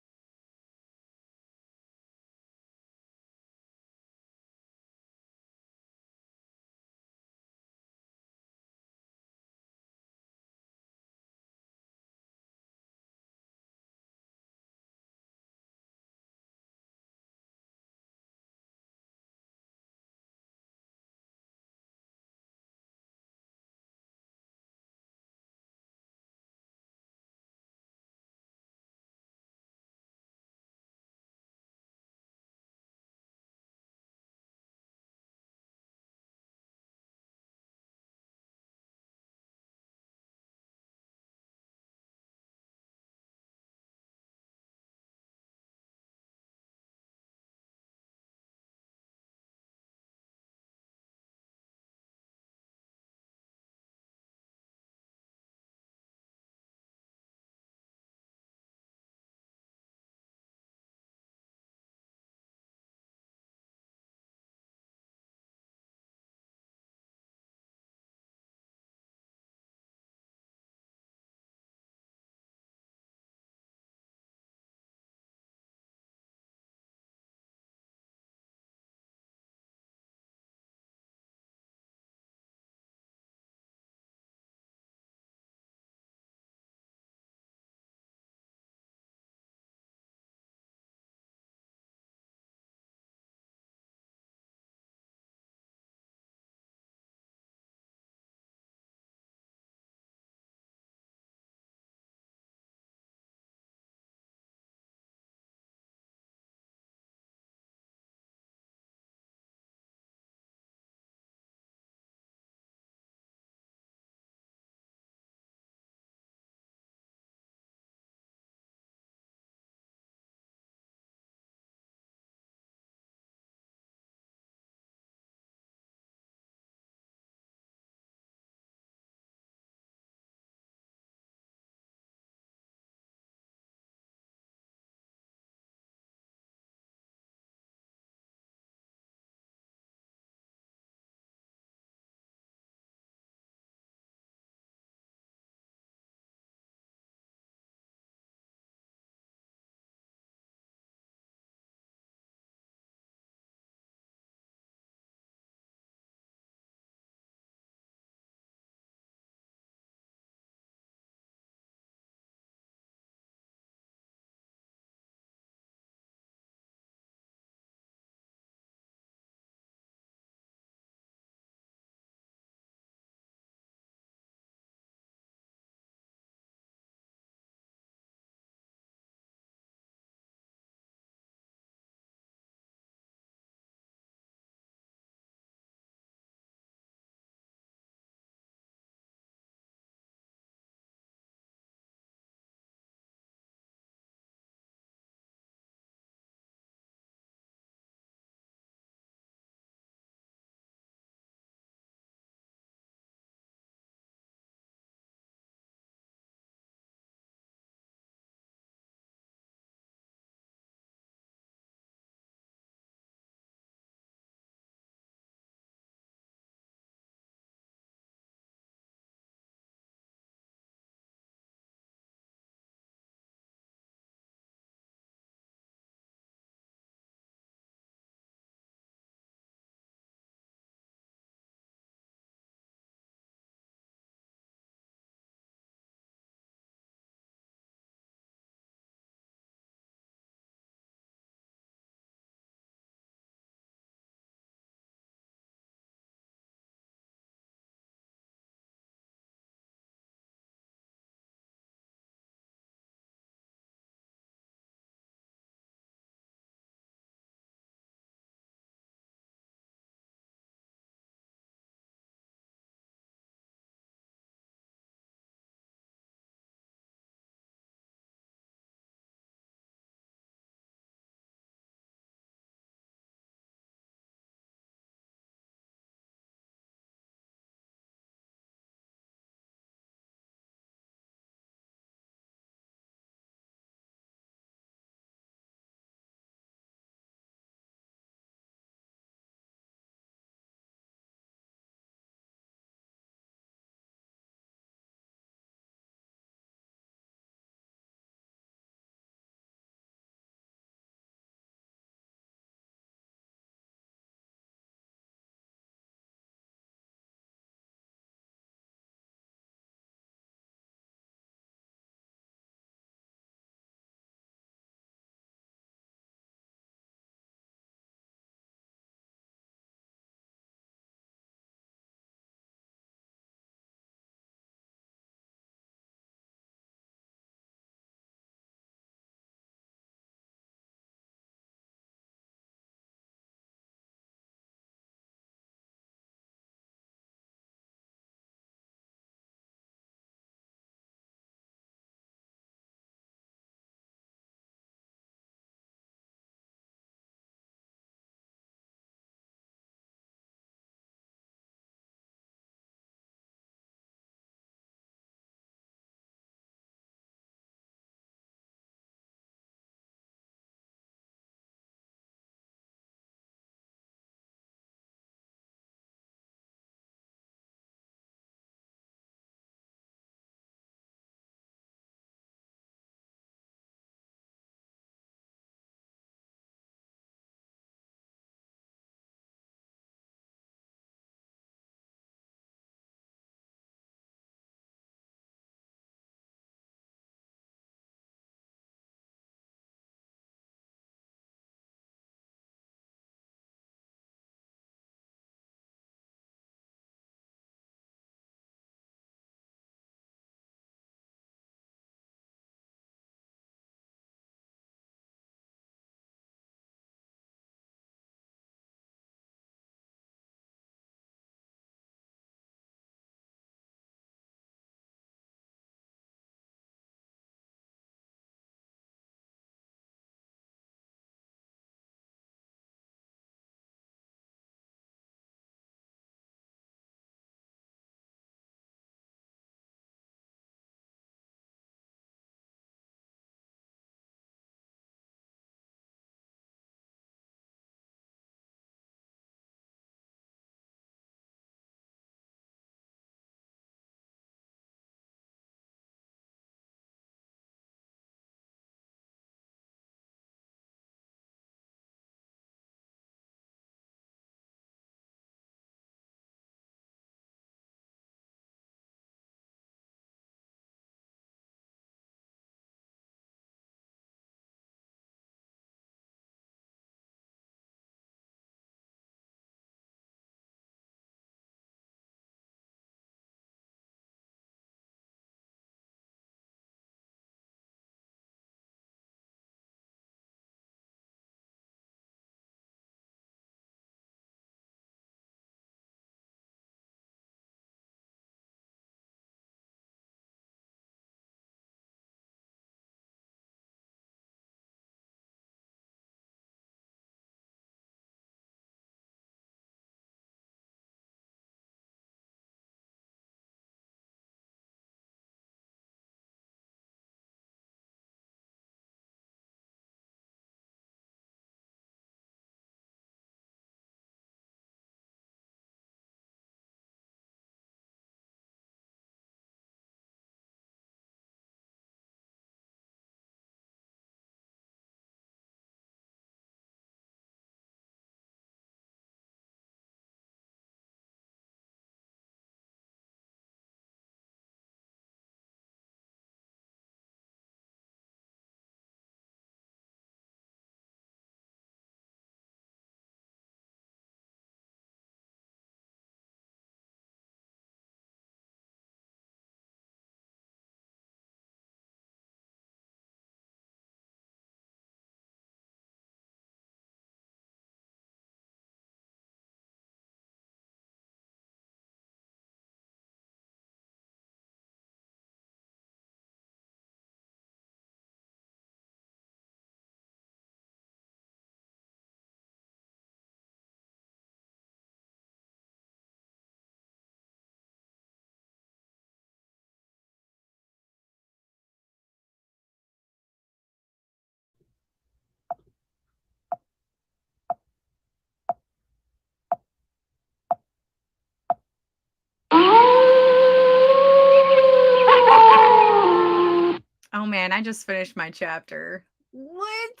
man, I just finished my chapter. What?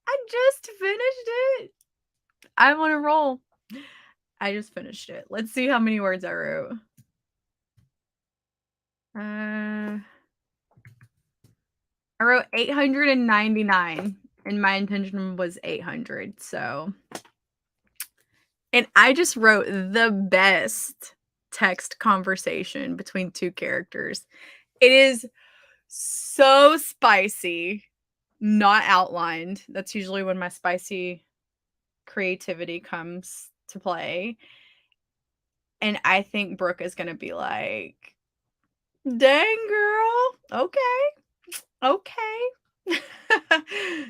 I just finished it. I'm on a roll. I just finished it. Let's see how many words I wrote. I wrote 899 and my intention was 800. So, and I just wrote the best text conversation between two characters. It is so spicy, not outlined. That's usually when my spicy creativity comes to play. And I think Brooke is going to be like, dang, girl. Okay. Okay.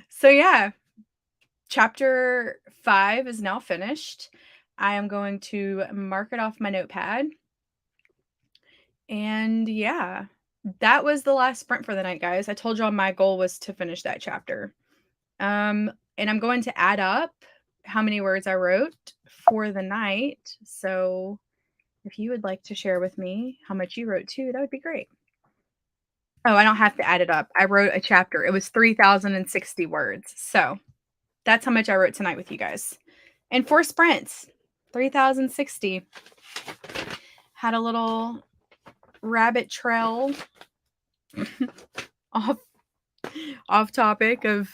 So, yeah, chapter 5 is now finished. I am going to mark it off my notepad. And yeah, that was the last sprint for the night, guys. I told y'all my goal was to finish that chapter. And I'm going to add up how many words I wrote for the night. So if you would like to share with me how much you wrote too, that would be great. Oh, I don't have to add it up. I wrote a chapter. It was 3,060 words. So that's how much I wrote tonight with you guys. And 4 sprints, 3,060. Had a little rabbit trail off topic of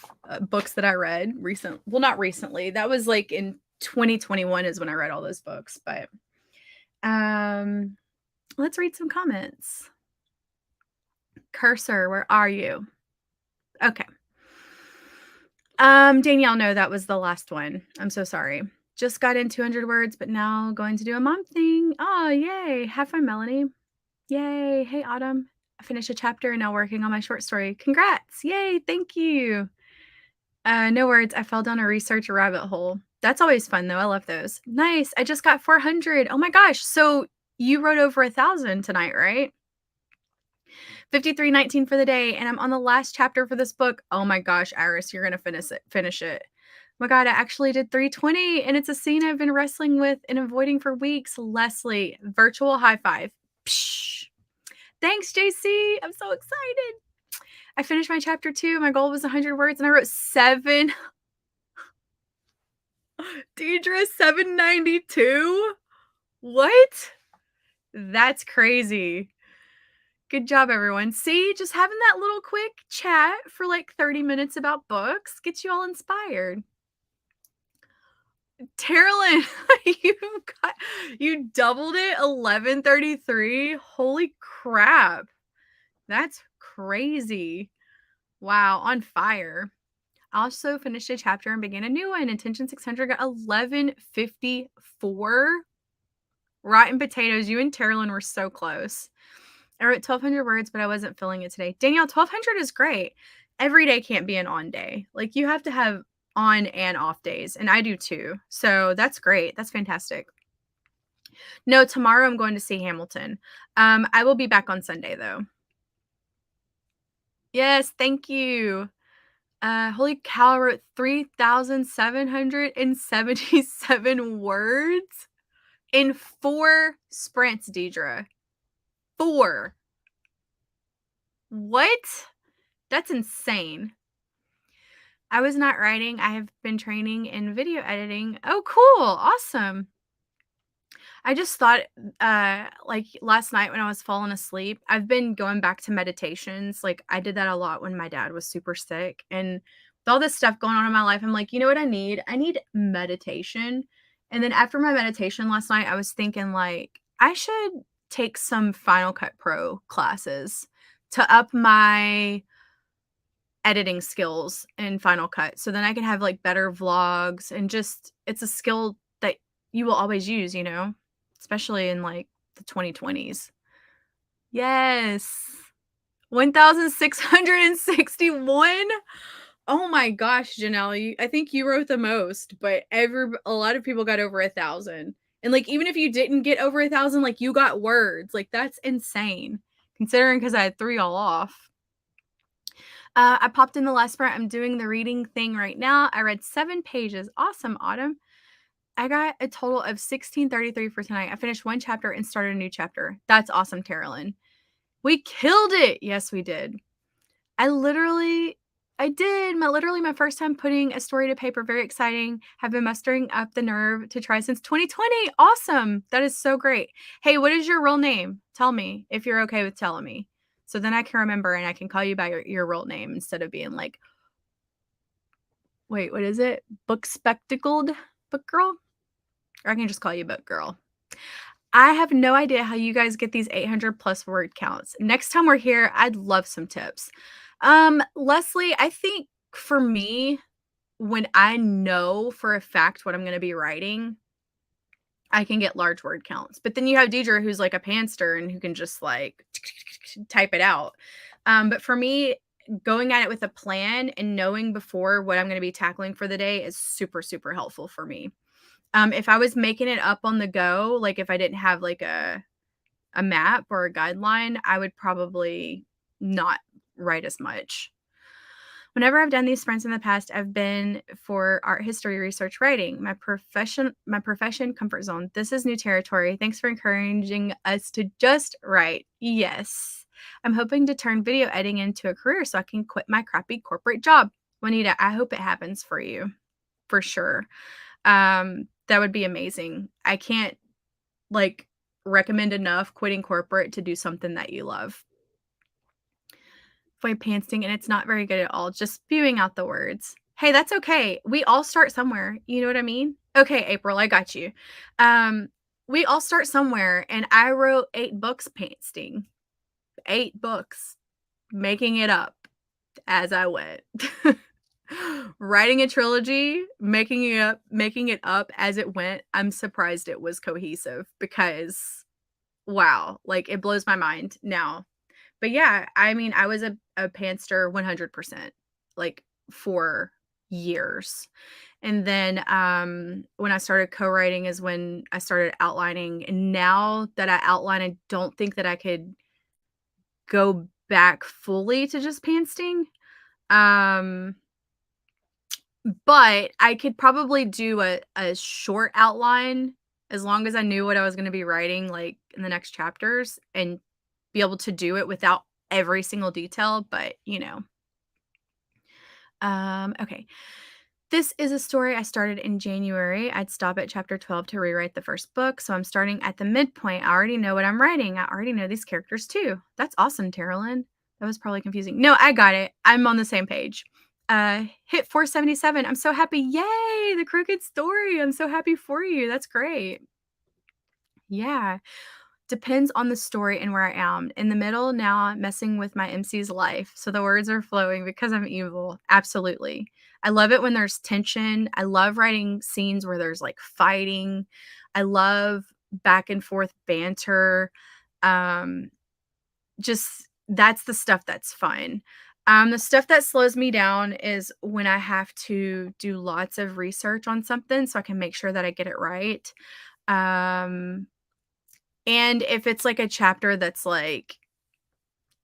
books that I read recent. Well, not recently. That was like in 2021 is when I read all those books. But let's read some comments. Cursor, where are you? Okay. Danielle, no, that was the last one. I'm so sorry. Just got in 200 words, but now going to do a mom thing. Oh, yay. Have fun, Melanie. Yay. Hey, Autumn. I finished a chapter and now working on my short story. Congrats. Yay. Thank you. No words. I fell down a research rabbit hole. That's always fun, though. I love those. Nice. I just got 400. Oh my gosh. So you wrote over 1,000 tonight, right? 53:19 for the day, and I'm on the last chapter for this book. Oh my gosh, Iris, you're gonna finish it. Oh my god, I actually did 320, and it's a scene I've been wrestling with and avoiding for weeks. Leslie, virtual high five. Psh. Thanks, JC. I'm so excited. I finished my chapter 2. My goal was 100 words, and I wrote 7. Deidre, 792. What? That's crazy. Good job, everyone. See, just having that little quick chat for like 30 minutes about books gets you all inspired. Terrelyn, you doubled it, 1133. Holy crap. That's crazy. Wow, on fire. I also finished a chapter and began a new one. Intention 600 got 1154. Rotten potatoes. You and Terrelyn were so close. I wrote 1,200 words, but I wasn't feeling it today. Danielle, 1,200 is great. Every day can't be an on day. Like, you have to have on and off days, and I do too. So that's great. That's fantastic. No, tomorrow I'm going to see Hamilton. I will be back on Sunday, though. Yes, thank you. Holy cow, I wrote 3,777 words in 4 sprints, Deidre. 4. What? That's insane. I was not writing. I have been training in video editing. Oh, cool. Awesome. I just thought, like last night when I was falling asleep, I've been going back to meditations. Like, I did that a lot when my dad was super sick. And with all this stuff going on in my life, I'm like, you know what I need? I need meditation. And then after my meditation last night, I was thinking, like, I should take some Final Cut Pro classes to up my editing skills in Final Cut. So then I can have like better vlogs, and just, it's a skill that you will always use, you know, especially in like the 2020s. Yes. 1,661. Oh my gosh, Janelle, I think you wrote the most, but a lot of people got over 1,000. And like, even if you didn't get over 1,000, like, you got words. Like, that's insane, considering, because I had 3 all off. I popped in the last sprint. I'm doing the reading thing right now. I read 7 pages. Awesome, Autumn. I got a total of 1633 for tonight. I finished 1 chapter and started a new chapter. That's awesome, Terrelyn. We killed it. Yes, we did. I did. My first time putting a story to paper, very exciting. Have been mustering up the nerve to try since 2020. Awesome. That is so great. Hey, what is your real name? Tell me if you're okay with telling me. So then I can remember and I can call you by your real name instead of being like, wait, what is it? Book spectacled book girl? Or I can just call you book girl. I have no idea how you guys get these 800 plus word counts. Next time we're here, I'd love some tips. Leslie, I think for me, when I know for a fact what I'm going to be writing, I can get large word counts. But then you have Deidre, who's like a panster and who can just like type it out. But for me, going at it with a plan and knowing before what I'm going to be tackling for the day is super, super helpful for me. If I was making it up on the go, like if I didn't have like a map or a guideline, I would probably not write as much. Whenever I've done these sprints in the past, I've been for art history research writing, my profession comfort zone. This is new territory. Thanks for encouraging us to just write. Yes. I'm hoping to turn video editing into a career so I can quit my crappy corporate job. Juanita, I hope it happens for you. For sure. That would be amazing. I can't like recommend enough quitting corporate to do something that you love. Avoid pantsing, and it's not very good at all, just spewing out the words. Hey, that's okay. We all start somewhere. You know what I mean? Okay, April, I got you. We all start somewhere, and I wrote 8 books pantsing. 8 books, making it up as I went. Writing a trilogy, making it up as it went. I'm surprised it was cohesive because wow, like it blows my mind now. But yeah, I mean, I was a pantster 100%, like for years. And then when I started co-writing is when I started outlining. And now that I outline, I don't think that I could go back fully to just pantsing. Um, but I could probably do a short outline as long as I knew what I was going to be writing like in the next chapters and be able to do it without every single detail, but you know. Okay. This is a story I started in January. I'd stop at chapter 12 to rewrite the first book, so I'm starting at the midpoint. I already know what I'm writing. I already know these characters too. That's awesome, Terrellyn. That was probably confusing. No, I got it. I'm on the same page. Hit 477. I'm so happy. Yay, the crooked story. I'm so happy for you. That's great. Yeah. Depends on the story and where I am. In the middle, now I'm messing with my MC's life, so the words are flowing because I'm evil. Absolutely. I love it when there's tension. I love writing scenes where there's like fighting. I love back and forth banter. Um, just that's the stuff that's fun. The stuff that slows me down is when I have to do lots of research on something so I can make sure that I get it right. Um, and if it's like a chapter that's like,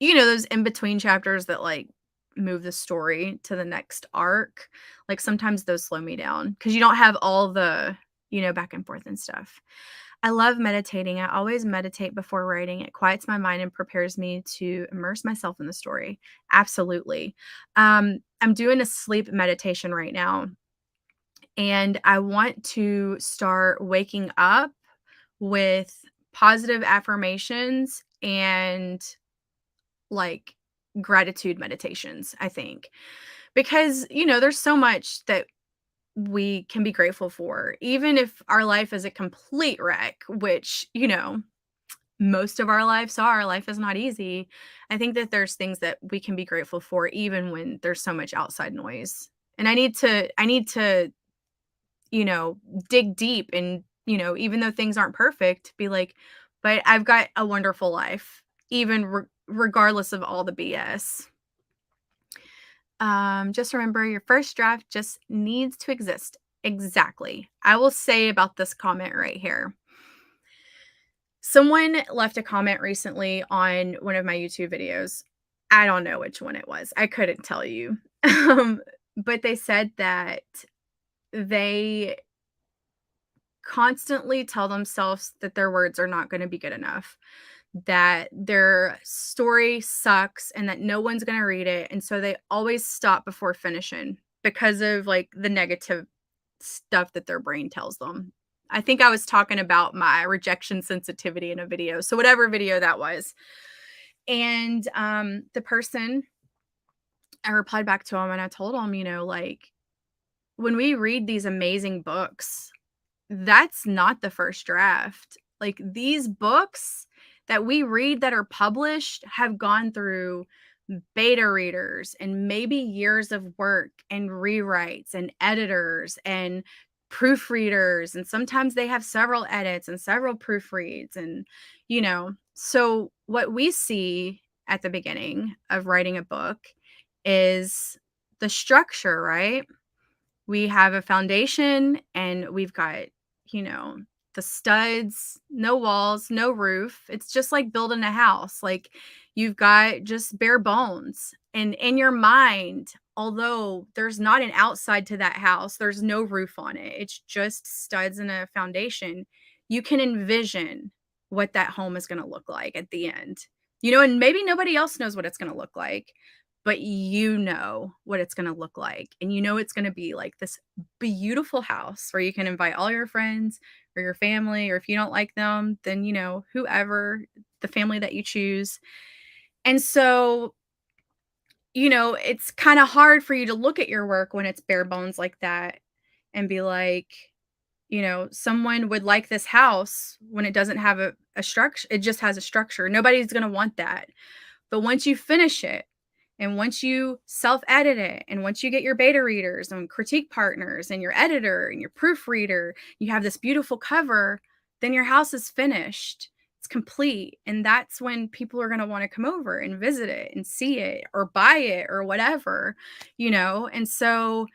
you know, those in between chapters that like move the story to the next arc, like sometimes those slow me down because you don't have all the, you know, back and forth and stuff. I love meditating. I always meditate before writing. It quiets my mind and prepares me to immerse myself in the story. Absolutely. I'm doing a sleep meditation right now, and I want to start waking up with positive affirmations and like gratitude meditations, I think. Because, you know, there's so much that we can be grateful for, even if our life is a complete wreck, which, you know, most of our lives are. Life is not easy. I think that there's things that we can be grateful for even when there's so much outside noise. And I need to, you know, dig deep and, you know, even though things aren't perfect, be like, but I've got a wonderful life, even regardless of all the BS. Just remember your first draft just needs to exist. Exactly. I will say about this comment right here. Someone left a comment recently on one of my YouTube videos. I don't know which one it was. I couldn't tell you. But they said that they constantly tell themselves that their words are not going to be good enough. that their story sucks and that no one's going to read it. And so they always stop before finishing because of like the negative stuff that their brain tells them. I think I was talking about my rejection sensitivity in a video. So whatever video that was. And the person, I replied back to him and I told him, like when we read these amazing books, that's not the first draft. Like these books that we read that are published have gone through beta readers and maybe years of work and rewrites and editors and proofreaders. And sometimes they have several edits and several proofreads. And, so what we see at the beginning of writing a book is the structure, right? We have a foundation and we've got, you know, the studs, no walls, no roof. It's just like building a house. Like you've got just bare bones. And in your mind, although there's not an outside to that house, there's no roof on it. It's just studs and a foundation. You can envision what that home is going to look like at the end. And maybe nobody else knows what it's going to look like, but you know what it's going to look like. And it's going to be like this beautiful house where you can invite all your friends or your family, or if you don't like them, then, whoever, the family that you choose. And so, it's kind of hard for you to look at your work when it's bare bones like that and be like, someone would like this house when it doesn't have a structure. It just has a structure. Nobody's going to want that. But once you finish it, and once you self-edit it, and once you get your beta readers and critique partners and your editor and your proofreader, you have this beautiful cover, then your house is finished. It's complete. And that's when people are going to want to come over and visit it and see it or buy it or whatever, And so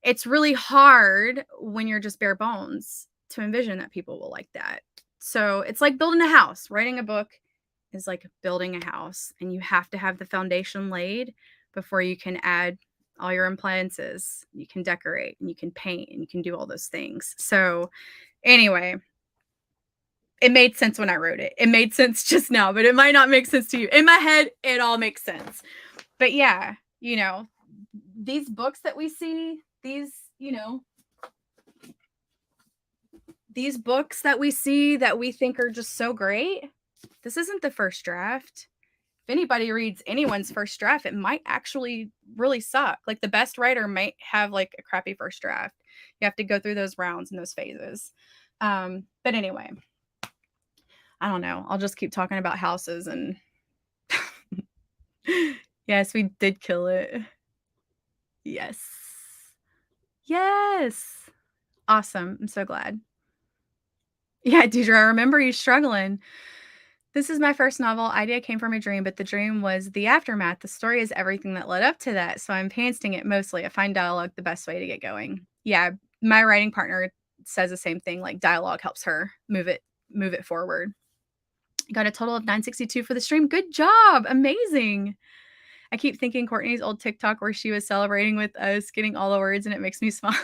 it's really hard when you're just bare bones to envision that people will like that. So it's like building a house. Writing a book is like building a house, and you have to have the foundation laid before you can add all your appliances. You can decorate and you can paint and you can do all those things. So anyway, it made sense when I wrote it. It made sense just now, but it might not make sense to you. In my head, it all makes sense. But yeah, these books that we see, these books that we see that we think are just so great, this isn't the first draft. If anybody reads anyone's first draft, it might actually really suck. Like the best writer might have like a crappy first draft. You have to go through those rounds and those phases. But anyway, I don't know. I'll just keep talking about houses and yes, we did kill it. Yes. Yes. Awesome. I'm so glad. Yeah, Deidre, I remember you struggling. This is my first novel. Idea came from a dream, but the dream was the aftermath. The story is everything that led up to that. So I'm pantsing it mostly. I find dialogue the best way to get going. Yeah, my writing partner says the same thing. Like dialogue helps her move it forward. Got a total of 962 for the stream. Good job. Amazing. I keep thinking Courtney's old TikTok where she was celebrating with us, getting all the words, and it makes me smile.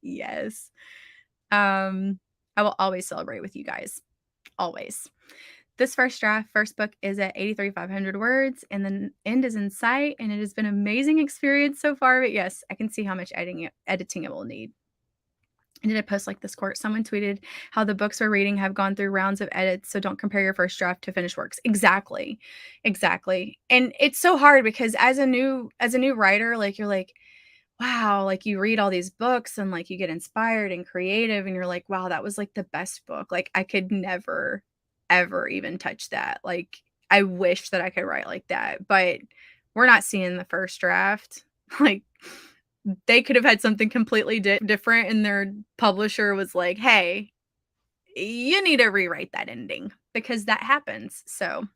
Yes. I will always celebrate with you guys. Always. This first book is at 83,500 words, and the end is in sight, and it has been an amazing experience so far. But yes, I can see how much editing it will need. I did a post like this, Court. Someone tweeted how the books we're reading have gone through rounds of edits, so don't compare your first draft to finished works. Exactly. And it's so hard because as a new writer, like you're like, wow, like you read all these books and like you get inspired and creative, and you're like, wow, that was like the best book. Like I could never ever even touch that. Like I wish that I could write like that, but we're not seeing the first draft. Like they could have had something completely different, and their publisher was like, hey, you need to rewrite that ending, because that happens. So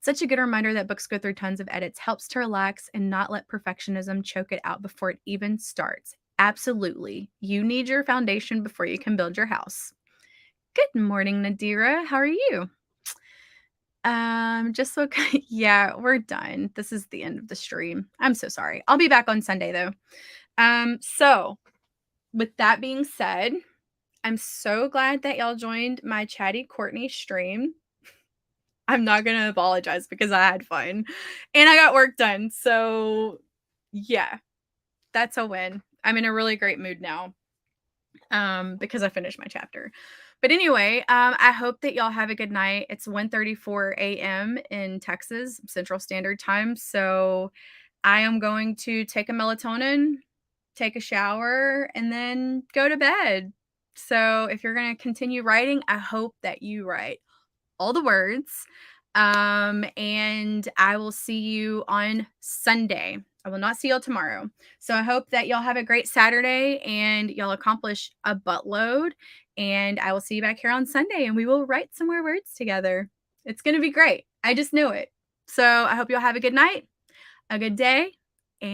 such a good reminder that books go through tons of edits. Helps to relax and not let perfectionism choke it out before it even starts. Absolutely. You need your foundation before you can build your house. Good morning, Nadira. How are you? Just so yeah, we're done. This is the end of the stream. I'm so sorry. I'll be back on Sunday though. So with that being said, I'm so glad that y'all joined my Chatty Courtney stream. I'm not gonna apologize because I had fun and I got work done. So, yeah, that's a win. I'm in a really great mood now, because I finished my chapter. But anyway, I hope that y'all have a good night. It's 1:34 a.m. in Texas, Central Standard Time. So I am going to take a melatonin, take a shower, and then go to bed. So if you're going to continue writing, I hope that you write all the words. And I will see you on Sunday. I will not see y'all tomorrow. So I hope that y'all have a great Saturday and y'all accomplish a buttload. And I will see you back here on Sunday and we will write some more words together. It's going to be great. I just knew it. So I hope y'all have a good night, a good day,